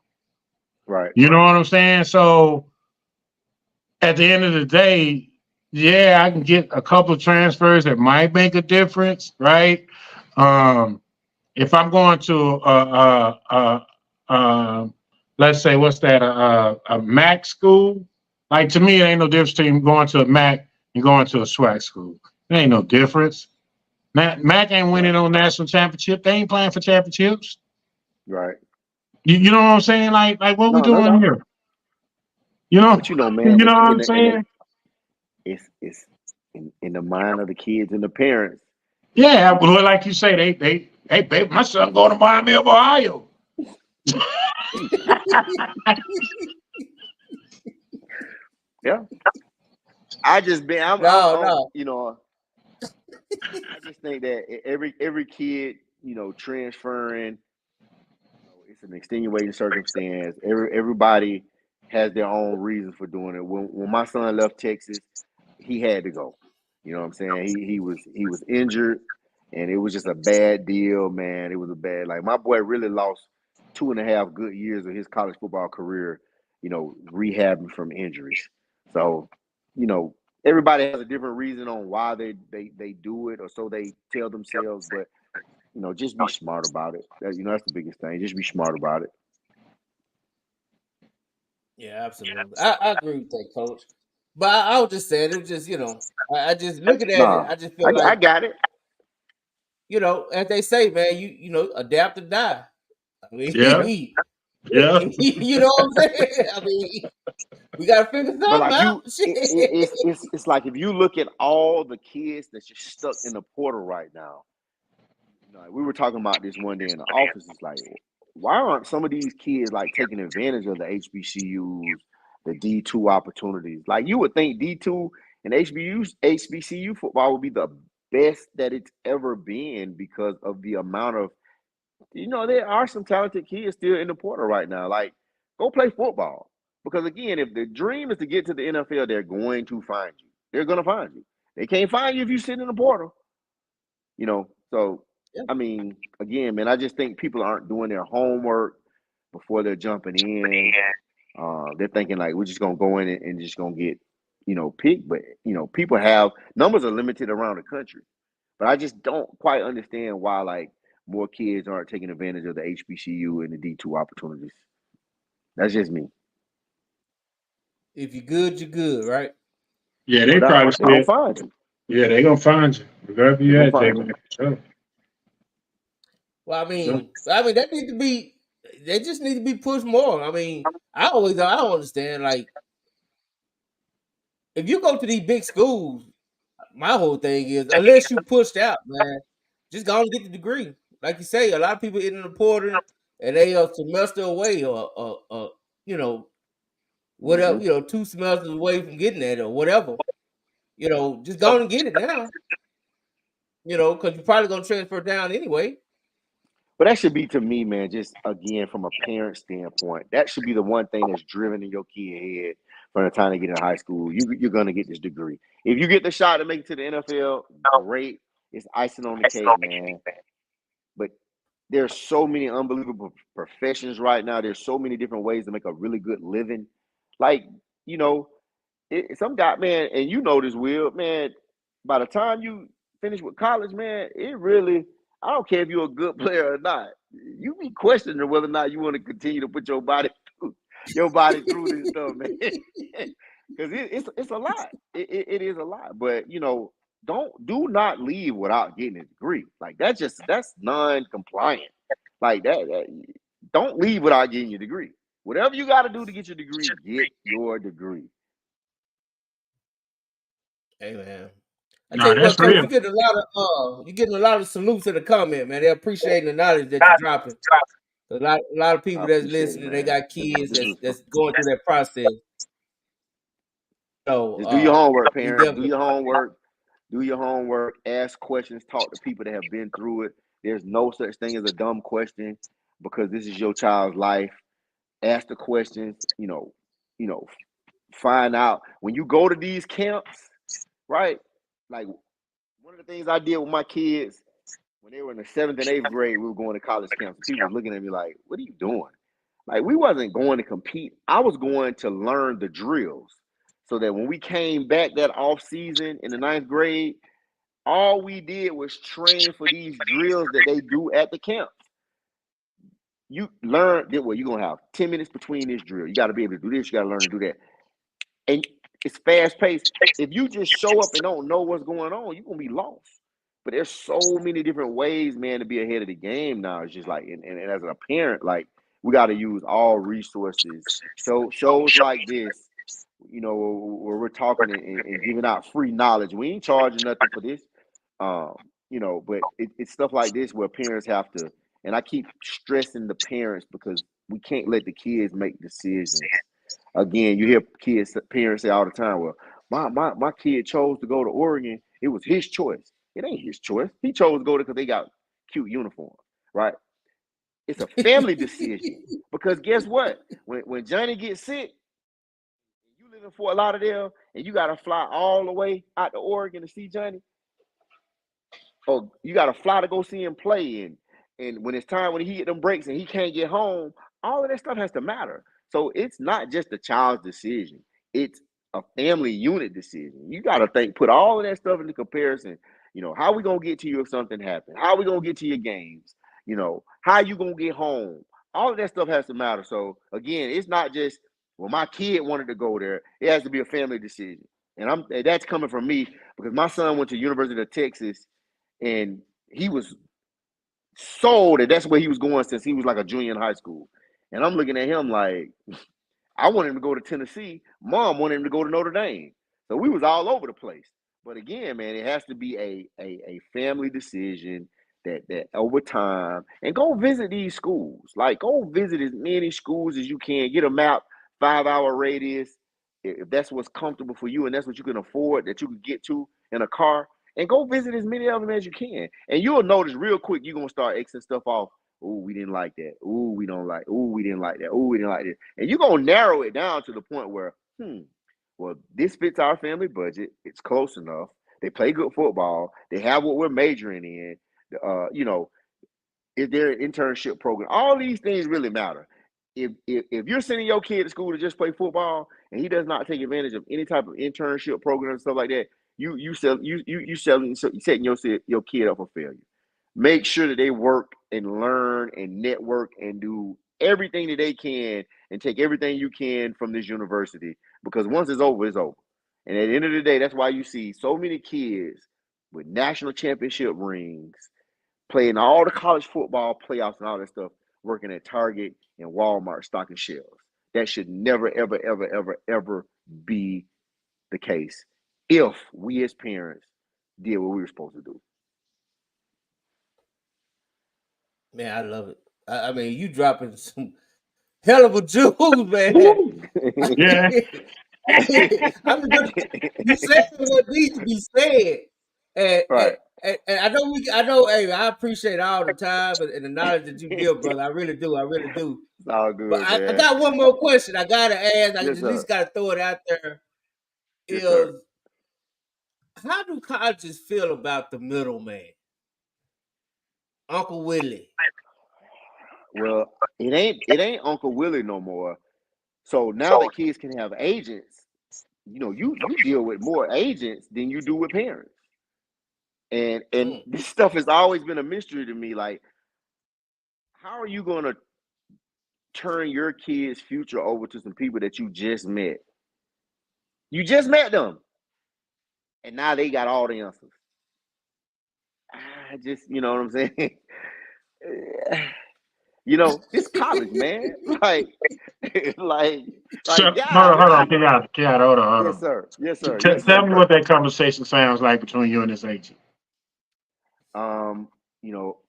Right. You know what I'm saying? So at the end of the day, yeah, I can get a couple of transfers that might make a difference, right? If I'm going to let's say what's that a MAC school, like to me, it ain't no difference between going to a MAC and going to a SWAC school. There ain't no difference. MAC ain't winning Right. no national championship. They ain't playing for championships. Right. You know what I'm saying? Like what we No doing doubt. here? You know, But you know, man, you know what I'm saying? it's in the mind of the kids and the parents. Yeah, but like you say, hey, babe, my son going to Miami of Ohio. Yeah. I just been I'm No. you know, I just think that every kid, you know, transferring, you know, it's an extenuating circumstance. Everybody has their own reasons for doing it. When my son left Texas, he had to go. You know what I'm saying? He was injured, and it was just a bad deal, man. It was a bad, like, my boy really lost 2.5 good years of his college football career, you know, rehabbing from injuries. So, you know, everybody has a different reason on why they do it, or so they tell themselves. But, you know, just be smart about it. You know, that's the biggest thing. Just be smart about it. Yeah, absolutely. I agree with that, coach. But I was just saying, it was just, you know, I just looking at it, Nah, I just feel I like, got it. you know, as they say, man, you know, adapt or die. I mean, Yeah, yeah. you know what I'm saying? I mean, we gotta figure But something like out. it's like if you look at all the kids that's just stuck in the portal right now. You know, like, we were talking about this one day in the office. It's like, why aren't some of these kids like taking advantage of the HBCUs, the D2 opportunities? Like, you would think D2 and HBCU football would be the best that it's ever been because of the amount of, you know, there are some talented kids still in the portal right now. Like, go play football. Because again, if the dream is to get to the NFL, they're going to find you. They're going to find you. They can't find you if you sit in the portal. You know, so I mean, again, man, I just think people aren't doing their homework before they're jumping in. They're thinking like we're just gonna go in and just gonna get, you know, picked. But you know, people have numbers are limited around the country. But I just don't quite understand why like more kids aren't taking advantage of the HBCU and the D2 opportunities. That's just me. If you're good, you're good, right? Yeah, No they doubt. probably They're gonna said, find you. yeah, they gonna find you. Wherever They're you gonna at, find you. J-Man. Sure. Well, Sure. that need to be. They just need to be pushed more. I mean, I don't understand. Like, if you go to these big schools, my whole thing is unless you pushed out, man, just go and get the degree. Like you say, a lot of people in the portal and they are semester away or you know, Mm-hmm. whatever, you know, 2 semesters away from getting that or whatever. You know, just go and get it now. You know, because you're probably gonna transfer down anyway. But that should be to me, man, just again from a parent standpoint, that should be the one thing that's driven in your kid head from the time they get in high school. You're gonna get this degree. If you get the shot to make it to the NFL, great. It's icing on the cake, man. But there's so many unbelievable professions right now. There's so many different ways to make a really good living. Like, you know, some guy, man, and you know this, Will, man, by the time you finish with college, man, it really, I don't care if you're a good player or not. You be questioning whether or not you want to continue to put your body through this stuff, man. Because it's a lot. It is a lot. But, you know, do not leave without getting a degree. Like, that's non-compliant. Like that, don't leave without getting your degree. Whatever you got to do to get your degree, get your degree. Hey, man. I tell you what, Coach, you're getting a lot of salutes in the comment, man. They're appreciating the knowledge that you're dropping. A lot of people that's listening, they got kids that's going through that process. So just do your homework, parents. Do your homework. Do your homework. Ask questions. Talk to people that have been through it. There's no such thing as a dumb question because this is your child's life. Ask the questions. You know, find out when you go to these camps, right? Like one of the things I did with my kids when they were in the 7th and 8th grade, we were going to college camps. People were looking at me like, "What are you doing?" Like we wasn't going to compete. I was going to learn the drills. So that when we came back that off season in the 9th grade, all we did was train for these drills that they do at the camps. You learn that you're gonna have 10 minutes between this drill. You got to be able to do this. You got to learn to do that, and it's fast paced. If you just show up and don't know what's going on, you're gonna be lost. But there's so many different ways, man, to be ahead of the game now. It's just like, and as a parent, like we got to use all resources. So shows like this. You know, where we're talking and giving out free knowledge. We ain't charging nothing for this. You know, but it's stuff like this where parents have to, and I keep stressing the parents because we can't let the kids make decisions. Again, you hear parents say all the time, well, my kid chose to go to Oregon. It was his choice. It ain't his choice. He chose to go there because they got cute uniforms, right? It's a family decision. Because guess what? When Johnny gets sick, you live in Fort Lauderdale and you got to fly all the way out to Oregon to see Johnny, or you got to fly to go see him play, and when it's time when he get them breaks and he can't get home, all of that stuff has to matter. So it's not just the child's decision. It's a family unit decision. You got to put all of that stuff into comparison. You know, how we going to get to you if something happens? How we going to get to your games? You know, how you going to get home? All of that stuff has to matter. So again, it's not just, well, my kid wanted to go there. It has to be a family decision. And that's coming from me because my son went to University of Texas and he was sold that that's where he was going since he was like a junior in high school. And I'm looking at him like, I wanted him to go to Tennessee. Mom wanted him to go to Notre Dame. So we was all over the place. But again, man, it has to be a family decision that over time, and go visit these schools. Like go visit as many schools as you can. Get a map, 5-hour radius, if that's what's comfortable for you and that's what you can afford, that you can get to in a car, and go visit as many of them as you can. And you'll notice real quick, you're going to start Xing stuff off. Oh, we didn't like that. Oh, we don't like. Oh, we didn't like that. Oh, we didn't like this. And you're going to narrow it down to the point where, well, this fits our family budget. It's close enough. They play good football. They have what we're majoring in. You know, is there an internship program? All these things really matter. If you're sending your kid to school to just play football and he does not take advantage of any type of internship program and stuff like that, you setting your kid up for failure. Make sure that they work and learn and network and do everything that they can and take everything you can from this university, because once it's over, it's over. And at the end of the day, that's why you see so many kids with national championship rings playing all the college football playoffs and all that stuff, working at Target and Walmart stocking shelves. That should never, ever, ever, ever, ever be the case if we as parents did what we were supposed to do. Man, I love it. I mean, you dropping some hell of a jewels, man. Yeah. I mean, you said what needs to be said. And, right. And I know. Hey, I appreciate all the time and the knowledge that you give, brother. I really do. It's all But good, I man. got one more question. I gotta ask. I Yes, at sir. least gotta throw it out there. Yes, sir. Is how do colleges feel about the middleman, Uncle Willie? Well, it ain't Uncle Willie no more. So now that kids can have agents, you deal with more agents than you do with parents. And this stuff has always been a mystery to me. Like, how are you gonna turn your kid's future over to some people that you just met? You just met them, and now they got all the answers. I just, you know what I'm saying? It's college, man. like, So, yeah, hold on, Kenyatta, hold on. yes, sir. Yes, sir. Tell me what that conversation sounds like between you and this agent.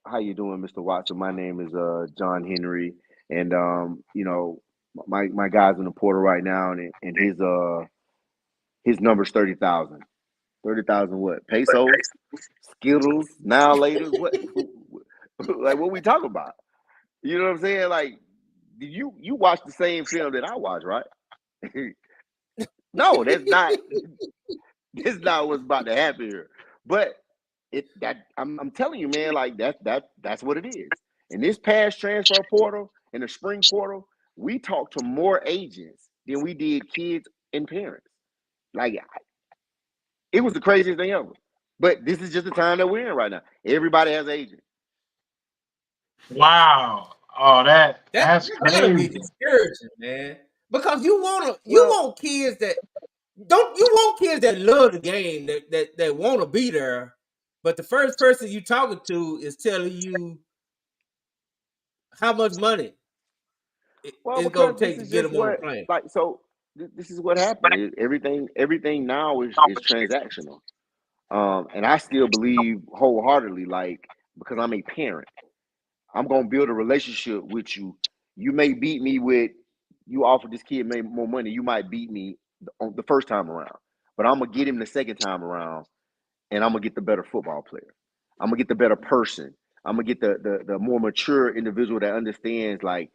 How you doing, Mr. Watson? My name is John Henry, and my guy's in the portal right now, and his number's 30,000. 30,000 what? Pesos, Skittles, now later. What? Like, what we talking about? You know what I'm saying? Like, you watch the same film that I watch, right? No, that's not what's about to happen here. But I'm telling you, man, like that's what it is. In this past transfer portal, in the spring portal, we talked to more agents than we did kids and parents. Like, it was the craziest thing ever. But this is just the time that we're in right now. Everybody has agents. Wow. Oh, that's gotta be crazy. discouraging, man. Because you want kids that love the game, that want to be there, but the first person you talking to is telling you how much money it's gonna take to get them on the plane. Like, so this is what happened. Everything now is transactional. And I still believe wholeheartedly, like, because I'm a parent, I'm gonna build a relationship with you. You may beat me with, you offer this kid more money. You might beat me on the first time around, but I'm gonna get him the second time around, and I'm gonna get the better football player. I'm gonna get the better person. I'm gonna get the more mature individual that understands, like,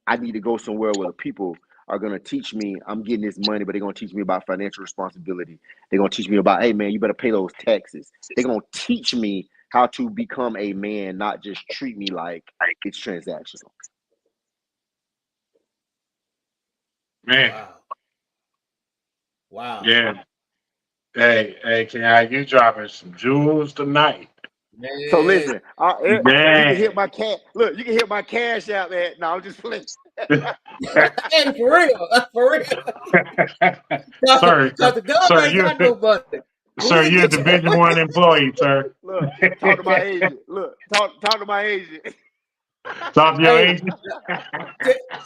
I need to go somewhere where the people are gonna teach me. I'm getting this money, but they're gonna teach me about financial responsibility. They're gonna teach me about, hey man, you better pay those taxes. They're gonna teach me how to become a man, not just treat me like it's transactional. Man. Wow. Yeah. Hey, you dropping some jewels tonight. Man. So listen, you can hit my cat. Look, you can hit my cash out, man. No, I'm just playing. Hey, for real. Sir, you're a Division I employee, sir. Look, talk to my agent. Talk to my agent. Talk to your agent.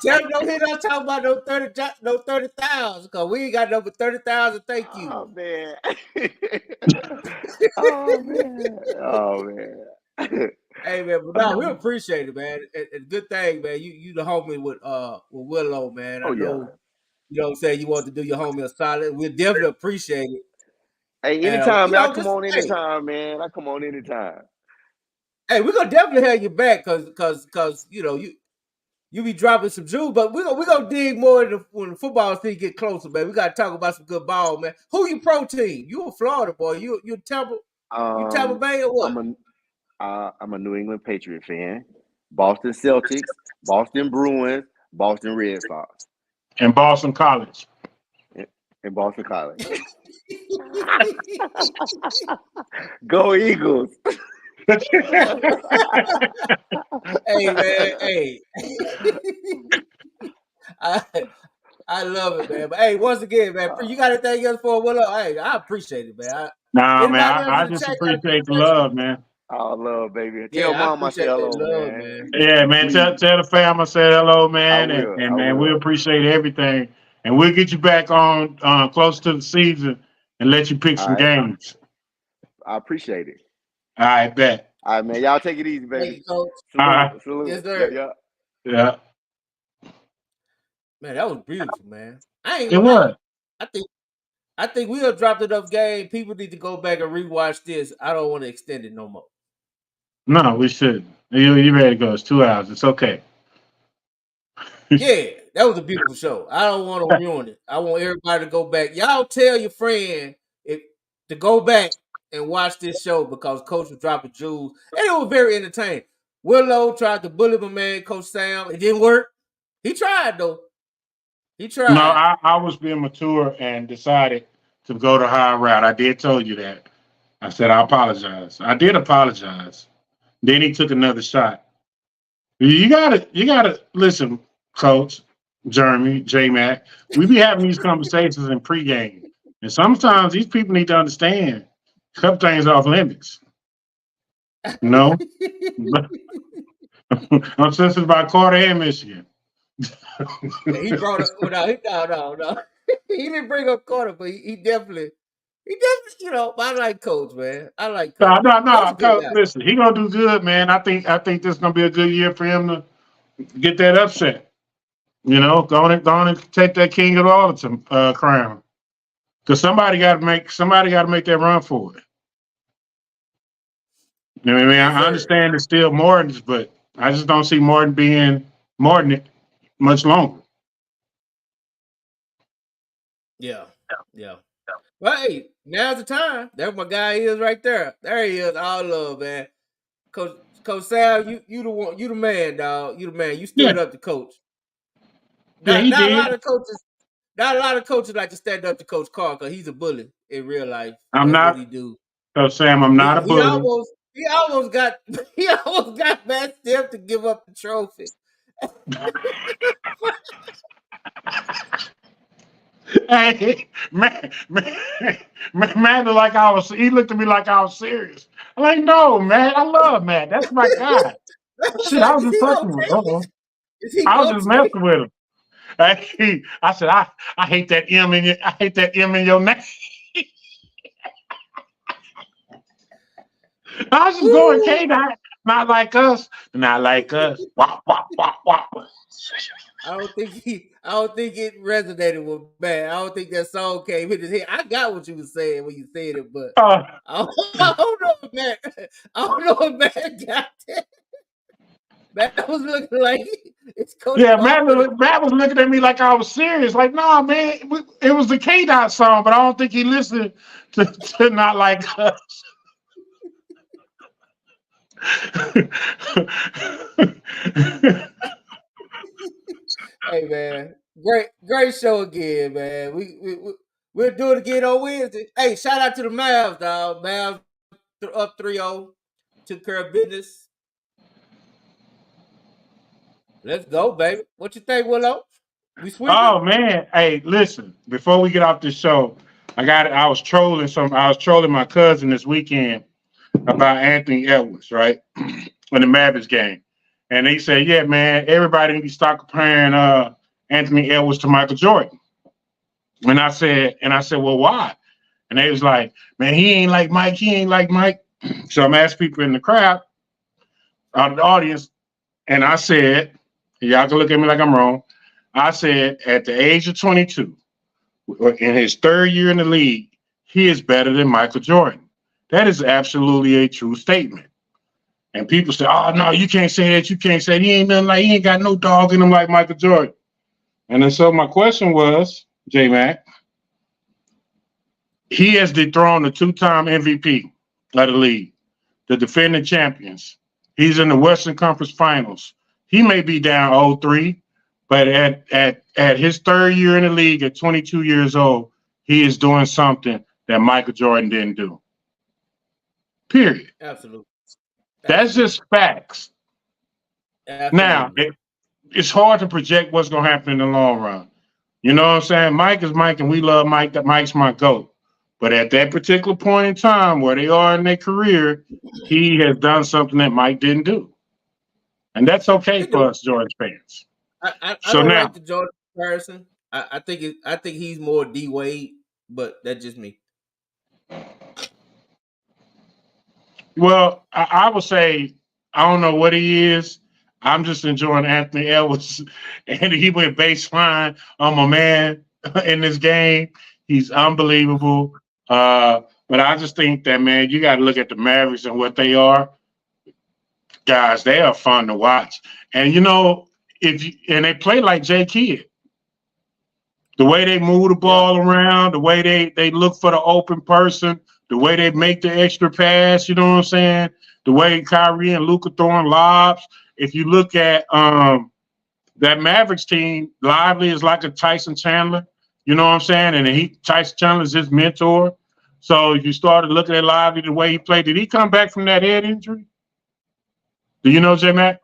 Tell them don't hit us talking about no 30,000, because we ain't got no 30,000. Thank you. Oh man. Oh man. Hey man, but no, we appreciate it, man. And good thing, man. You the homie with Willow, man. I know, you know what I'm saying, you want to do your homie a solid. We definitely appreciate it. Hey, anytime, man. I come on anytime, man. I come on anytime. Hey, we're gonna definitely have you back, cause you be dropping some jewels, but we're gonna dig more into when the football season get closer, man. We gotta talk about some good ball, man. Who you pro team? You a Florida boy? You Tampa? You Tampa Bay or what? I'm a New England Patriot fan. Boston Celtics, Boston Bruins, Boston Red Sox, and Boston College. And Boston College. Go Eagles. Hey man, hey. I love it, man. But hey, once again, man, you got anything else for Willow? Hey, I appreciate it, man. Man, I just appreciate the love, man. Oh, love, baby. Tell mom I say hello, man. Yeah, man. Tell the fam I said hello, man. And man, we appreciate everything. And we'll get you back on close to the season and let you pick some games. I appreciate it. All right, bet. All right, man. Y'all take it easy, baby. Coach. Salute. Yes, sir. Yeah. Man, that was beautiful, man. I I think we have dropped enough game. People need to go back and rewatch this. I don't want to extend it no more. No, we shouldn't. You ready to go? It's 2 hours. It's okay. Yeah, that was a beautiful show. I don't want to ruin it. I want everybody to go back. Y'all tell your friend to go back and watch this show because Coach was dropping jewels. And it was very entertaining. Willow tried to bully my man, Coach Sam. It didn't work. He tried, though. He tried. No, I was being mature and decided to go the high route. I did tell you that. I said I apologize. I did apologize. Then he took another shot. You gotta listen, Coach Jeremy, J-Mac. We be having these conversations in pregame. And sometimes these people need to understand a couple things off limits. You know? I'm sensitive about Carter and Michigan. He brought up no. He didn't bring up Carter, but he definitely, I like Coach, man. I like Coach. No, Coach, listen, he gonna do good, man. I think this is gonna be a good year for him to get that upset. You know, go on and take that King of Arlington crown. Because somebody got to make that run for it. You know what I mean? I understand it's still Morton's, but I just don't see Morton being Morton much longer. Yeah. Well, hey, now's the time. There my guy is right there. There he is. All love, man. Coach Sal, you the man, dog. You the man. You stood up to Coach. Not a lot of coaches like to stand up to Coach Carr because he's a bully in real life. I'm not. What he do. So Sam, I'm not a bully. He almost got Matt Steph to give up the trophy. Hey, man, he looked at me like I was serious. I'm like, no, man, I love Matt. That's my guy. Shit, I was just fucking with him. I was just messing with him. I said, I hate that M in your name. I was just going, K-Dot, not like us. Wop, wop, wop, wop. I don't think it resonated with Matt. I don't think that song came in his head. I got what you were saying when you said it, but I don't know if Matt got that. Matt was looking like it's Coach. Yeah, Matt was looking at me like I was serious. Like, no, man, it was the K-Dot song, but I don't think he listened to Not Like Us. Hey man, great show again, man. We'll do it again on Wednesday. Hey, shout out to the Mavs, dog. Mavs up 3-0, took care of business. Let's go, baby. What you think, Willow? We sweeping? Oh man, hey, listen. Before we get off this show, I was trolling my cousin this weekend about Anthony Edwards, right? In the Mavericks game. And they said, yeah, man, everybody need to start comparing Anthony Edwards to Michael Jordan. And I said, well, why? And they was like, man, he ain't like Mike. So I'm asking people in the crowd, out of the audience, and I said, y'all can look at me like I'm wrong. I said, at the age of 22, in his third year in the league, he is better than Michael Jordan. That is absolutely a true statement. And people say, oh, no, you can't say that. You can't say that. He ain't got no dog in him like Michael Jordan. And then so my question was, J-Mac, he has dethroned the two-time MVP of the league, the defending champions. He's in the Western Conference Finals. He may be down 0-3, but at his third year in the league at 22 years old, he is doing something that Michael Jordan didn't do. Period. Absolutely. That's just facts. Absolutely. Now, it's hard to project what's going to happen in the long run. You know what I'm saying? Mike is Mike, and we love Mike. That Mike's my GOAT. But at that particular point in time where they are in their career, he has done something that Mike didn't do. And that's okay for us Georgia fans. I don't like the Jordan comparison. I think he's more D Wade, but that's just me. Well, I would say I don't know what he is. I'm just enjoying Anthony Edwards, and he went baseline on my man in this game. He's unbelievable. But I just think that, man, you got to look at the Mavericks and what they are. Guys, they are fun to watch. And, and they play like J. Kidd. The way they move the ball around, the way they look for the open person, the way they make the extra pass, you know what I'm saying? The way Kyrie and Luka throwing lobs. If you look at that Mavericks team, Lively is like a Tyson Chandler, you know what I'm saying? And Tyson Chandler is his mentor. So if you started looking at Lively the way he played, did he come back from that head injury? Do you know, J-Mac?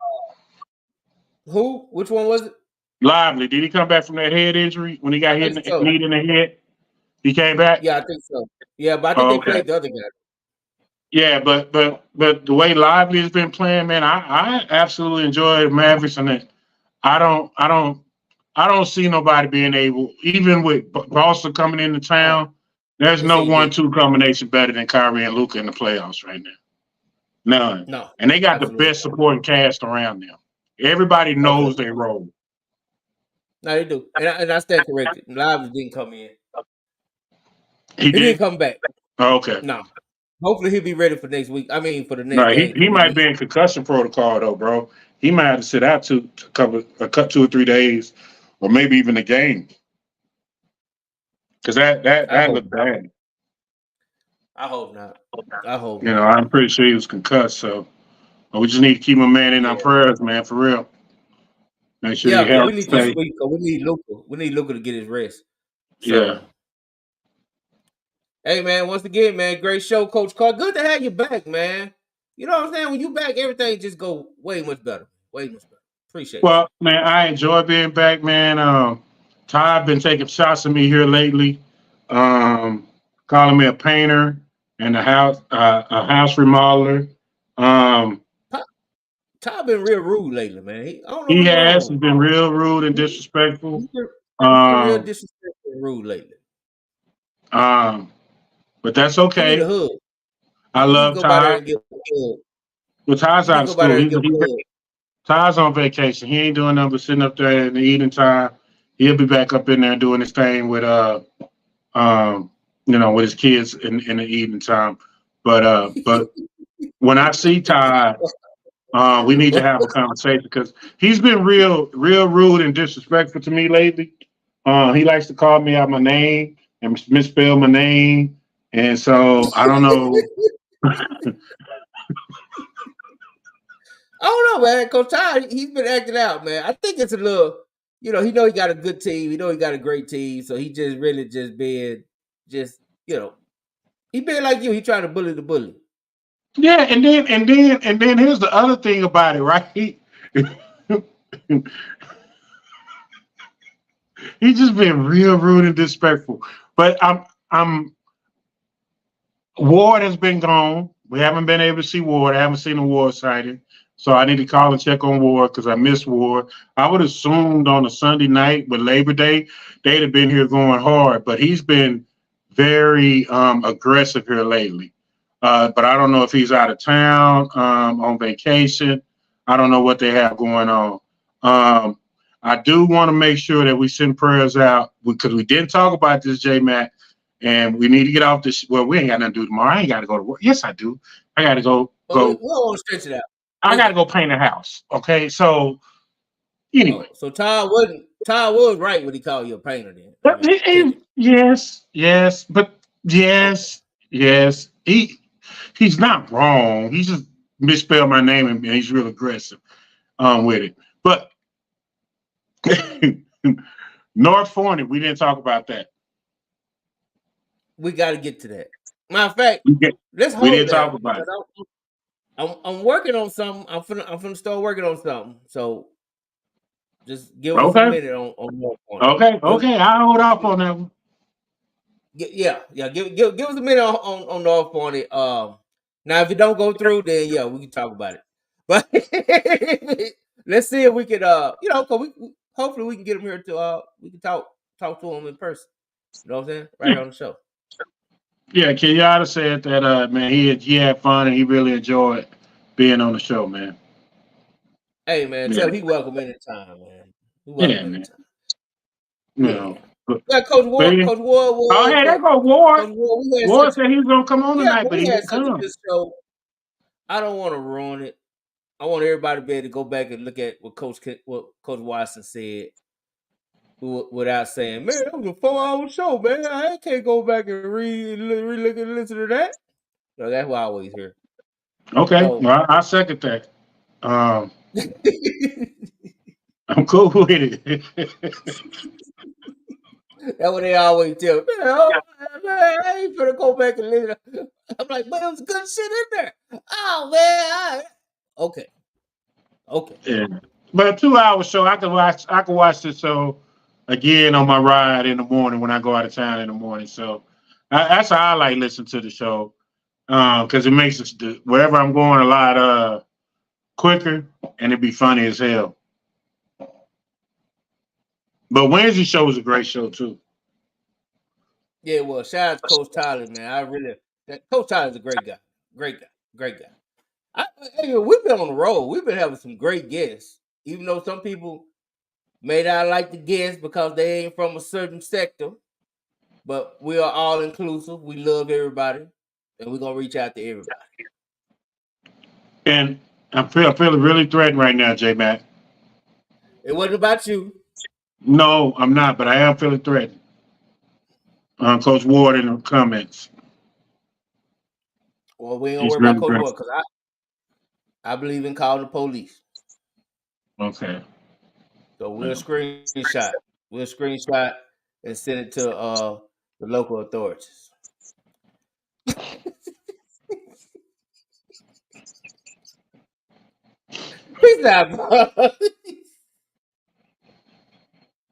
Who? Which one was it? Lively. Did he come back from that head injury when he got hit knee in the head? He came back? Yeah, I think so. Yeah, but I think they played the other guy. Yeah, but the way Lively has been playing, man, I absolutely enjoy the Mavericks, and I don't see nobody being able, even with Boston coming into town, there's no 1-2 combination better than Kyrie and Luka in the playoffs right now. None. No. And they got the best supporting cast around them. Everybody knows their role. No, they do. And I stand corrected. Lively didn't come in. He didn't come back. Oh, okay. No. Hopefully he'll be ready for next week. I mean, for the next game. He might be in concussion protocol though, bro. He might have to sit out to cut 2 or 3 days, or maybe even a game. Because that looked bad. I hope not. I'm pretty sure he was concussed. So we just need to keep my man in our prayers, man, for real. Make sure he we need this week. We need Luka. We need Luka to get his rest. So, yeah. Hey, man, once again, man, great show, Coach Carr. Good to have you back, man. You know what I'm saying? When you back, everything just go way much better. Way much better. Appreciate it. Well, man, I enjoy being back, man. Todd been taking shots at me here lately, calling me a painter and a house remodeler. Todd been real rude lately, man. He has. He's been real rude and disrespectful. He's been real disrespectful and rude lately. But that's okay. Need a hug. I love Todd. Well, Todd's out of school. Todd's on vacation. He ain't doing nothing but sitting up there in the evening time. He'll be back up in there doing his thing with with his kids in the evening time. But when I see Todd, we need to have a conversation because he's been real rude and disrespectful to me lately. He likes to call me out my name and misspell my name. And so I don't know. I don't know, man. Coach Todd, he's been acting out, man. I think it's a little, he know he got a good team. He know he got a great team. So he just really being, he being like you. He trying to bully the bully. Yeah, and then here's the other thing about it, right? He's just been real rude and disrespectful. But Ward has been gone. We haven't been able to see Ward. I haven't seen a Ward sighting. So I need to call and check on Ward because I miss Ward. I would have assumed on a Sunday night with Labor Day, they'd have been here going hard. But he's been very aggressive here lately. But I don't know if he's out of town, on vacation. I don't know what they have going on. I do want to make sure that we send prayers out because we didn't talk about this, J-Mac, and we need to get off this. Well, we ain't got nothing to do tomorrow. I ain't got to go to work. Yes, I do. I got to go. We don't want to stretch it out. I got to go paint a house. Okay, so anyway. So Todd was right when he called you a painter then. Yes. He's not wrong. He just misspelled my name and he's real aggressive with it. But North Forney, we didn't talk about that. We got to get to that. Matter of fact, let's hold we didn't that talk about it. I'm working on something. I'm finna start working on something. So just give us a minute on North Forney. Okay. I'll hold off on that one. Yeah. Give us a minute on North Forney. Now if it don't go through, then we can talk about it. But let's see if we could cause hopefully we can get him here to we can talk to him in person. You know what I'm saying? Right on the show. Yeah, Kenyatta said that man, he had fun and he really enjoyed being on the show, man. Hey man, tell him he welcome anytime, man. Man. Yeah, Coach Ward. Coach Ward. Oh, hey, there go Ward. Coach Ward, Ward said he was gonna come on tonight, but he had didn't such a come. good show. I don't want to ruin it. I want everybody to be able to go back and look at what Coach Watson said without saying, "Man, that was a 4-hour show, man. I can't go back and re-look and listen to that." So that's what I always hear. Okay, So, well, I second that. I'm cool with it. That's what they always tell me. Man, I ain't gonna go back and listen. I'm like, man, there was good shit in there. Oh man, okay. Yeah, but a 2-hour show, I can watch this show again on my ride in the morning when I go out of town in the morning. So that's how I like listening to the show, because it makes it wherever I'm going a lot quicker, and it'd be funny as hell. But Wednesday show is a great show too. Yeah, well, shout out to Coach Tyler, man. Coach Tyler's a great guy. Great guy. We've been on the road. We've been having some great guests. Even though some people may not like the guests because they ain't from a certain sector. But we are all inclusive. We love everybody. And we're going to reach out to everybody. And I'm feeling really threatened right now, J-Mac. It wasn't about you. No, I'm not, but I am feeling threatened. Coach Ward in the comments. Well, we ain't gonna worry about Coach Ward because I believe in calling the police. Okay. So we'll screenshot. And send it to the local authorities. Peace out, bro.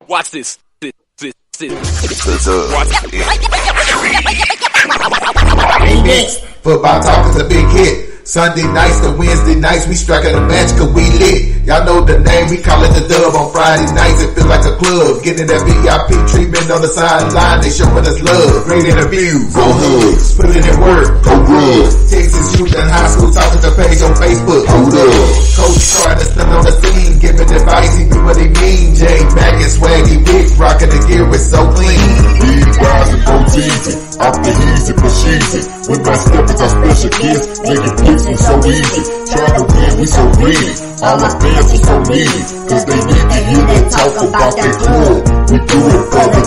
Watch this. Next, football talk is a big hit. Sunday nights to Wednesday nights, we striking a match cause we lit. Y'all know the name, we call it the Dub. On Friday nights, it feel like a club. Getting that VIP treatment on the sideline, they showing us love. Great interviews, go Hoods, putting in work, go good. Texas youth and high school talking to page on Facebook, hold up. Coach trying to stand on the scene, giving advice, he do what he mean. J Mac and Swaggy Big, rocking the gear, it's so clean. These guys are go easy, off the easy but cheesy. With my steppers, our special kids, making picks so easy. Trying to win, we so greedy. All our fans are so needy, cause they need to hear them talk about that club. We do it for the